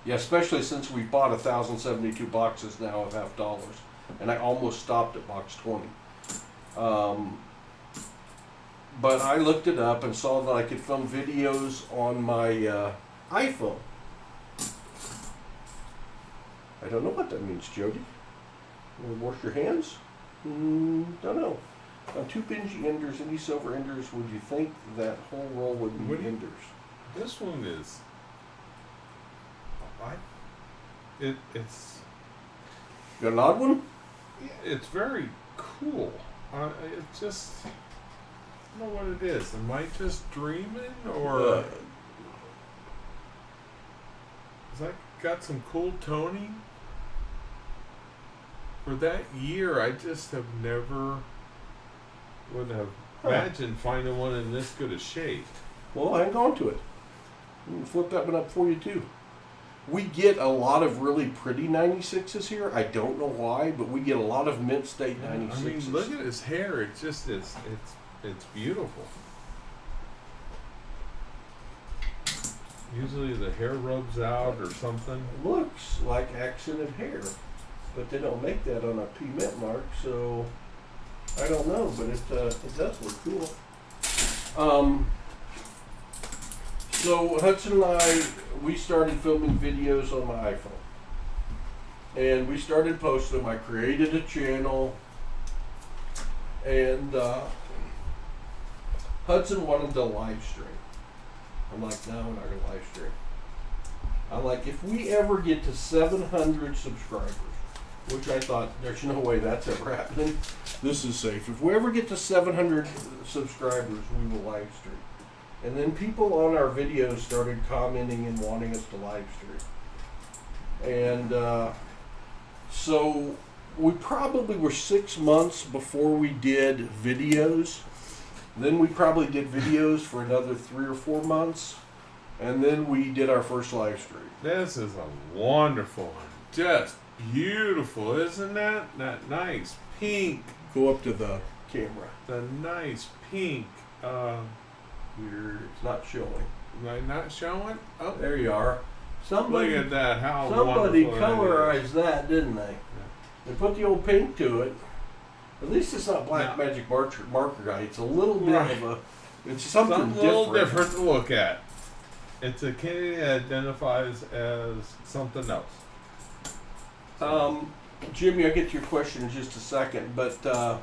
Yeah, especially since we bought 1,072 boxes now of half dollars. And I almost stopped at box 20. But I looked it up and saw that I could film videos on my iPhone. I don't know what that means, Jody. You want to wash your hands? Don't know. On 2 Benji enders, any silver enders, would you think that whole roll would be enders? This one is. It's. You got an odd one? It's very cool. It just. I don't know what it is. Am I just dreaming, or has that got some cool toning? For that year, I just have never would have imagined finding one in this good a shape. Well, hang on to it. I'm going to flip that one up for you, too. We get a lot of really pretty 96s here. I don't know why, but we get a lot of mint state 96s. I mean, look at his hair. It just is. It's beautiful. Usually the hair rubs out or something. It looks like accented hair, but they don't make that on a P mint mark, so I don't know, but it does look cool. So Hudson and I, we started filming videos on my iPhone, and we started posting them. I created a channel, and Hudson wanted to live stream. I'm like, no, we're not going to live stream. I'm like, if we ever get to 700 subscribers, which I thought, there's no way that's ever happening, this is safe. If we ever get to 700 subscribers, we will live stream. And then people on our videos started commenting and wanting us to live stream. And so we probably were 6 months before we did videos. Then we probably did videos for another 3 or 4 months. And then we did our first live stream. This is a wonderful one. Just beautiful, isn't that? That nice pink. Go up to the camera. The nice pink. It's not showing. Am I not showing? Oh, There you are. Somebody, look at that. How somebody wonderful that is. colorized that, didn't they? They put the old pink to it. At least it's not black No. magic marker guy. It's a little bit Right. of a. It's something Something a different. little different to look at. It's a candy that identifies as something else. Jimmy, I'll get to your question in just a second, but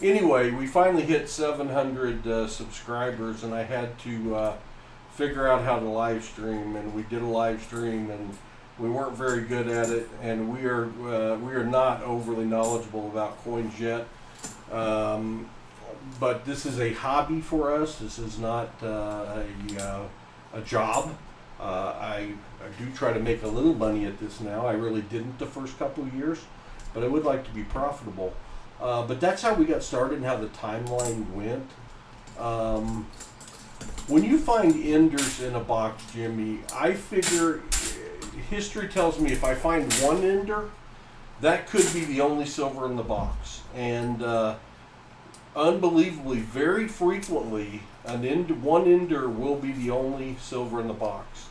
anyway, we finally hit 700 subscribers, and I had to figure out how to live stream, and we did a live stream, and we weren't very good at it, and we are not overly knowledgeable about coins yet. But this is a hobby for us. This is not a job. I do try to make a little money at this now. I really didn't the first couple of years, but I would like to be profitable. But that's how we got started and how the timeline went. When you find enders in a box, Jimmy, I figure history tells me if I find one ender, that could be the only silver in the box. And unbelievably, very frequently, one ender will be the only silver in the box.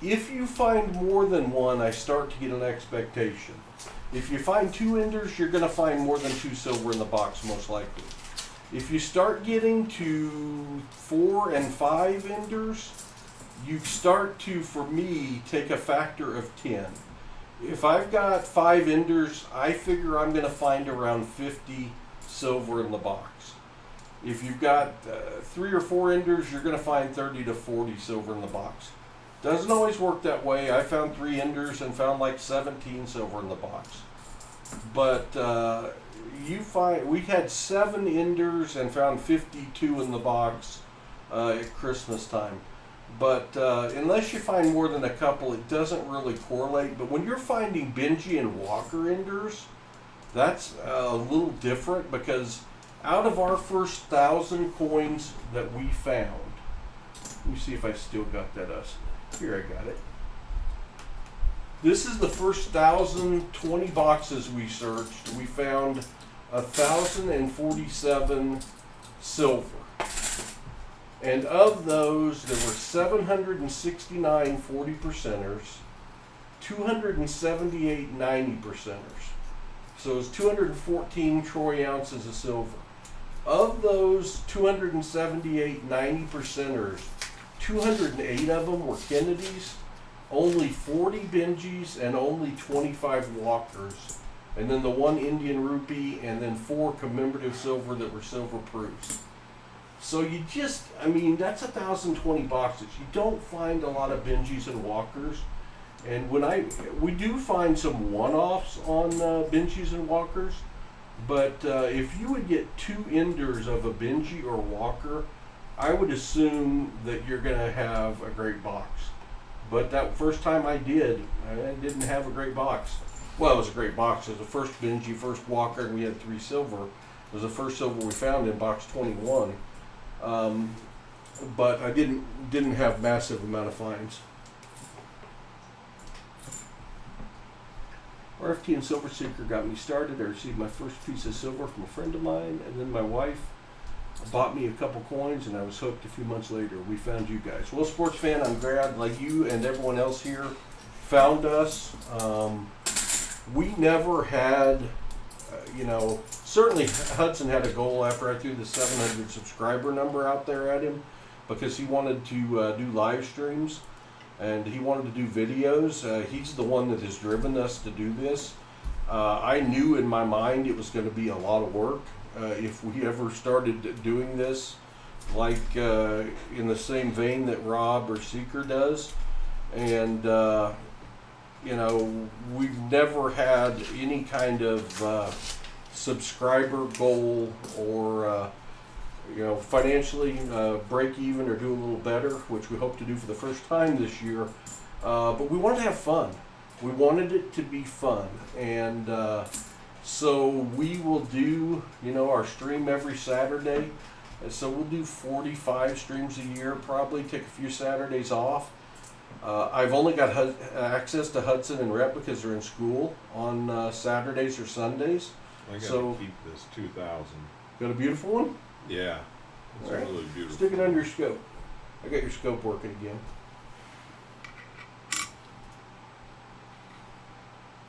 If you find more than one, I start to get an expectation. If you find two enders, you're going to find more than two silver in the box, most likely. If you start getting to 4 and 5 enders, you start to, for me, take a factor of 10. If I've got 5 enders, I figure I'm going to find around 50 silver in the box. If you've got 3 or 4 enders, you're going to find 30 to 40 silver in the box. Doesn't always work that way. I found 3 enders and found like 17 silver in the box. But we had 7 enders and found 52 in the box at Christmas time. But unless you find more than a couple, it doesn't really correlate. But when you're finding Benji and Walker enders, that's a little different, because out of our first 1,000 coins that we found, let me see if I still got that. Here, I got it. This is the first 1,020 boxes we searched. We found 1,047 silver. And of those, there were 769 40%ers, 278 90%ers. So it was 214 troy ounces of silver. Of those 278 90%ers, 208 of them were Kennedys, only 40 Benjis, and only 25 Walkers. And then the 1 Indian rupee, and then 4 commemorative silver that were silver proofs. So that's 1,020 boxes. You don't find a lot of Benjis and Walkers. And we do find some one-offs on Benjis and Walkers, but if you would get 2 enders of a Benji or Walker, I would assume that you're going to have a great box. But that first time I didn't have a great box. Well, it was a great box. It was the first Benji, first Walker, and we had 3 silver. It was the first silver we found in box 21. But I didn't have massive amount of finds. RFT and Silver Seeker got me started. I received my first piece of silver from a friend of mine, and then my wife bought me a couple coins, and I was hooked a few months later. We found you guys. Well, sports fan, I'm glad, like you and everyone else here, found us. We never had, certainly Hudson had a goal after I threw the 700 subscriber number out there at him, because he wanted to do live streams. And he wanted to do videos. He's the one that has driven us to do this. I knew in my mind it was going to be a lot of work if we ever started doing this, like in the same vein that Rob or Seeker does. And, we've never had any kind of subscriber goal or financially break even or do a little better, which we hope to do for the first time this year. But we wanted to have fun. We wanted it to be fun. And so we will do, our stream every Saturday. And so we'll do 45 streams a year, probably take a few Saturdays off. I've only got access to Hudson and Rhett because they're in school on Saturdays or Sundays. I gotta keep this 2,000. Got a beautiful one? Yeah, it's All right. really beautiful. Stick it under your scope. I got your scope working again.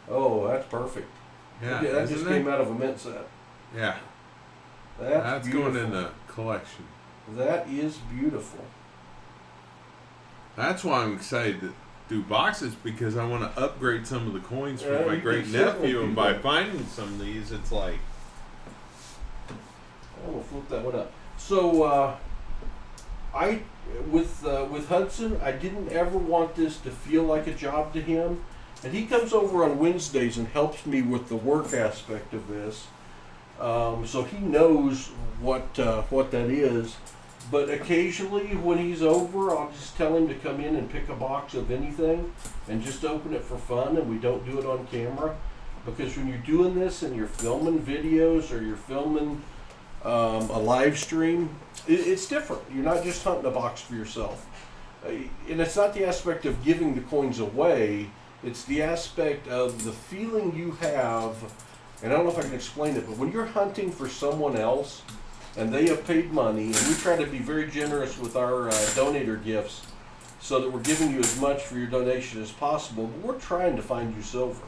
Oh, that's perfect. Yeah, that just isn't came it? out of a mint set. Yeah, That's going beautiful. in the collection. That is beautiful. That's why I'm excited to do boxes, because I want to upgrade some of the coins for Yeah, my you great can certainly nephew, do and by that. finding some of these, it's like, I will flip that one up. So, I with Hudson, I didn't ever want this to feel like a job to him, and he comes over on Wednesdays and helps me with the work aspect of this. So he knows what that is. But occasionally, when he's over, I'll just tell him to come in and pick a box of anything, and just open it for fun. And we don't do it on camera, because when you're doing this and you're filming videos or you're filming a live stream, it's different. You're not just hunting a box for yourself. And it's not the aspect of giving the coins away, it's the aspect of the feeling you have. And I don't know if I can explain it, but when you're hunting for someone else and they have paid money, and we try to be very generous with our donator gifts so that we're giving you as much for your donation as possible, but we're trying to find you silver.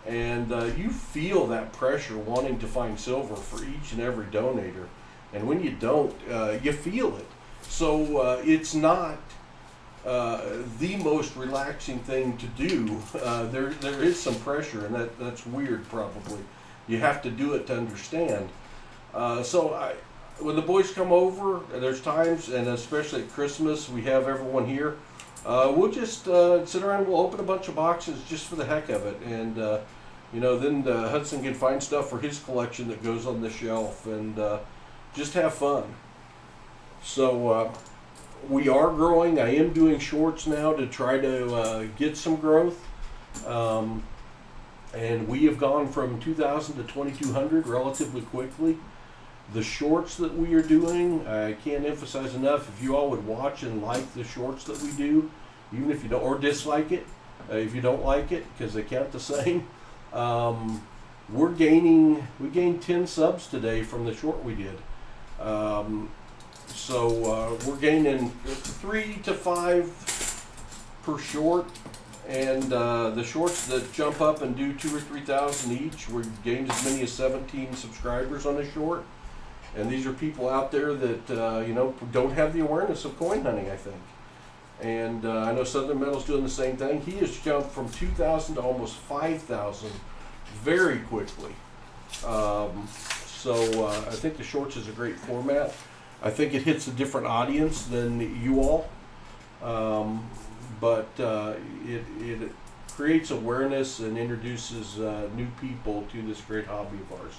And you feel that pressure wanting to find silver for each and every donator. And when you don't, you feel it. So it's not the most relaxing thing to do. There is some pressure, and that's weird probably. You have to do it to understand. When the boys come over, there's times, and especially at Christmas, we have everyone here. We'll just sit around. We'll open a bunch of boxes just for the heck of it, and then Hudson can find stuff for his collection that goes on the shelf, and just have fun. So we are growing. I am doing shorts now to try to get some growth, and we have gone from 2,000 to 2,200 relatively quickly. The shorts that we are doing, I can't emphasize enough, if you all would watch and like the shorts that we do, even if you don't, or dislike it, if you don't like it, because they count the same, we gained 10 subs today from the short we did. We're gaining 3 to 5 per short, and the shorts that jump up and do 2,000 or 3,000 each, we gained as many as 17 subscribers on a short. And these are people out there that don't have the awareness of coin hunting, I think. And I know Southern Metal's doing the same thing. He has jumped from 2,000 to almost 5,000 very quickly. I think the shorts is a great format. I think it hits a different audience than you all, but it creates awareness and introduces new people to this great hobby of ours.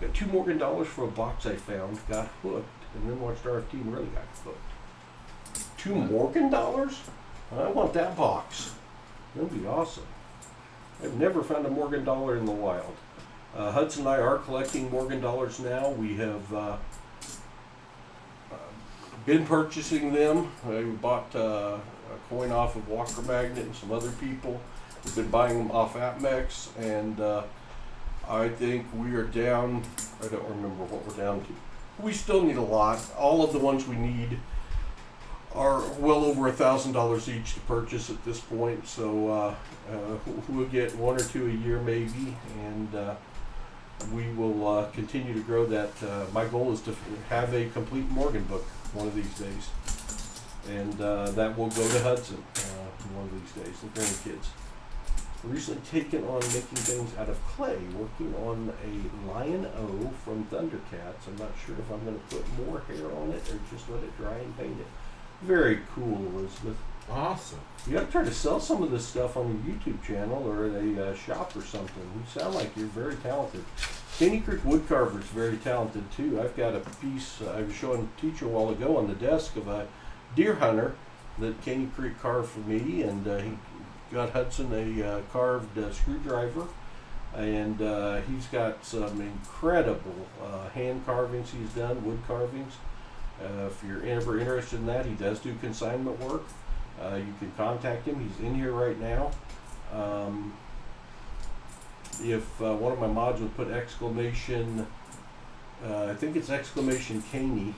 Got $2 Morgan for a box I found, got hooked, and then watched RFT and really got hooked. $2 Morgan? I want that box. That'd be awesome. I've never found a Morgan in the wild. Hudson and I are collecting Morgan now. We have been purchasing them. We bought a coin off of Walker Magnet and some other people. We've been buying them off APMEX, and I think we are down, I don't remember what we're down to. We still need a lot. All of the ones we need are well over $1,000 each to purchase at this point. So we'll get 1 or 2 a year maybe, and we will continue to grow that. My goal is to have a complete Morgan book one of these days, and that will go to Hudson one of these days, the grandkids. Recently taken on making things out of clay, working on a Lion O from Thundercats. I'm not sure if I'm going to put more hair on it or just let it dry and paint it. Very cool, Elizabeth. Awesome. You got to try to sell some of this stuff on your YouTube channel or at a shop or something. You sound like you're very talented. Caney Creek Woodcarver is very talented too. I've got a piece I was showing a teacher a while ago on the desk of a deer hunter that Caney Creek carved for me, and he got Hudson a carved screwdriver, and he's got some incredible hand carvings he's done, wood carvings. If you're ever interested in that, he does do consignment work. You can contact him. He's in here right now. If one of my mods would put exclamation, I think it's exclamation Caney,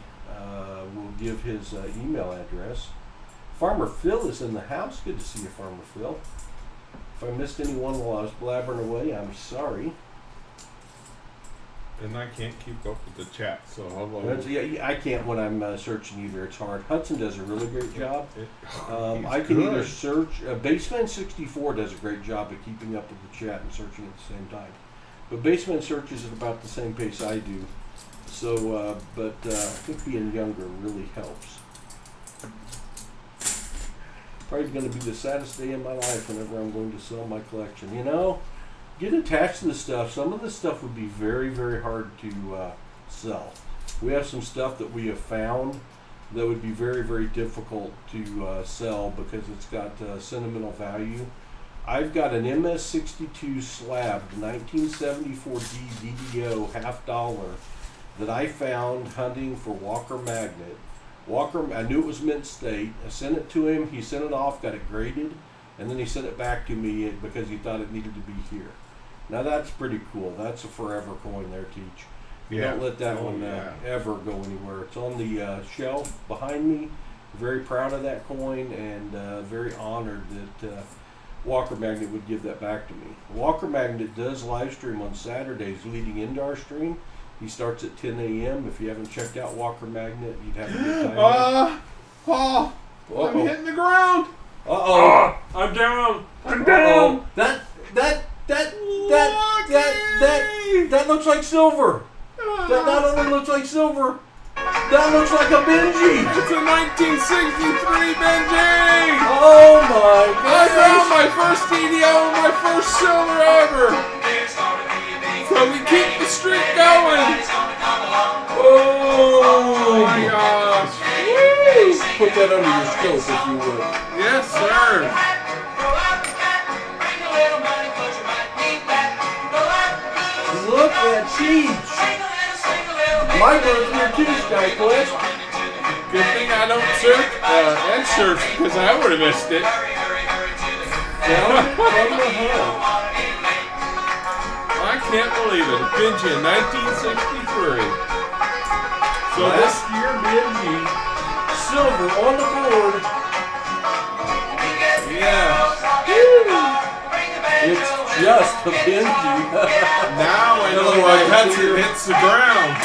we'll give his email address. Farmer Phil is in the house. Good to see you, Farmer Phil. If I missed anyone while I was blabbering away, I'm sorry. And I can't keep up with the chat, so hello. Yeah, I can't when I'm searching either. It's hard. Hudson does a really great job. He's I can good. either search. Baseman64 does a great job at keeping up with the chat and searching at the same time. But Baseman searches at about the same pace I do. So, I think being younger really helps. Probably going to be the saddest day of my life whenever I'm going to sell my collection. You know, get attached to this stuff. Some of this stuff would be very, very hard to sell. We have some stuff that we have found that would be very, very difficult to sell because it's got sentimental value. I've got an MS62 slabbed 1974D DDO $50 that I found hunting for Walker Magnet. I knew it was mint state. I sent it to him. He sent it off, got it graded, and then he sent it back to me because he thought it needed to be here. Now that's pretty cool. That's a forever coin there, Teach. Don't let that one ever go anywhere. It's on the shelf behind me. Very proud of that coin and very honored that Walker Magnet would give that back to me. Walker Magnet does live stream on Saturdays leading into our stream. He starts at 10 a.m. If you haven't checked out Walker Magnet, you'd have a good time. Paul, I'm hitting the ground. I'm down. I'm down. That looks like silver. That not only looks like silver, that looks like a Benji. It's a 1963 Benji. Oh my I God! found my first DDO and my first silver ever. So we keep the streak going. Oh my gosh. Woo. Put that under your scope if you would. Yes, sir. Look at Teach. My birthday too, Sky Quest. Good thing I don't edge search because I would have missed it. Down from the hell. I can't believe it. Benji in 1963. So Last year, Benji, silver on the board. yeah. It's just a Benji. Now I know why Hudson hits the ground.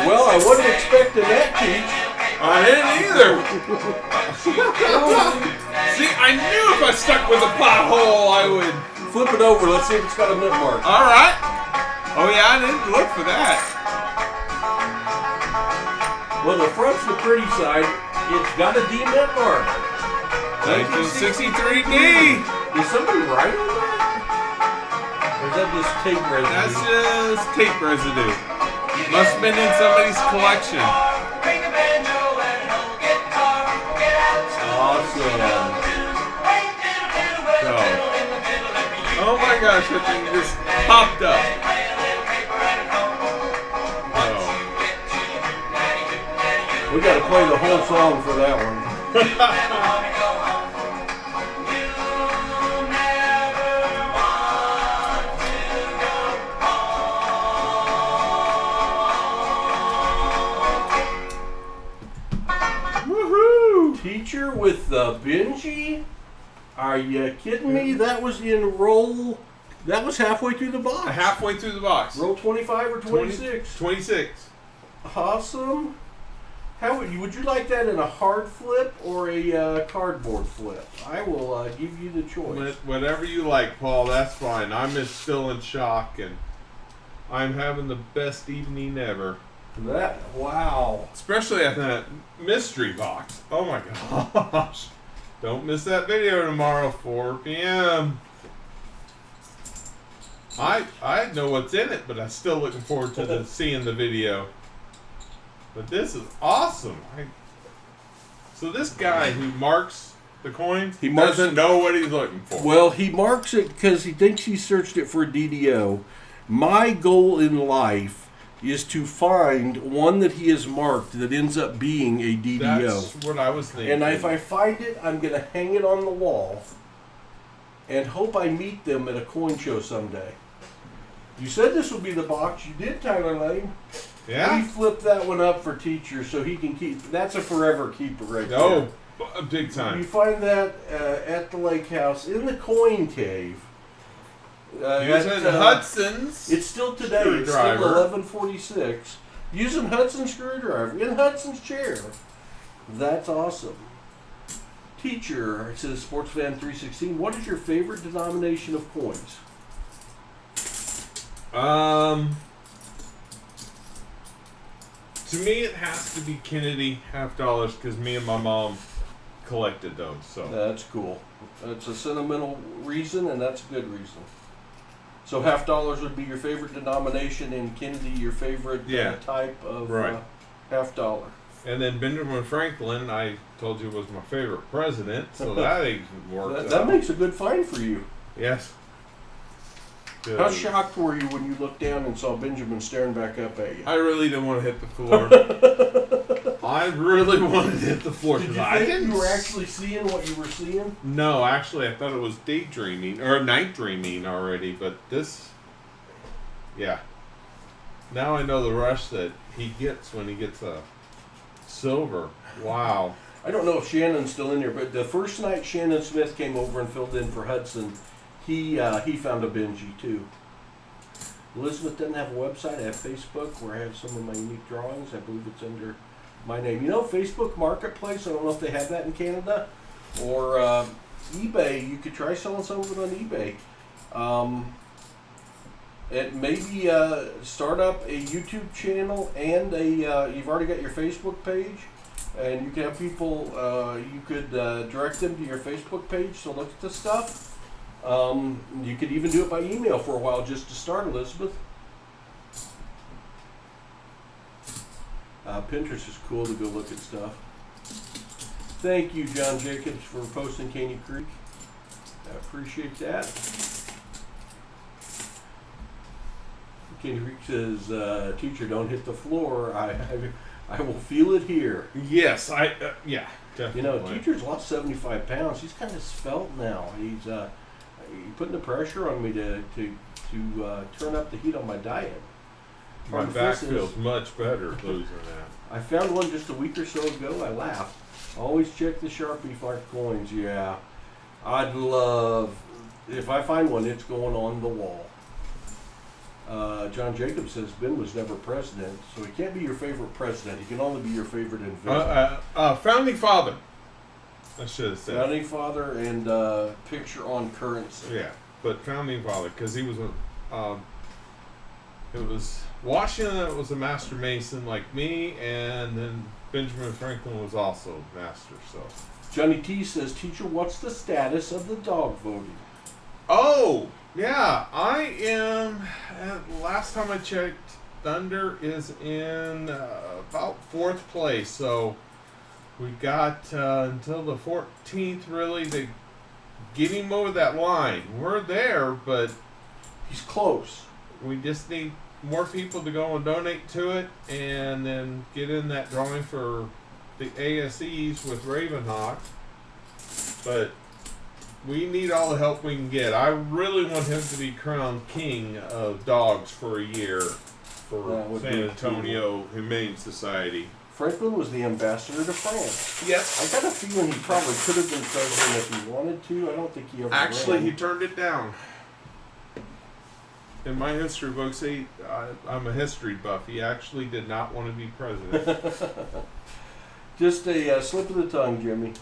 Well, I wasn't expecting that, Teach. I didn't either. See, I knew if I stuck with a pothole, I would. Flip it over. Let's see if it's got a mint mark. All right. Oh yeah, I didn't look for that. Well, the front's the pretty side. It's got a D mint mark. 1963D. Is somebody right on that? Or is that just tape residue? That's just tape residue. Must have been in somebody's collection. Awesome. Oh my gosh, that thing just popped up. Oh. We got to play the whole song for that one. Teacher with the Benji? Are you kidding me? That was in roll. That was halfway through the box. Halfway through the box. Roll 25 or 26? 26. Awesome. How would you like that in a hard flip or a cardboard flip? I will give you the choice. Whatever you like, Paul. That's fine. I'm still in shock, and I'm having the best evening ever. Wow. Especially at That mystery box. Oh my gosh. Don't miss that video tomorrow, 4 p.m. I know what's in it, but I'm still looking forward to seeing the video. But this is awesome. So this guy who marks the coins, he doesn't know what he's looking for. Well, he marks it because he thinks he searched it for a DDO. My goal in life is to find one that he has marked that ends up being a DDO. That's what I was thinking. And if I find it, I'm going to hang it on the wall and hope I meet them at a coin show someday. You said this would be the box. You did, Tyler Lane. Yeah. We flipped that one up for Teacher so he can keep. That's a forever keeper right there. Big You time. find that at the lake house in the coin cave. Using at, Hudson's. It's still today. It's still Screwdriver. 1146. Using Hudson's screwdriver in Hudson's chair. That's awesome. Teacher, it says Sportsfan 316. What is your favorite denomination of coins? To me, it has to be Kennedy $50 because me and my mom collected those. So That's cool. That's a sentimental reason, and that's a good reason. So $50 would be your favorite denomination, and Kennedy your favorite Yeah. type of Right. $50. and then Benjamin Franklin, I told you was my favorite president, so that even worked That out. makes a good find for you. Yes. Good. How shocked were you when you looked down and saw Benjamin staring back up at you? I really didn't want to hit the floor. I really wanted to hit the floor Did because you I think didn't. you were actually seeing what you were seeing? No, actually, I thought it was daydreaming or night dreaming already, but this, yeah. Now I know the rush that he gets when he gets a silver. Wow. I don't know if Shannon's still in there, but the first night Shannon Smith came over and filled in for Hudson, he found a Benji too. Elizabeth doesn't have a website. I have Facebook where I have some of my unique drawings. I believe it's under my name. You know, Facebook Marketplace. I don't know if they have that in Canada, or eBay. You could try selling some of it on eBay. And maybe start up a YouTube channel and you've already got your Facebook page, and you can have people. You could direct them to your Facebook page to look at the stuff. You could even do it by email for a while just to start, Elizabeth. Pinterest is cool to go look at stuff. Thank you, John Jacobs, for posting Caney Creek. I appreciate that. Caney Creek says, teacher, don't hit the floor. I will feel it here. Yes, yeah, definitely. You know, teacher's lost 75 pounds. He's kind of svelte now. He's putting the pressure on me to turn up the heat on my diet. My back feels much better losing that. I found one just a week or so ago. I laughed. Always check the Sharpie marked coins. Yeah, I'd love, if I find one, it's going on the wall. John Jacobs says Ben was never president, so he can't be your favorite president. He can only be your favorite inventor. Founding father. I should have said. Founding father and picture on currency. Yeah, but founding father because he was it was Washington that was a master mason like me, and then Benjamin Franklin was also master. So Johnny T says, teacher, what's the status of the dog voting? oh yeah, I am. Last time I checked, Thunder is in about 4th place. So we got until the 14th really to get him over that line. We're there, but He's close. we just need more people to go and donate to it, and then get in that drawing for the ASEs with Ravenhawk. But we need all the help we can get. I really want him to be crowned king of dogs for a year for That would San be Antonio Humane Society. Franklin was the ambassador to France. Yes. I got a feeling he probably could have been president if he wanted to. I don't think he ever Actually, ran. he turned it down. In my history books, I'm a history buff. He actually did not want to be president. Just a slip of the tongue, Jimmy.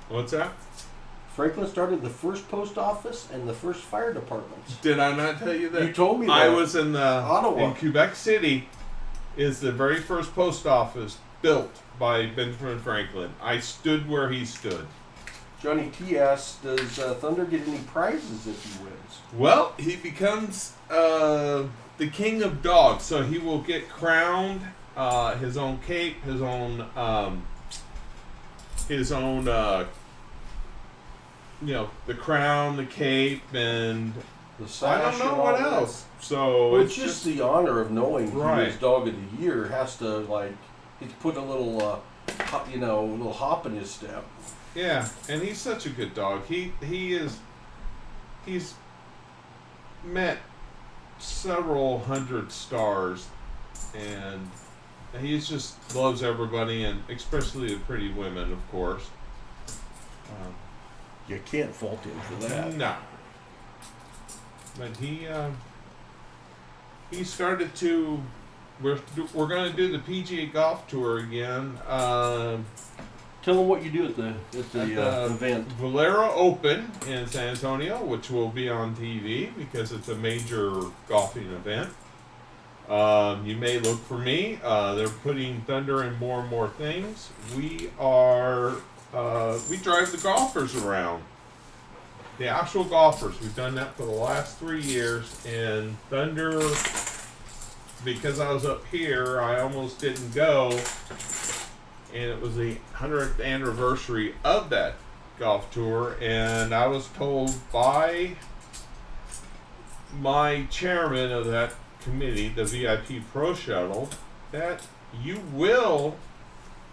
What's that? Franklin started the first post office and the first fire departments. Did I not tell you that? You told me that. I was in Ottawa. in Quebec City. Is the very first post office built by Benjamin Franklin. I stood where he stood. Johnny T asks, does Thunder get any prizes if he wins? Well, he becomes the king of dogs, so he will get crowned, his own cape, his own, the crown, the cape, and The I sash don't know and all what that. else. So Well, it's it's just the honor of knowing Right. who his dog of the year has to he's put a little, little hop in his step. yeah, and he's such a good dog. He's met several hundred stars, and he just loves everybody, and especially the pretty women, of course. You can't fault him for that. No. But he started to. We're going to do the PGA Golf Tour again. Tell them what you do at the event. Valero Open in San Antonio, which will be on TV because it's a major golfing event. You may look for me. They're putting Thunder in more and more things. We drive the golfers around. The actual golfers. We've done that for the last 3 years, and Thunder, because I was up here, I almost didn't go, and it was the 100th anniversary of that golf tour, and I was told by my chairman of that committee, the VIP Pro Shuttle, that you will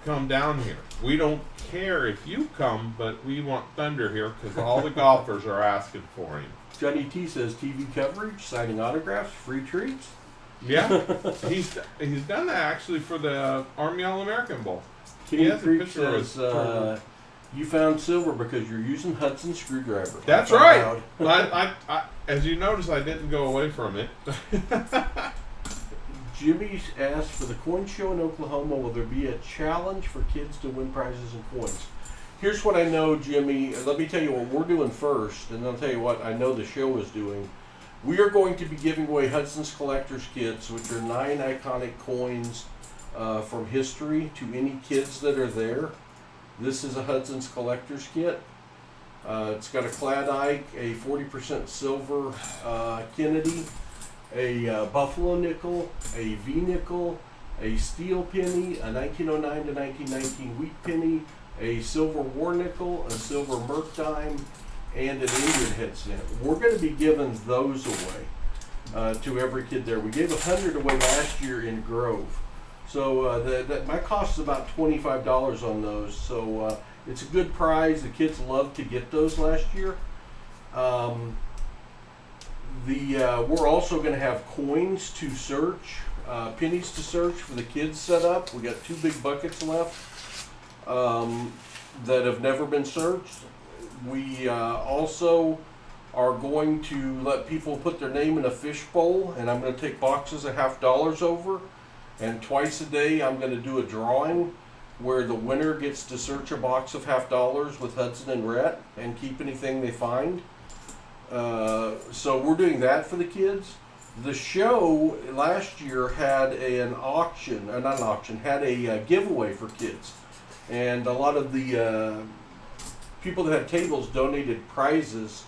come down here. We don't care if you come, but we want Thunder here because all the golfers are asking for him. Johnny T says TV coverage, signing autographs, free treats. Yeah, he's done that actually for the Army All-American Bowl. He King has a Creek picture of says, his you found silver because you're using Hudson screwdriver. That's right. I as you notice, I didn't go away from it. Jimmy asked, for the coin show in Oklahoma, will there be a challenge for kids to win prizes and coins? Here's what I know, Jimmy. Let me tell you what we're doing first, and I'll tell you what I know the show is doing. We are going to be giving away Hudson's Collector's Kits, which are 9 iconic coins from history to any kids that are there. This is a Hudson's Collector's Kit. It's got a Clad Ike, a 40% silver Kennedy, a Buffalo nickel, a V nickel, a steel penny, a 1909 to 1919 wheat penny, a silver war nickel, a silver merc dime, and an Indian head cent. We're going to be giving those away to every kid there. We gave 100 away last year in Grove. So my cost is about $25 on those. So it's a good prize. The kids loved to get those last year. We're also going to have coins to search, pennies to search for the kids set up. We got 2 big buckets left that have never been searched. We also are going to let people put their name in a fishbowl, and I'm going to take boxes of $50 over, and twice a day I'm going to do a drawing where the winner gets to search a box of $50 with Hudson and Rhett and keep anything they find. So we're doing that for the kids. The show last year had had a giveaway for kids, and a lot of the people that had tables donated prizes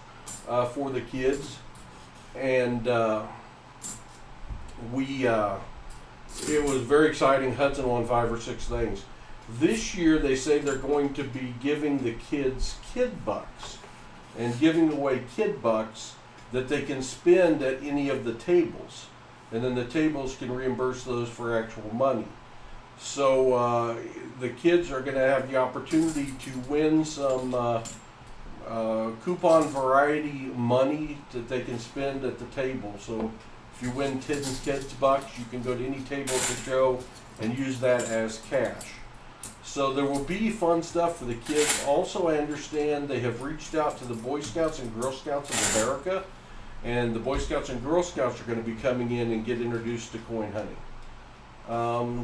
for the kids, and it was very exciting. Hudson won 5 or 6 things. This year they say they're going to be giving the kids kid bucks and giving away kid bucks that they can spend at any of the tables, and then the tables can reimburse those for actual money. So the kids are going to have the opportunity to win some coupon variety money that they can spend at the table. So if you win 10 kids bucks, you can go to any table at the show and use that as cash. So there will be fun stuff for the kids. Also, I understand they have reached out to the Boy Scouts and Girl Scouts of America, and the Boy Scouts and Girl Scouts are going to be coming in and get introduced to coin hunting.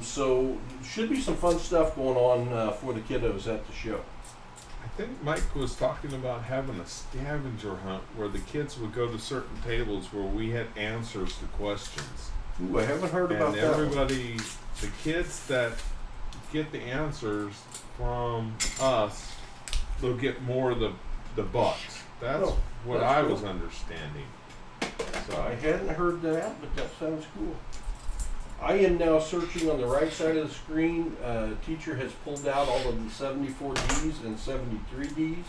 So should be some fun stuff going on for the kiddos at the show. I think Mike was talking about having a scavenger hunt where the kids would go to certain tables where we had answers to questions. Ooh, I haven't heard about and that. everybody, the kids that get the answers from us, they'll get more of the bucks. That's what I was understanding. So I hadn't heard that, but that sounds cool. I am now searching on the right side of the screen. Teacher has pulled out all of the 74 Ds and 73 Ds.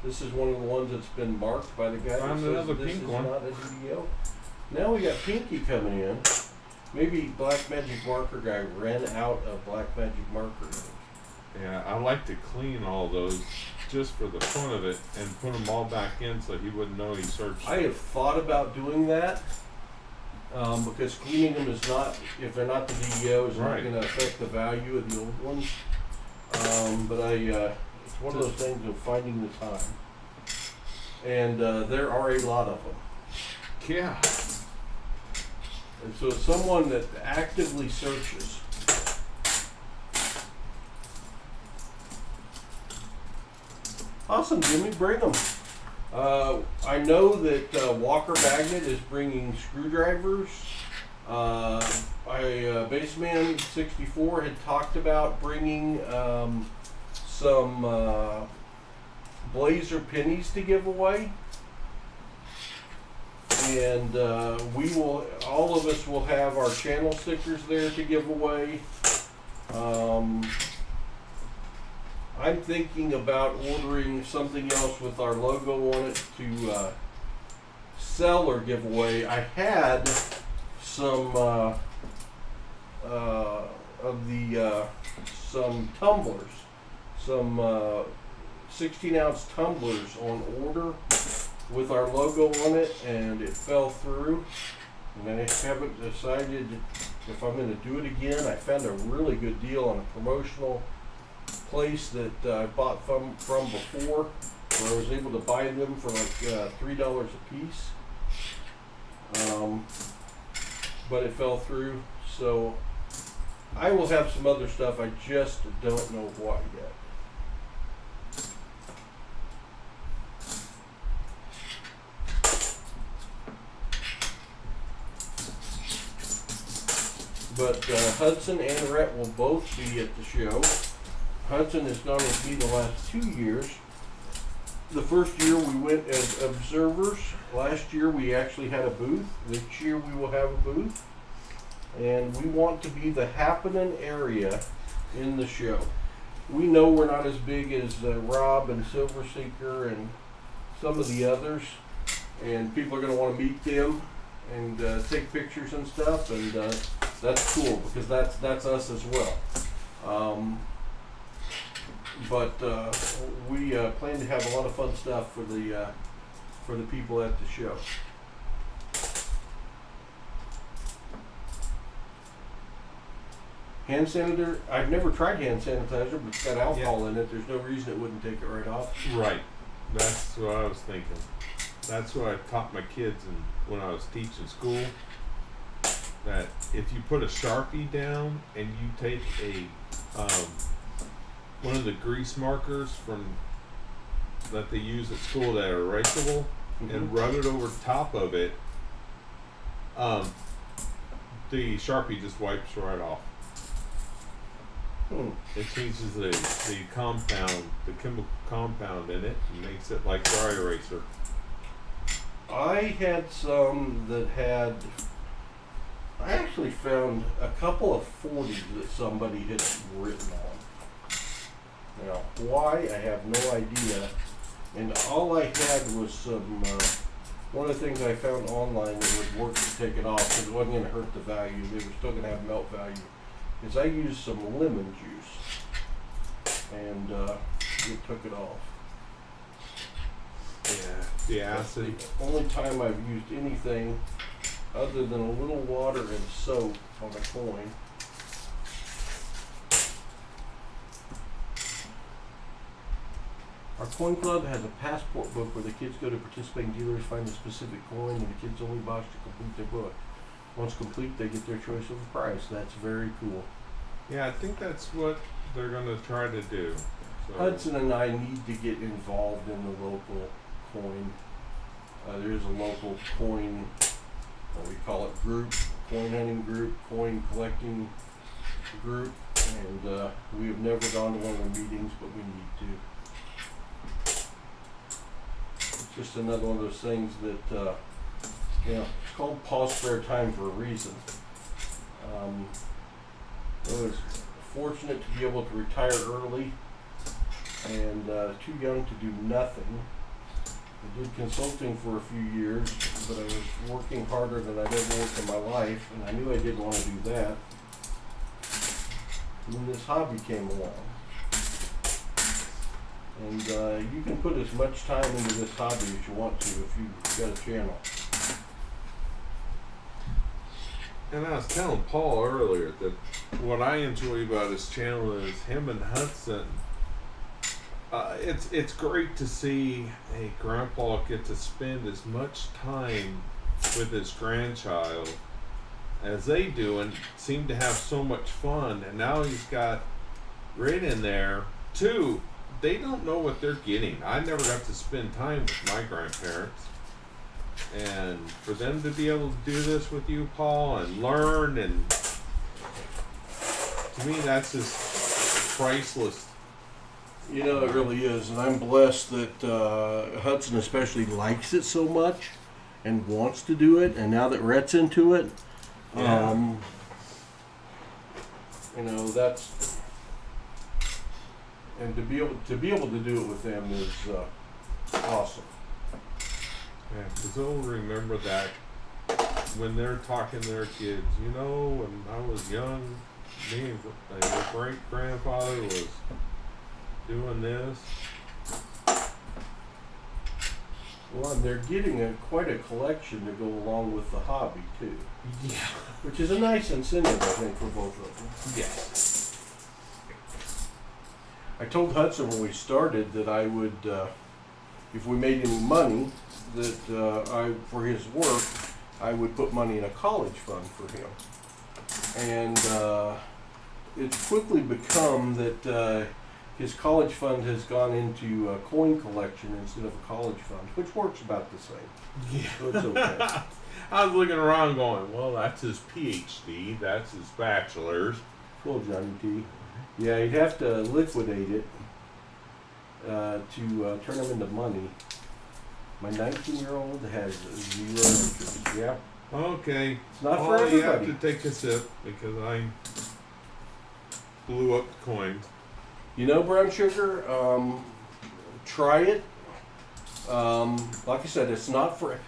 This is one of the ones that's been marked by the guy that Found says another this pink is one. not a DDO. Now we got Pinky coming in. Maybe Black Magic Marker guy ran out of Black Magic Marker. yeah, I like to clean all those just for the fun of it and put them all back in so he wouldn't know he searched. I have thought about doing that, because cleaning them is not, if they're not the DEO, is not Right. going to affect the value of the old ones. But it's one of those things of finding the time. And there are a lot of them. Yeah. And so someone that actively searches. Awesome, Jimmy, bring them. I know that Walker Magnet is bringing screwdrivers. Baseman 64 had talked about bringing some Blazer pennies to give away. And all of us will have our channel stickers there to give away. I'm thinking about ordering something else with our logo on it to sell or give away. I had some some tumblers, some 16-ounce tumblers on order with our logo on it, and it fell through. And I haven't decided if I'm going to do it again. I found a really good deal on a promotional place that I bought from before, where I was able to buy them for like $3 a piece. But it fell through, so I will have some other stuff. I just don't know what yet. But Hudson and Rhett will both be at the show. Hudson has gone with me the last 2 years. The first year we went as observers. Last year we actually had a booth. This year we will have a booth. And we want to be the happening area in the show. We know we're not as big as Rob and Silver Seeker and some of the others. And people are going to want to meet them and take pictures and stuff. And that's cool because that's us as well. But we plan to have a lot of fun stuff for the people at the show. Hand sanitizer, I've never tried hand sanitizer, but it's got alcohol in it. There's no reason it wouldn't take it right off. Right. That's what I was thinking. That's what I taught my kids when I was teaching school. That if you put a Sharpie down and you take one of the grease markers that they use at school that are erasable, and rub it over top of it, the Sharpie just wipes right off. It changes the compound, the chemical compound in it, and makes it like dry eraser. I had some that had. I actually found a couple of 40s that somebody had written on. Now, why? I have no idea. And all I had was some. One of the things I found online that would work to take it off, because it wasn't going to hurt the value. They were still going to have melt value. Is I used some lemon juice, and it took it off. Yeah, the acid. That's the only time I've used anything other than a little water and soap on a coin. Our coin club has a passport book where the kids go to participating dealers, find a specific coin, and the kids only box to complete their book. Once complete, they get their choice of a prize. That's very cool. Yeah, I think that's what they're going to try to do. So. Hudson and I need to get involved in the local coin. There is a local coin, what we call it, group, coin hunting group, coin collecting group, and we have never gone to one of their meetings, but we need to. It's just another one of those things that, it's called Paul's Spare Time for a reason. I was fortunate to be able to retire early and too young to do nothing. I did consulting for a few years, but I was working harder than I'd ever worked in my life, and I knew I didn't want to do that. And then this hobby came along. And you can put as much time into this hobby as you want to if you've got a channel. And I was telling Paul earlier that what I enjoy about his channel is him and Hudson. It's great to see a grandpa get to spend as much time with his grandchild as they do, and seem to have so much fun. And now he's got Red in there too. They don't know what they're getting. I never got to spend time with my grandparents. And for them to be able to do this with you, Paul, and learn, and to me, that's just priceless. You know, it really is, and I'm blessed that Hudson especially likes it so much and wants to do it. And now that Rhett's into it, Yeah. you know, that's, and to be able to do it with them is awesome. Yeah, because they'll remember that when they're talking to their kids. You know, when I was young, me and your great grandfather was doing this. Well, and they're getting quite a collection to go along with the hobby too, Yeah. which is a nice incentive, I think, for both of them. Yes. I told Hudson when we started that I would, if we made any money, that for his work, I would put money in a college fund for him. And it's quickly become that his college fund has gone into a coin collection instead of a college fund, which works about the same. Yeah. So it's okay. I was looking around going, well, that's his PhD, that's his bachelor's. Cool, Johnny T. Yeah, you'd have to liquidate it to turn them into money. My 19-year-old has 0 interest. Yeah, Okay. it's not for Well, you have everybody. to take a sip because I blew up the coins. You know, brown sugar. Try it. Like I said, it's not for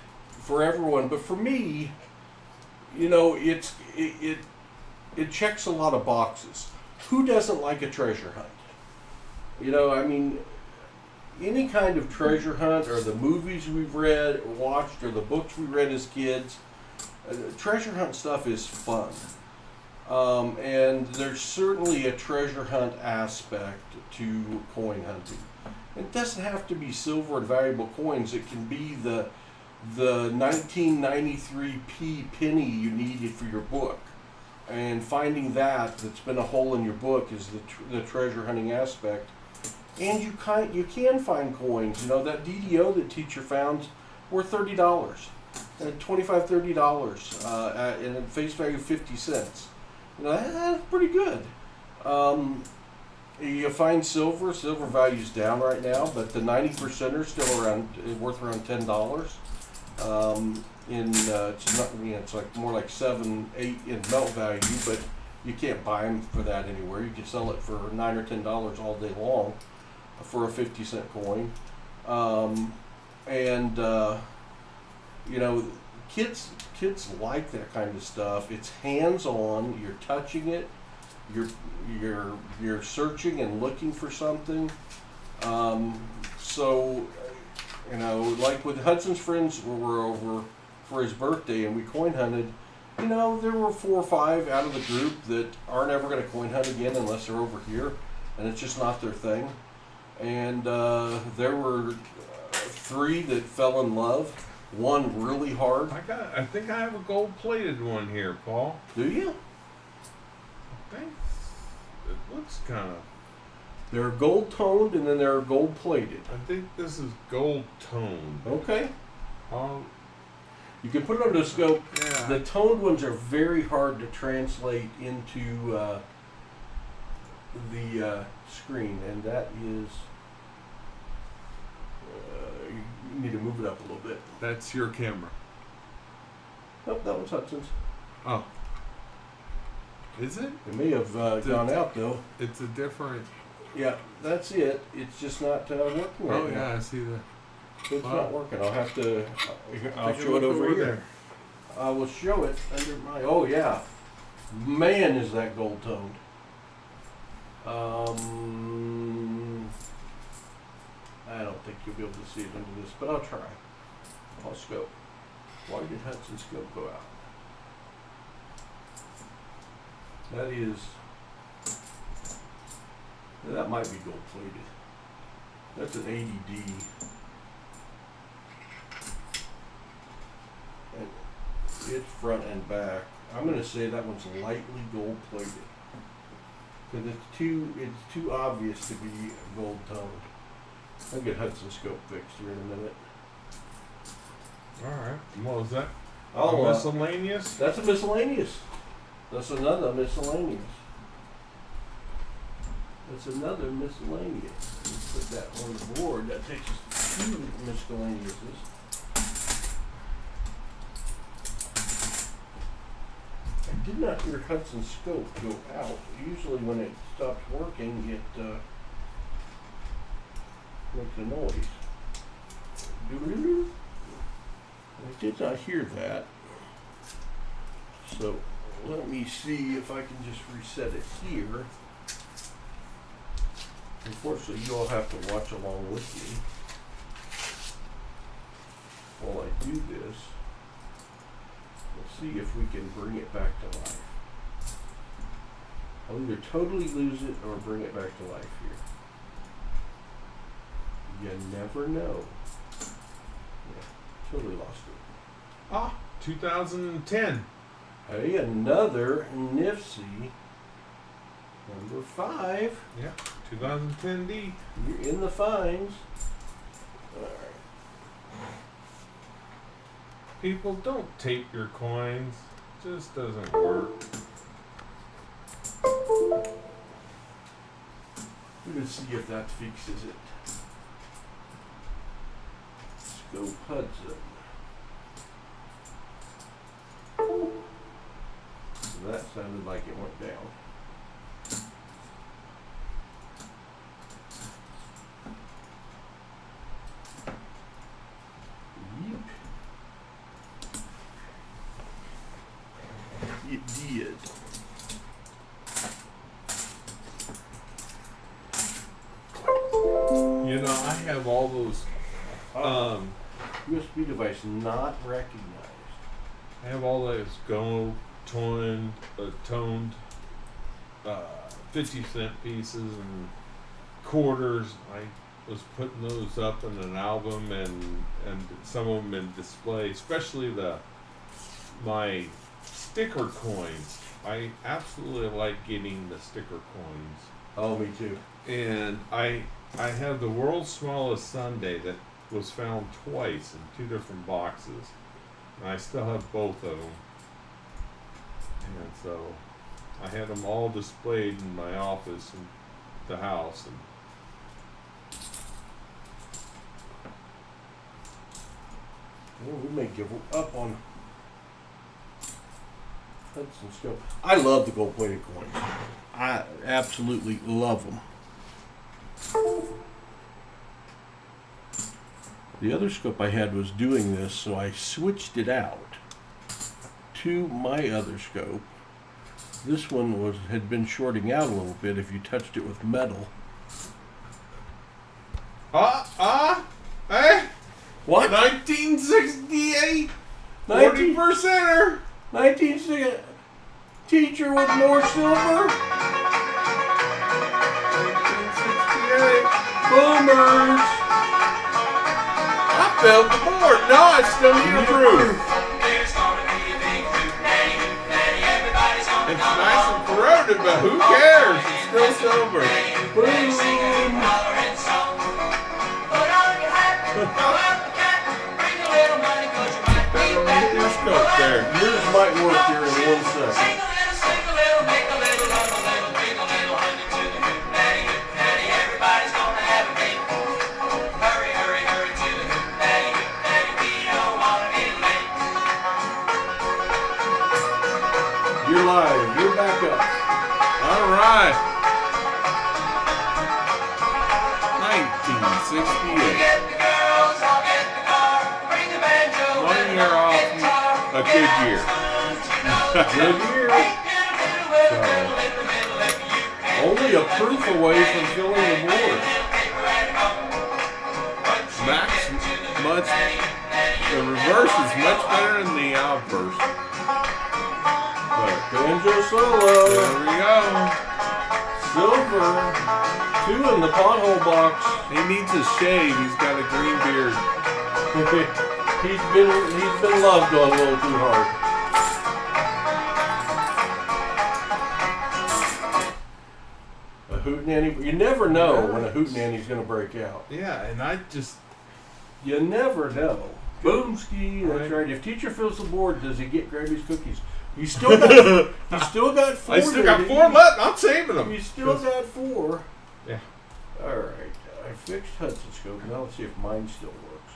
everyone, but for me, you know, it checks a lot of boxes. Who doesn't like a treasure hunt? You know, I mean, any kind of treasure hunt, or the movies we've read or watched, or the books we read as kids, treasure hunt stuff is fun. And there's certainly a treasure hunt aspect to coin hunting. It doesn't have to be silver and valuable coins. It can be the 1993p penny you needed for your book. And finding that's been a hole in your book is the treasure hunting aspect. And you can find coins. You know, that DDO that teacher found were $30, $25, $30, and at face value 50 cents. You know, that's pretty good. You find silver value's down right now, but the 90% are still worth around $10. It's not, you know, it's like more like 7, 8 in melt value, but you can't buy them for that anywhere. You can sell it for $9 or $10 all day long for a 50-cent coin. You know, kids like that kind of stuff. It's hands-on. You're touching it. You're searching and looking for something. So, you know, like with Hudson's friends, were over for his birthday and we coin hunted. You know, there were 4 or 5 out of the group that aren't ever going to coin hunt again unless they're over here, and it's just not their thing. And there were 3 that fell in love. 1 really hard. I think I have a gold-plated one here, Paul. Do you? I think it looks kind of. They're gold toned and then they're gold plated. I think this is gold toned. Okay. Um, You can put it under the scope. yeah. The toned ones are very hard to translate into the screen, and that is. You need to move it up a little bit. That's your camera. Nope, that was Hudson's. Oh. Is it? It may have gone out though. It's a different. Yeah, that's it. It's just not working right Oh now. yeah, I see that. It's Wow. not working. I'll have to. I'll Take a show it look over here. there. I will show it under my. Oh yeah, man, is that gold toned. I don't think you'll be able to see it under this, but I'll try. I'll scope. Why did Hudson's scope go out? That is. That might be gold plated. That's an 80D. And it's front and back. I'm gonna say that one's lightly gold plated. Because it's too obvious to be gold toned. I'll get Hudson scope fixed here in a minute. Alright. What was that? Oh, Miscellaneous? that's a miscellaneous. That's another miscellaneous. That's another miscellaneous. Let's put that on the board. That takes us to 2 miscellaneouses. I did not hear Hudson scope go out. Usually when it stops working, it makes a noise. Doo-doo-doo. I did not hear that. So let me see if I can just reset it here. Unfortunately, you all have to watch along with me while I do this. Let's see if we can bring it back to life. I'll either totally lose it or bring it back to life here. You never know. Yeah, totally lost it. Ah, 2010. Hey, another Nifty number 5. Yeah, 2010D. You're in the fines. All right. People, don't tape your coins. It just doesn't work. We're going to see if that fixes it. Scope Hudson. So that sounded like it went down. Yep. It did. You know, I have all those. USB device not recognized. I have all those toned 50-cent pieces and quarters. I was putting those up in an album and some of them in display, especially my sticker coins. I absolutely like getting the sticker coins. Oh, me too. And I have the world's smallest sundae that was found twice in 2 different boxes. And I still have both of them. And so I had them all displayed in my office and the house. And well, we may give up on Hudson scope. I love the gold-plated coins. I absolutely love them. The other scope I had was doing this, so I switched it out to my other scope. This one had been shorting out a little bit if you touched it with metal. Hey? What? 1968 40%er. 1960. Teacher with more silver. 1968. Boomers. I failed the board. No, I still need a proof. It's nice and corroded, but who cares? It's still silver. Boom. Scope there. Yours might work here in 1 second. You're live. You're back up. All right. 1968. 1 year off. A good year. Good year. So, only a proof away from filling the board. Max, the reverse is much better than the obverse. But Banjo solo. There we go. Silver. 2 in the pothole box. He needs a shave. He's got a green beard. he's been loved on a little too hard. A hootenanny. You never know when a hootenanny's going to break out. Yeah, and I just You never know. Boomski. That's Right. right. If teacher fills the board, does he get Gravy's cookies? You still got. You still got 4. I still got there, 4 left. I'm saving them. You still got 4. Yeah. All right. I fixed Hudson scope. Now let's see if mine still works.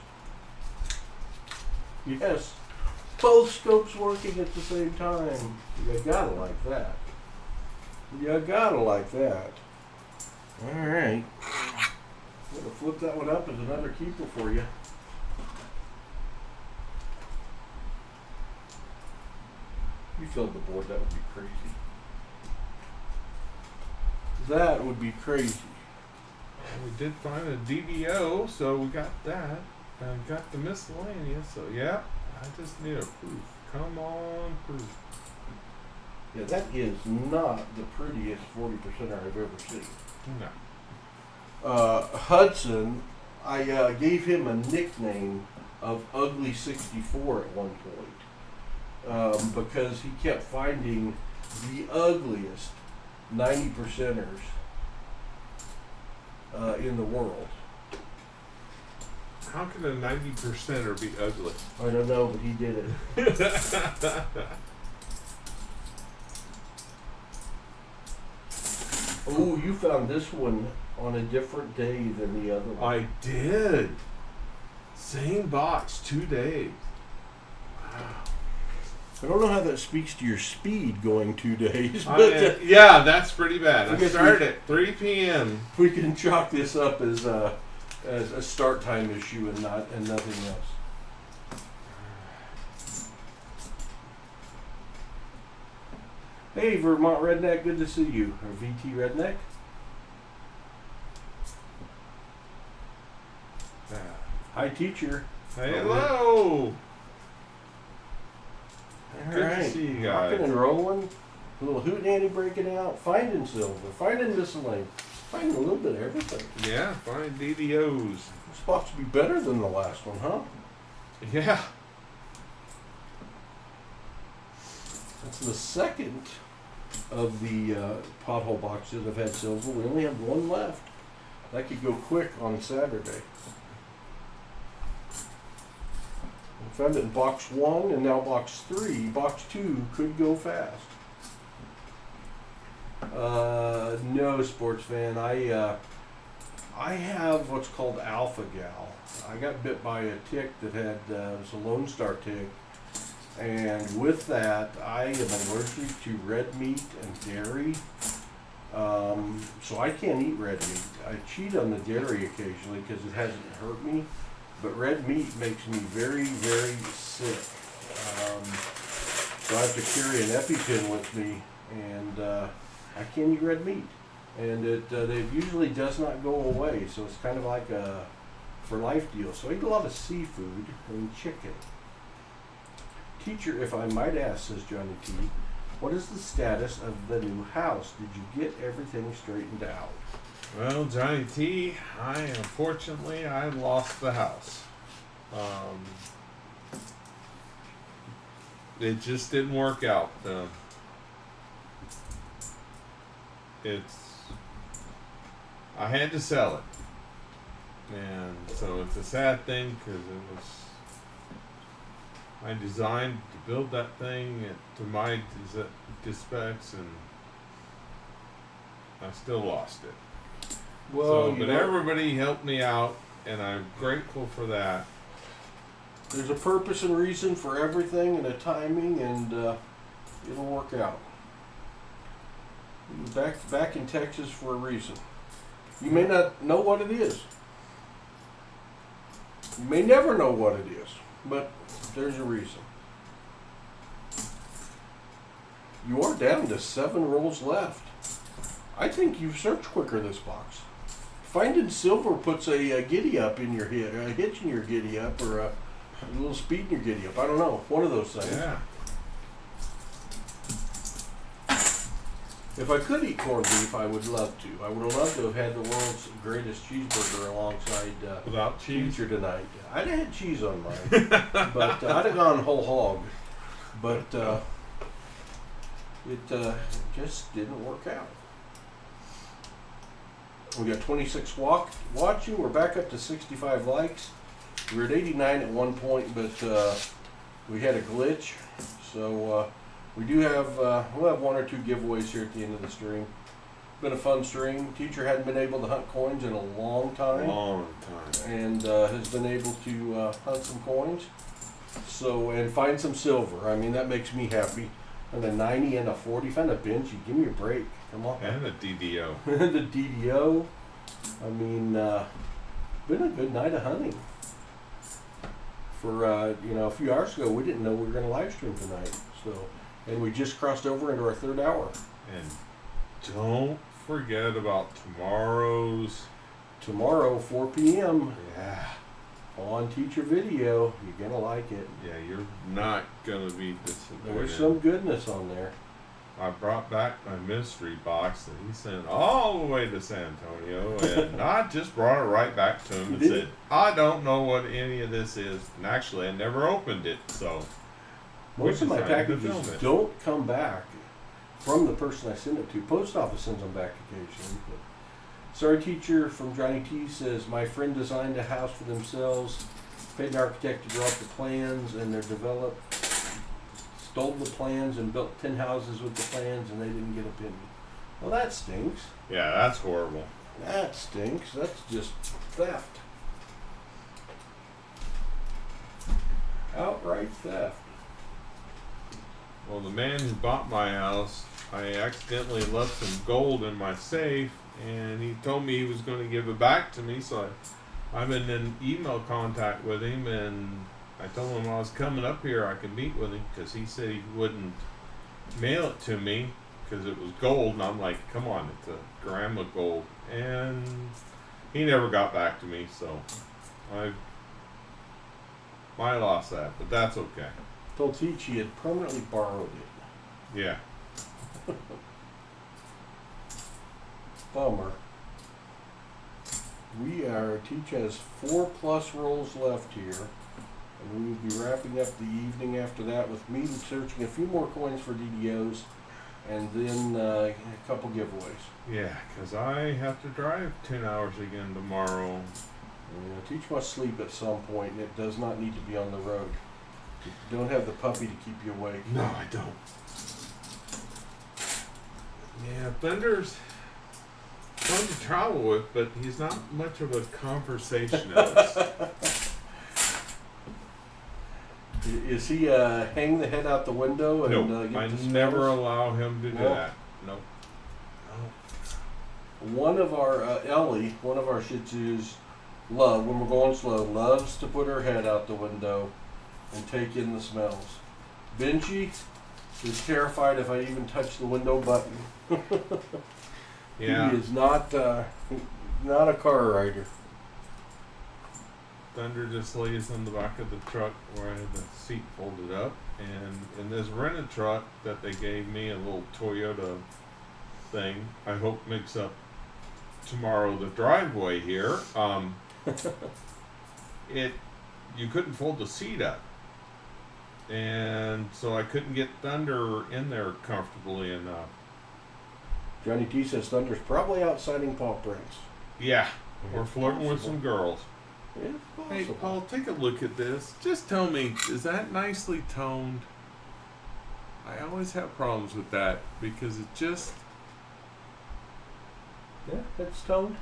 Yes. Both scopes working at the same time. You gotta like that. You gotta like that. All right. I'm gonna flip that one up as another keeper for you. You filled the board. That would be crazy. That would be crazy. We did find a DBO, so we got that. And got the miscellaneous, so yeah. I just need a proof. Come on, proof. Yeah, that is not the prettiest 40%er I've ever seen. No. Hudson, I gave him a nickname of Ugly 64 at one point because he kept finding the ugliest 90%ers in the world. How can a 90%er be ugly? I don't know, but he did it. Oh, you found this one on a different day than the other one. I did. Same box, 2 days. I don't know how that speaks to your speed going 2 days, but Yeah, that's pretty bad. I I guess started at 3 p.m. we can chalk this up as a start time issue and nothing else. Hey, Vermont Redneck, good to see you. Or VT Redneck. Hi, teacher. Hello. All Good to right. see you Rocking guys. and rolling. A little hootenanny breaking out. Finding silver. Finding miscellaneous. Finding a little bit of everything. Yeah, fine DDOs. This box will be better than the last one, huh? Yeah. That's the second of the pothole boxes that have had silver. We only have one left. That could go quick on Saturday. We found it in box 1 and now box 3. Box 2 could go fast. No, sports fan. I have what's called alpha gal. I got bit by a tick that had it was a Lone Star tick. And with that, I am allergic to red meat and dairy. So I can't eat red meat. I cheat on the dairy occasionally because it hasn't hurt me. But red meat makes me very, very sick. So I have to carry an EpiPen with me, and I can't eat red meat. And it usually does not go away. So it's kind of like a for life deal. So I eat a lot of seafood and chicken. Teacher, if I might ask, says Johnny T, what is the status of the new house? Did you get everything straightened out? Well, Johnny T, unfortunately I lost the house. It just didn't work out. I had to sell it, and so it's a sad thing because it was. I designed to build that thing to my specs, and I still lost it. Well, But everybody helped me out, and I'm grateful for that. there's a purpose and reason for everything and a timing, and it'll work out. You're back in Texas for a reason. You may not know what it is. You may never know what it is, but there's a reason. You are down to 7 rolls left. I think you've searched quicker this box. Finding silver puts a giddy up in your head, a hitch in your giddy up, or a little speed in your giddy up. I don't know, one of those things. Yeah. If I could eat corned beef, I would love to. I would have loved to have had the world's greatest cheeseburger alongside Without cheese? teacher tonight. I'd have had cheese on mine, but I'd have gone whole hog. But it just didn't work out. We got 26 watching. We're back up to 65 likes. We were at 89 at one point, but we had a glitch. So we do have, we'll have one or two giveaways here at the end of the stream. Been a fun stream. Teacher hadn't been able to hunt coins in a long time. And has been able to hunt some coins. So, and find some silver. I mean, that makes me happy. And a 90 and a 40. Found a Benji. Give me a break. Come on. And a DDO. The DDO. I mean, been a good night of hunting. For, a few hours ago, we didn't know we were going to live stream tonight. So, and we just crossed over into our third hour. And don't forget about Tomorrow, 4 p.m. Yeah. On Teacher Video. You're going to like it. Yeah, you're not going to be disappointed. There's some goodness on there. I brought back my mystery box that he sent all the way to San Antonio, and I just brought it right back to him and said, I don't know what any of this is. And actually, I never opened it, so. Most of my decided to packages film it. don't come back from the person I send it to. Post office sends them back occasionally. But sorry, Teacher from Johnny T says, my friend designed a house for themselves, paid an architect to draw up the plans, and stole the plans and built 10 houses with the plans, and they didn't get a penny. Well, that stinks. Yeah, that's horrible. That stinks. That's just theft. Outright theft. Well, the man who bought my house, I accidentally left some gold in my safe, and he told me he was going to give it back to me, so I'm in email contact with him, and I told him I was coming up here, I could meet with him, because he said he wouldn't mail it to me, because it was gold, and I'm like, come on, it's a gram of gold, and he never got back to me, so I lost that, but that's okay. Told Teach he had permanently borrowed it. Yeah. Bummer. Teach has 4+ rolls left here. And we will be wrapping up the evening after that with me searching a few more coins for DDOs and then a couple giveaways. Yeah, because I have to drive 10 hours again tomorrow. Yeah, Teach must sleep at some point, and it does not need to be on the road. You don't have the puppy to keep you awake. No, I don't. Yeah, Thunder's fun to travel with, but he's not much of a conversationalist. Is he hang the head out the window? And, No, I get the never smells? allow him to do that. Nope. One of our, Ellie, one of our Shih Tzus, when we're going slow, loves to put her head out the window and take in the smells. Benji is terrified if I even touch the window button. Yeah. He is not a car rider. Thunder just lays on the back of the truck where I had the seat folded up, and in this rented truck that they gave me, a little Toyota thing, I hope makes up tomorrow the driveway here. You couldn't fold the seat up, and so I couldn't get Thunder in there comfortably enough. Johnny T says Thunder's probably out sighting paw prints. Yeah, or flirting with some girls. It's Hey, possible. Paul, take a look at this. Just tell me, is that nicely toned? I always have problems with that because it just... Yeah, it's toned.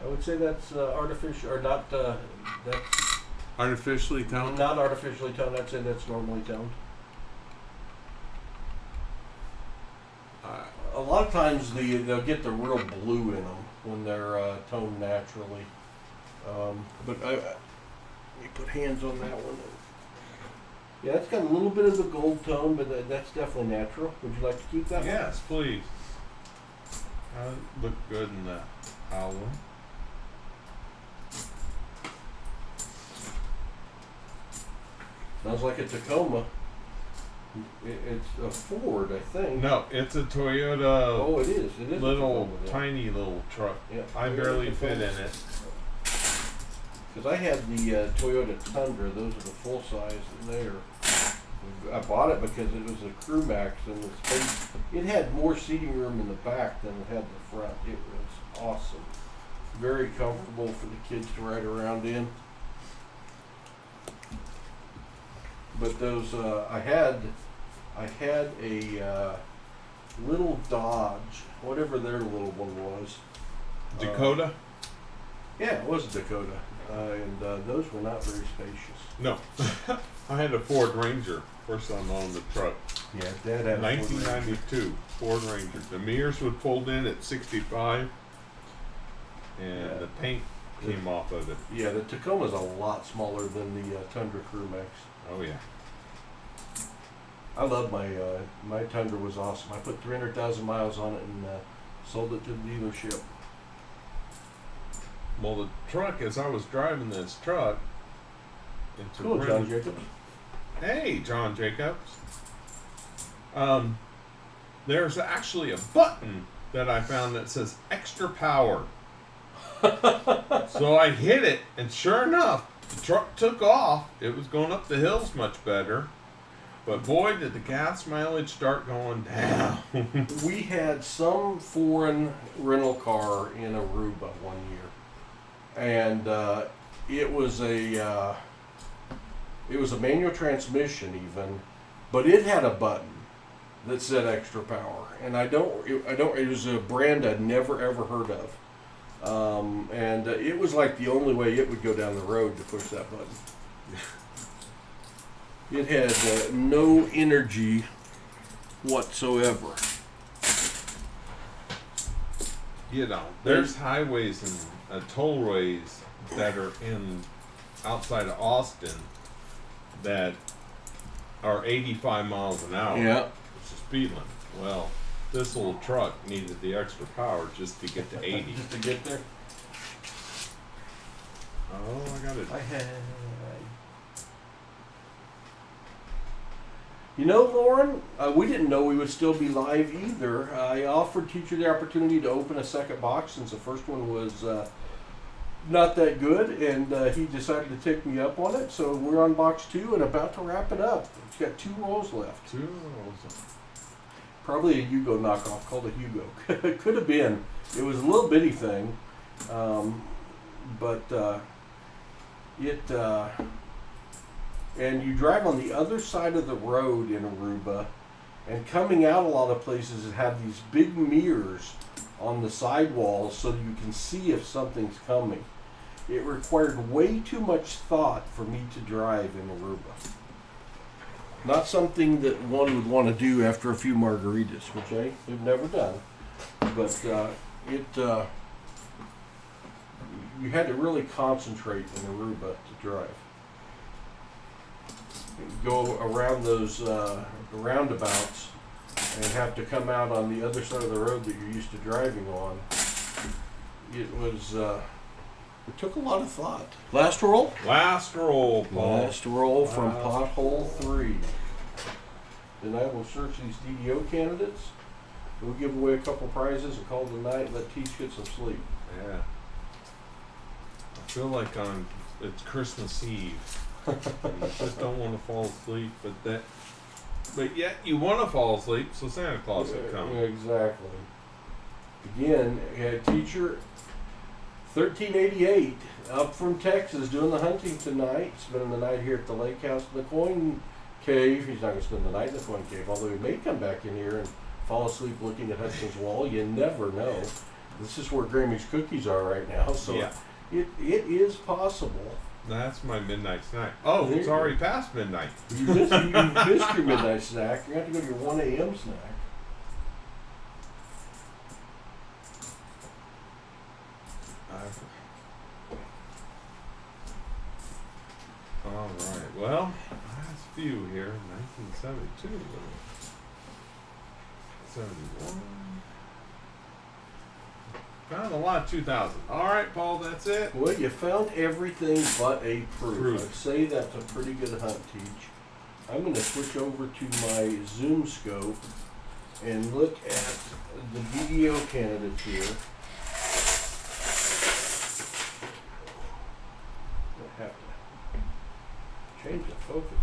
I would say that's artificial, or not. That's Artificially toned? not artificially toned. I'd say that's normally toned. A lot of times they'll get the real blue in them when they're toned naturally. But let me put hands on that one. Yeah, it's got a little bit of the gold tone, but that's definitely natural. Would you like to keep that one? Yes, please. Look good in the album. Smells like a Tacoma. It's a Ford, I think. No, it's a Toyota. Oh, it is. It is Little, a Tacoma, yeah. tiny little truck. Yeah, I Toyota barely fit in Tacoma. it. Because I had the Toyota Tundra. Those are the full size there. I bought it because it was a Crew Max and the space. It had more seating room in the back than it had the front. It was awesome. Very comfortable for the kids to ride around in. But those, I had a little Dodge, whatever their little one was. Dakota? Yeah, it was a Dakota, and those were not very spacious. No. I had a Ford Ranger. First time I owned the truck. Yeah, Dad had a Ford Ranger. 1992 Ford Ranger. The mirrors would fold in at 65, and Yeah. the paint came off of it. Yeah, the Tacoma's a lot smaller than the Tundra Crew Max. Oh yeah. I love my Tundra was awesome. I put 300,000 miles on it and sold it to the dealership. Well, the truck, as I was driving this truck, into Cool, John Jacobs. Hey, John Jacobs. There's actually a button that I found that says extra power. So I hit it, and sure enough, the truck took off. It was going up the hills much better. But boy, did the gas mileage start going down. We had some foreign rental car in Aruba one year, and it was a manual transmission even, but it had a button that said extra power, and it was a brand I'd never ever heard of, and it was like the only way it would go down the road to push that button. It had no energy whatsoever. You know, there's highways and tollways that are outside of Austin that are 85 miles an hour. Yeah. It's a speed limit. Well, this little truck needed the extra power just to get to 80. Just to get there. Oh, I got it. I had. You know, Lauren, we didn't know we would still be live either. I offered Teacher the opportunity to open a second box since the first one was not that good, and he decided to take me up on it. So we're on box 2 and about to wrap it up. It's got 2 rolls left. 2 rolls. Probably a Hugo knockoff called a Hugo. It could have been. It was a little bitty thing, but and you drive on the other side of the road in Aruba, and coming out a lot of places have these big mirrors on the sidewalls so that you can see if something's coming. It required way too much thought for me to drive in Aruba. Not something that one would want to do after a few margaritas, which I have never done. But you had to really concentrate in Aruba to drive. Go around those roundabouts and have to come out on the other side of the road that you're used to driving on. It took a lot of thought. Last roll? Last roll, Paul. Last roll from Pothole 3. Then I will search these DDO candidates. We'll give away a couple prizes and call it a night and let Teach get some sleep. Yeah. I feel like it's Christmas Eve. You just don't want to fall asleep, but yet you want to fall asleep, so Santa Claus will come. Exactly. Again, Teacher 1388 up from Texas doing the hunting tonight, spending the night here at the lake house in the Coin Cave. He's not going to spend the night in the Coin Cave, although he may come back in here and fall asleep looking at Hudson's Wall. You never know. This is where Grammy's cookies are right now, so Yeah. it is possible. That's my midnight snack. Oh, it's already past midnight. You missed your midnight snack. You have to go to your 1 a.m. snack. All right. Well, last few here. 1972. 71. Found a lot of 2000. All right, Paul. That's it. Well, you found everything but a proof. Proof. I'd say that's a pretty good hunt, Teach. I'm going to switch over to my Zoom scope and look at the DDO candidates here. I have to change the focus.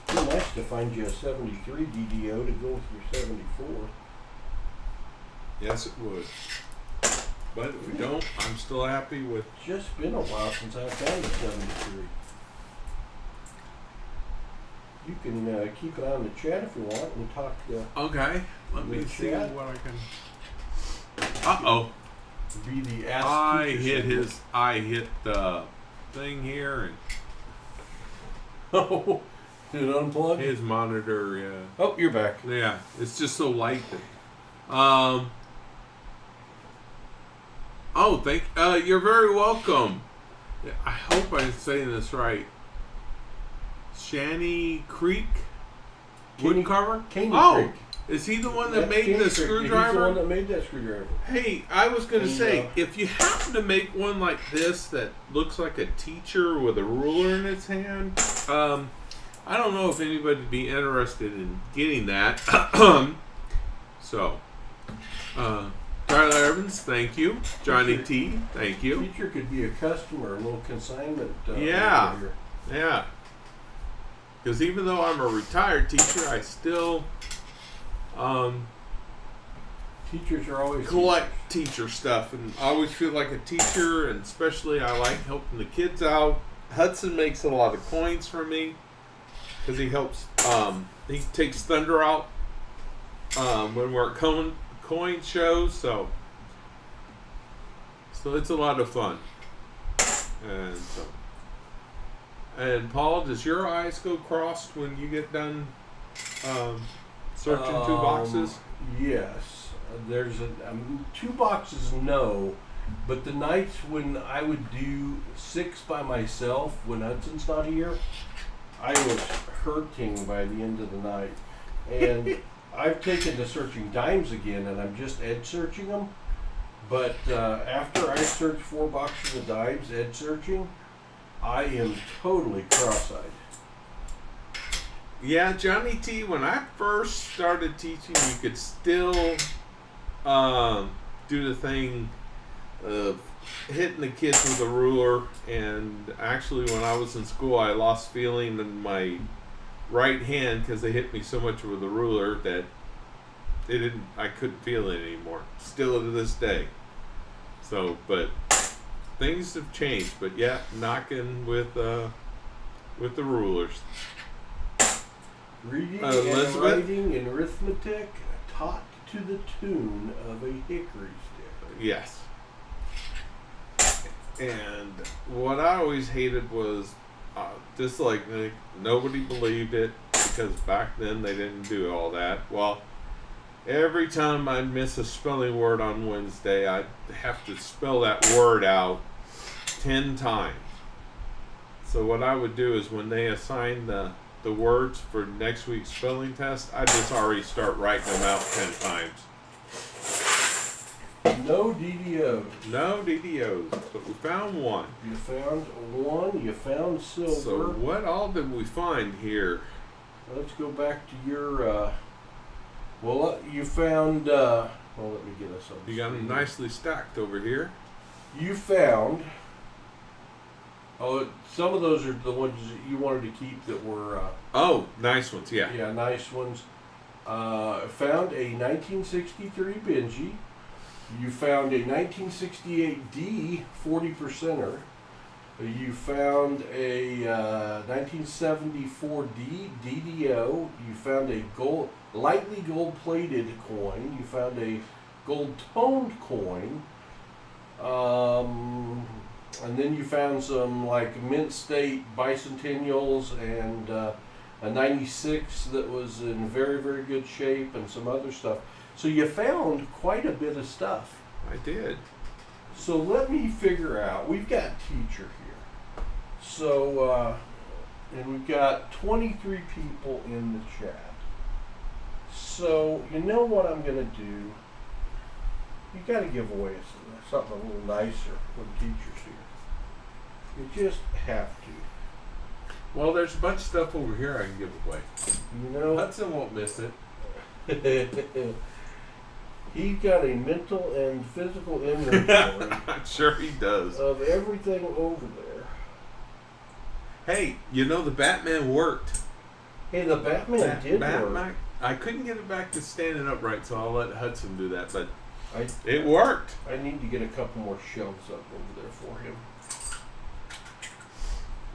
It'd be nice to find you a 73 DDO to go with your 74. Yes, it would. But if we don't, I'm still happy with. Just been a while since I found a 73. You can keep it on the chat if you want and talk. Okay, let me Good see chat. what I can. Uh-oh. Be the ask I teacher hit segment. his. I hit the thing here and Oh, did it unplug? his monitor. Yeah. Oh, you're back. Yeah, it's just so light that. Oh, you're very welcome. I hope I'm saying this right. Shanny Creek woodcarver. Caney Oh, Creek. is he the one that That's made Caney the Creek. He's the one screwdriver? that made that screwdriver. Hey, I was gonna And, say, if you happen to make one like this that looks like a teacher with a ruler in its hand, I don't know if anybody'd be interested in getting that. So, Tyler Evans, thank you. Johnny T, thank you. Teacher could be a customer, a little consignment. Yeah. over here. Yeah. Because even though I'm a retired teacher, I still Teachers are always collect teacher stuff, and I always feel like a teacher, and especially I like helping the kids out. Hudson makes a lot of coins for me because he helps. He takes Thunder out when we're at coin shows, so it's a lot of fun. And Paul, does your eyes go crossed when you get done searching two boxes? Yes. There's two boxes, no. But the nights when I would do 6 by myself, when Hudson's not here, I was hurting by the end of the night. And I've taken to searching dimes again, and I'm just edge searching them. But after I search 4 boxes of dimes, edge searching, I am totally cross-eyed. Yeah, Johnny T, when I first started teaching, you could still do the thing of hitting the kids with a ruler. And actually, when I was in school, I lost feeling in my right hand because they hit me so much with a ruler that I couldn't feel it anymore. Still to this day. So, but things have changed. But yeah, knocking with the rulers. Reading and Elizabeth? writing and arithmetic taught to the tune of a hickory stick. Yes. And what I always hated was just like nobody believed it because back then they didn't do all that. Well, every time I'd miss a spelling word on Wednesday, I'd have to spell that word out 10 times. So what I would do is when they assigned the words for next week's spelling test, I just already start writing them out 10 times. No DDOs. No DDOs, but we found one. You found one. You found silver. So what all did we find here? Let's go back to your. You found. Well, let me get us up. You got them nicely stacked over here. You found. Oh, some of those are the ones that you wanted to keep that were. Oh, nice ones, yeah. Yeah, nice ones. Found a 1963 Benji. You found a 1968 D 40%er. You found a 1974 D DDO. You found a lightly gold-plated coin. You found a gold-toned coin. And then you found some like Mint State bicentennials and a 96 that was in very, very good shape and some other stuff. So you found quite a bit of stuff. I did. So let me figure out, we've got teacher here. So, and we've got 23 people in the chat. So you know what I'm going to do You got to give away something a little nicer when teachers here. You just have to. Well, there's a bunch of stuff over here I can give away. You know, Hudson won't miss it. he's got a mental and physical inventory I'm sure he does. of everything over there. Hey, you know the Batman worked. Hey, the Batman did work. I couldn't get it back to standing upright, so I'll let Hudson do that. But I, it worked. I need to get a couple more shelves up over there for him.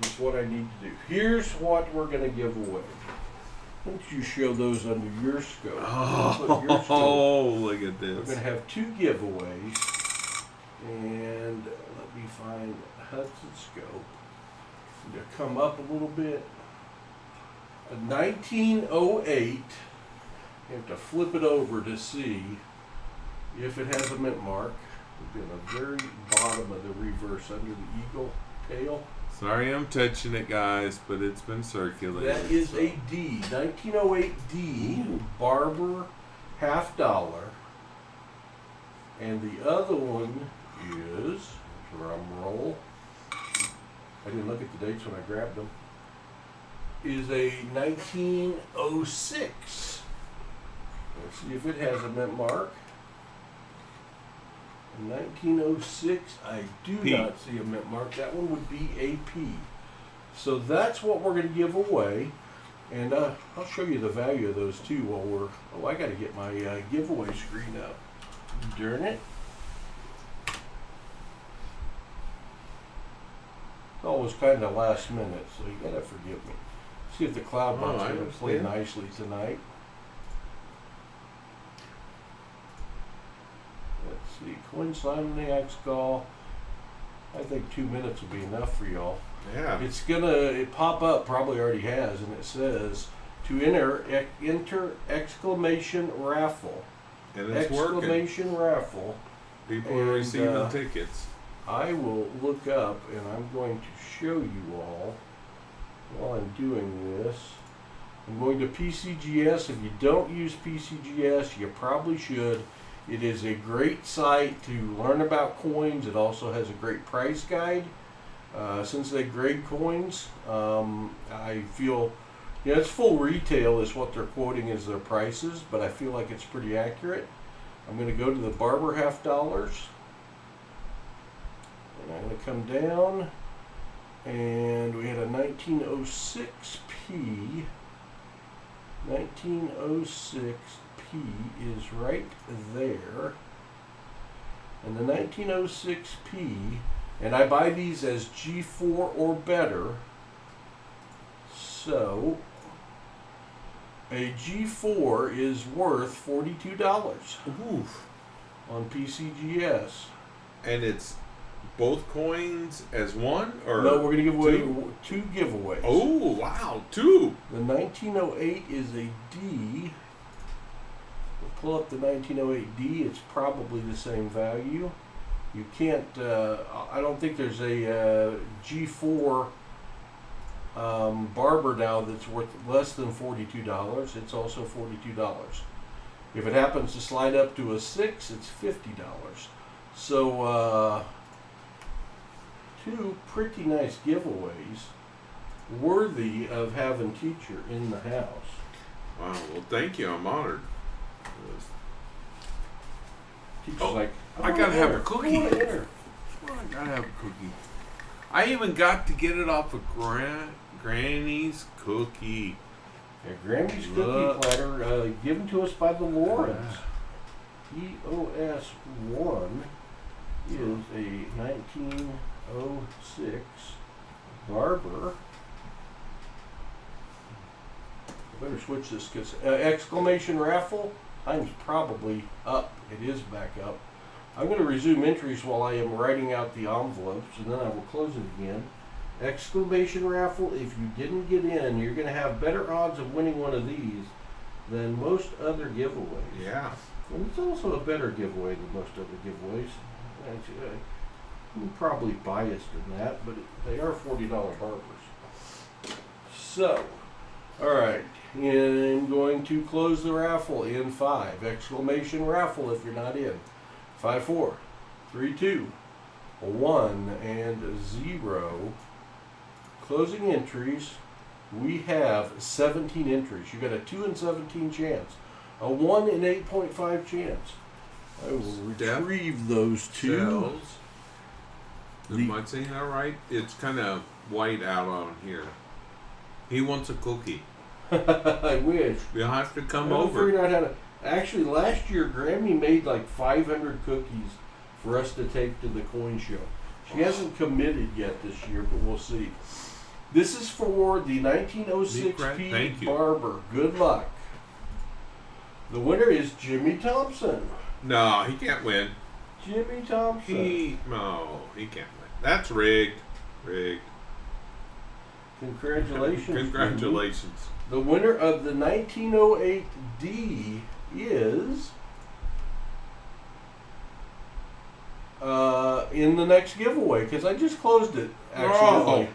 That's what I need to do. Here's what we're going to give away. Why don't you show those under your scope? Oh, look at We're this. going to have 2 giveaways. And let me find Hudson's scope. I'm going to come up a little bit. A 1908. You have to flip it over to see if it has a mint mark. It'll be on the very bottom of the reverse under the eagle tail. Sorry I'm touching it, guys, but it's been circulated. That is a D, 1908 D, Barber $50. And the other one is, drum roll, I didn't look at the dates when I grabbed them, is a 1906. Let's see if it has a mint mark. In 1906, I do P. not see a mint mark. That one would be a P. So that's what we're going to give away. And I'll show you the value of those too while we're... Oh, I got to get my giveaway screen up. Darn it. It's always kind of last minute, so you got to forgive me. See if the cloud Oh, bomb's I going to play understand. nicely tonight. Let's see, Coinsomniacs call. I think 2 minutes will be enough for y'all. Yeah. It's gonna pop up, probably already has, and it says to enter exclamation raffle. And it's working. Exclamation raffle. People are and, receiving tickets. I will look up and I'm going to show you all while I'm doing this. I'm going to PCGS. If you don't use PCGS, you probably should. It is a great site to learn about coins. It also has a great price guide. Since they grade coins, I feel, it's full retail is what they're quoting as their prices, but I feel like it's pretty accurate. I'm going to go to the Barber $50. And I'm going to come down, and we had a 1906P. 1906P is right there. And the 1906P, and I buy these as G4 or better. So a G4 is worth $42 Oof. on PCGS. And it's both coins as one? Or No, we're going to give away two? 2 giveaways. Oh, wow. 2. The 1908 is a D. We'll pull up the 1908D. It's probably the same value. You can't, I don't think there's a G4 Barber now that's worth less than $42. It's also $42. If it happens to slide up to a 6, it's $50. So, 2 pretty nice giveaways worthy of having teacher in the house. Wow. Well, thank you. I'm honored. Teacher's Oh, like, I gotta have a enter. cookie. I wanna enter. Well, I gotta have a cookie. I even got to get it off of Granny's cookie. Yeah, Grammy's Look. cookie platter given to us by the Lawrence. EOS 1 is a 1906 Barber. I better switch this because exclamation raffle. Time's probably up. It is back up. I'm going to resume entries while I am writing out the envelopes, and then I will close it again. Exclamation raffle. If you didn't get in, you're going to have better odds of winning one of these than most other giveaways. Yeah. And it's also a better giveaway than most other giveaways. Actually, I'm probably biased in that, but they are $40 Barbers. So, all right, and I'm going to close the raffle in 5. Exclamation raffle if you're not in. 5, 4, 3, 2, 1, and 0. Closing entries. We have 17 entries. You got a 2 in 17 chance. A 1 in 8.5 chance. I will retrieve those two. Cells. Am I saying that right? It's kind of white out on here. He wants a cookie. I wish. You'll have to come I'll over. figure out how to. Actually, last year, Grammy made like 500 cookies for us to take to the coin show. She hasn't committed yet this year, but we'll see. This is for the 1906 Thank P. you. Barber. Good luck. The winner is Jimmy Thompson. No, he can't win. Jimmy Thompson. He can't win. That's rigged. Rigged. Congratulations. Congratulations. Jimmy. The winner of the 1908 D is in the next giveaway because I just closed it accidentally.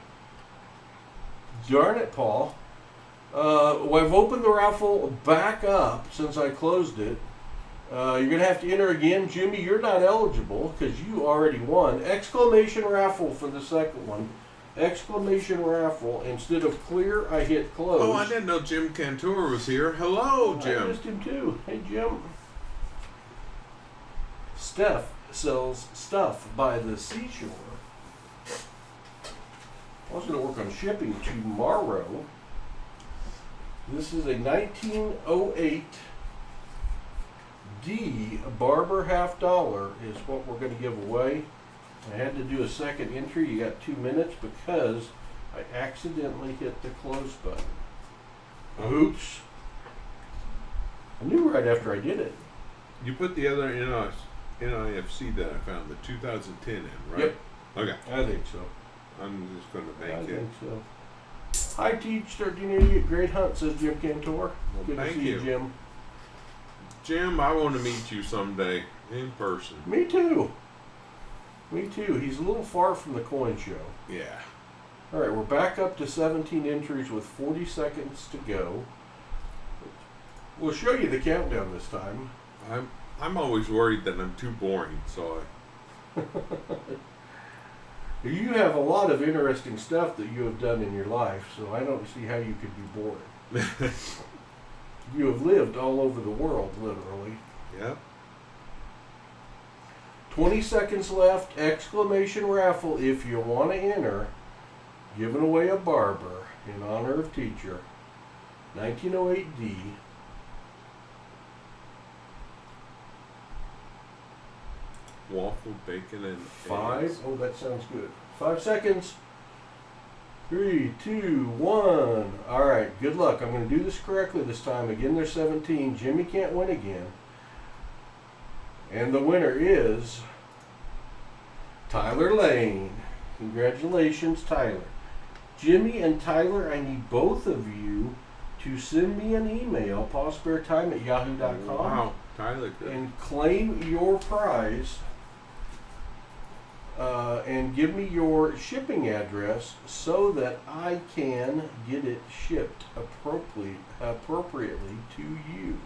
Darn it, Paul. Well, I've opened the raffle back up since I closed it. You're going to have to enter again. Jimmy, you're not eligible because you already won. Exclamation raffle for the second one. Exclamation raffle. Instead of clear, I hit close. Oh, I didn't know Jim Cantor was here. Hello, I Jim. missed him too. Hey, Jim. Steph sells stuff by the seashore. I was going to work on shipping tomorrow. This is a 1908 D Barber half dollar is what we're going to give away. I had to do a second entry. You got 2 minutes because I accidentally hit the close button. Oops. I knew right after I did it. You put the other NIFC that I found, the 2010 in, right? Yep. Okay. I think so. I'm just going to I bank it. think so. Hi, Teach 1388. Great hunt, says Jim Cantor. Well, Good to thank see you, you. Jim. Jim, I want to meet you someday in person. Me too. Me too. He's a little far from the coin show. Yeah. All right, we're back up to 17 entries with 40 seconds to go. We'll show you the countdown this time. I'm always worried that I'm too boring, so You have a lot of interesting stuff that you have done in your life, so I don't see how you could be bored. You have lived all over the world, literally. Yep. 20 seconds left. Exclamation raffle if you want to enter. Giving away a Barber in honor of teacher. 1908 D. Waffle, bacon, and 5. eggs. Oh, that sounds good. 5 seconds. 3, 2, 1. All right, good luck. I'm going to do this correctly this time. Again, there's 17. Jimmy can't win again. And the winner is Tyler Lane. Congratulations, Tyler. Jimmy and Tyler, I need both of you to send me an email, pawsparetime@yahoo.com, Wow, Tyler. and claim your prize. And give me your shipping address so that I can get it shipped appropriately to you.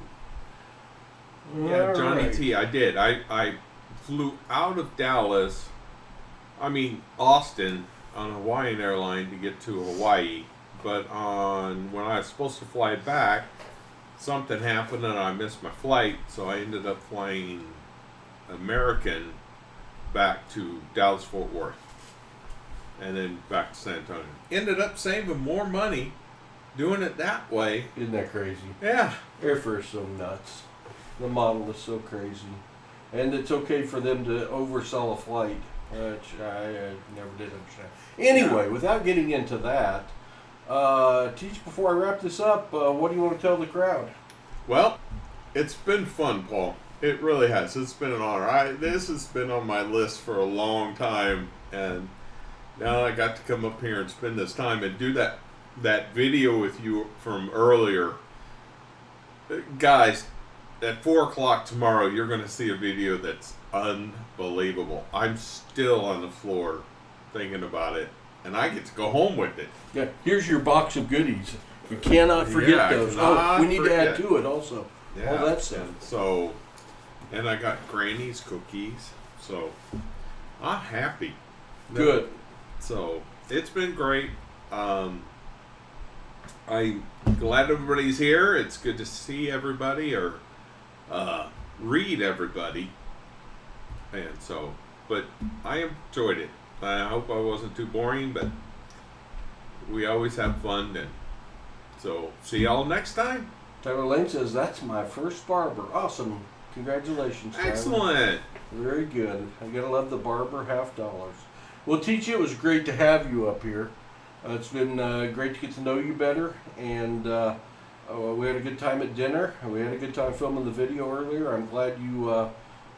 Yeah, All Johnny right. T. I did. I flew out of Austin on a Hawaiian airline to get to Hawaii. But when I was supposed to fly back, something happened and I missed my flight. So I ended up flying American back to Dallas-Fort Worth. And then back to San Antonio. Ended up saving more money doing it that way. Isn't that crazy? Yeah. Airfare's so nuts. The model is so crazy. And it's okay for them to oversell a flight, which I never did understand. Anyway, without getting into that, Teach, before I wrap this up, what do you want to tell the crowd? Well, it's been fun, Paul. It really has. It's been an honor. This has been on my list for a long time, and now I got to come up here and spend this time and do that video with you from earlier. Guys, at 4 o'clock tomorrow, you're going to see a video that's unbelievable. I'm still on the floor thinking about it, and I get to go home with it. Yeah, here's your box of goodies. You cannot forget Yeah, I those. cannot We need to add forget. to it also. Yeah. All that stuff. And so And I got Granny's cookies, so I'm happy. Good. So it's been great. I'm glad everybody's here. It's good to see everybody or read everybody. And so, but I enjoyed it. I hope I wasn't too boring, but we always have fun. And so, see y'all next time. Tyler Lane says, that's my first barber. Awesome. Congratulations, Tyler. Excellent. Very good. I gotta love the barber $50. Well, Teacher, it was great to have you up here. It's been great to get to know you better, and we had a good time at dinner. We had a good time filming the video earlier. I'm glad you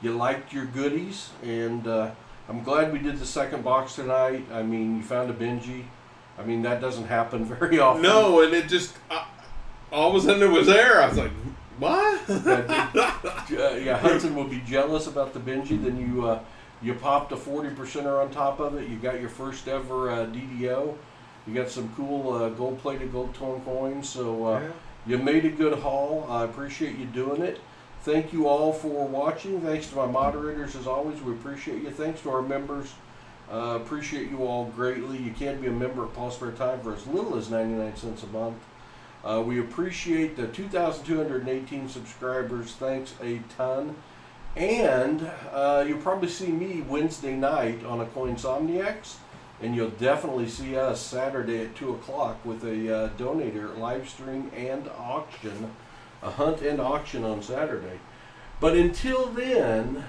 liked your goodies, and I'm glad we did the second box tonight. I mean, you found a Benji. I mean, that doesn't happen very often. No, and it just all of a sudden it was there. I was like, what? Yeah, Hudson will be jealous about the Benji. Then you popped a 40%er on top of it. You got your first ever DDO. You got some cool gold-plated, gold-tone coins. So Yeah. you made a good haul. I appreciate you doing it. Thank you all for watching. Thanks to my moderators, as always. We appreciate you. Thanks to our members. Appreciate you all greatly. You can be a member at Paul's Spare Time for as little as 99 cents a month. We appreciate the 2,218 subscribers. Thanks a ton. And you'll probably see me Wednesday night on a Coinsomniacs. And you'll definitely see us Saturday at 2 o'clock with a donator live stream and auction. A hunt and auction on Saturday. But until then,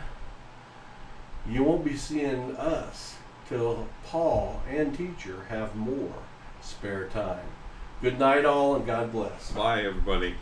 you won't be seeing us till Paul and Teacher have more spare time. Good night all, and God bless. Bye, everybody.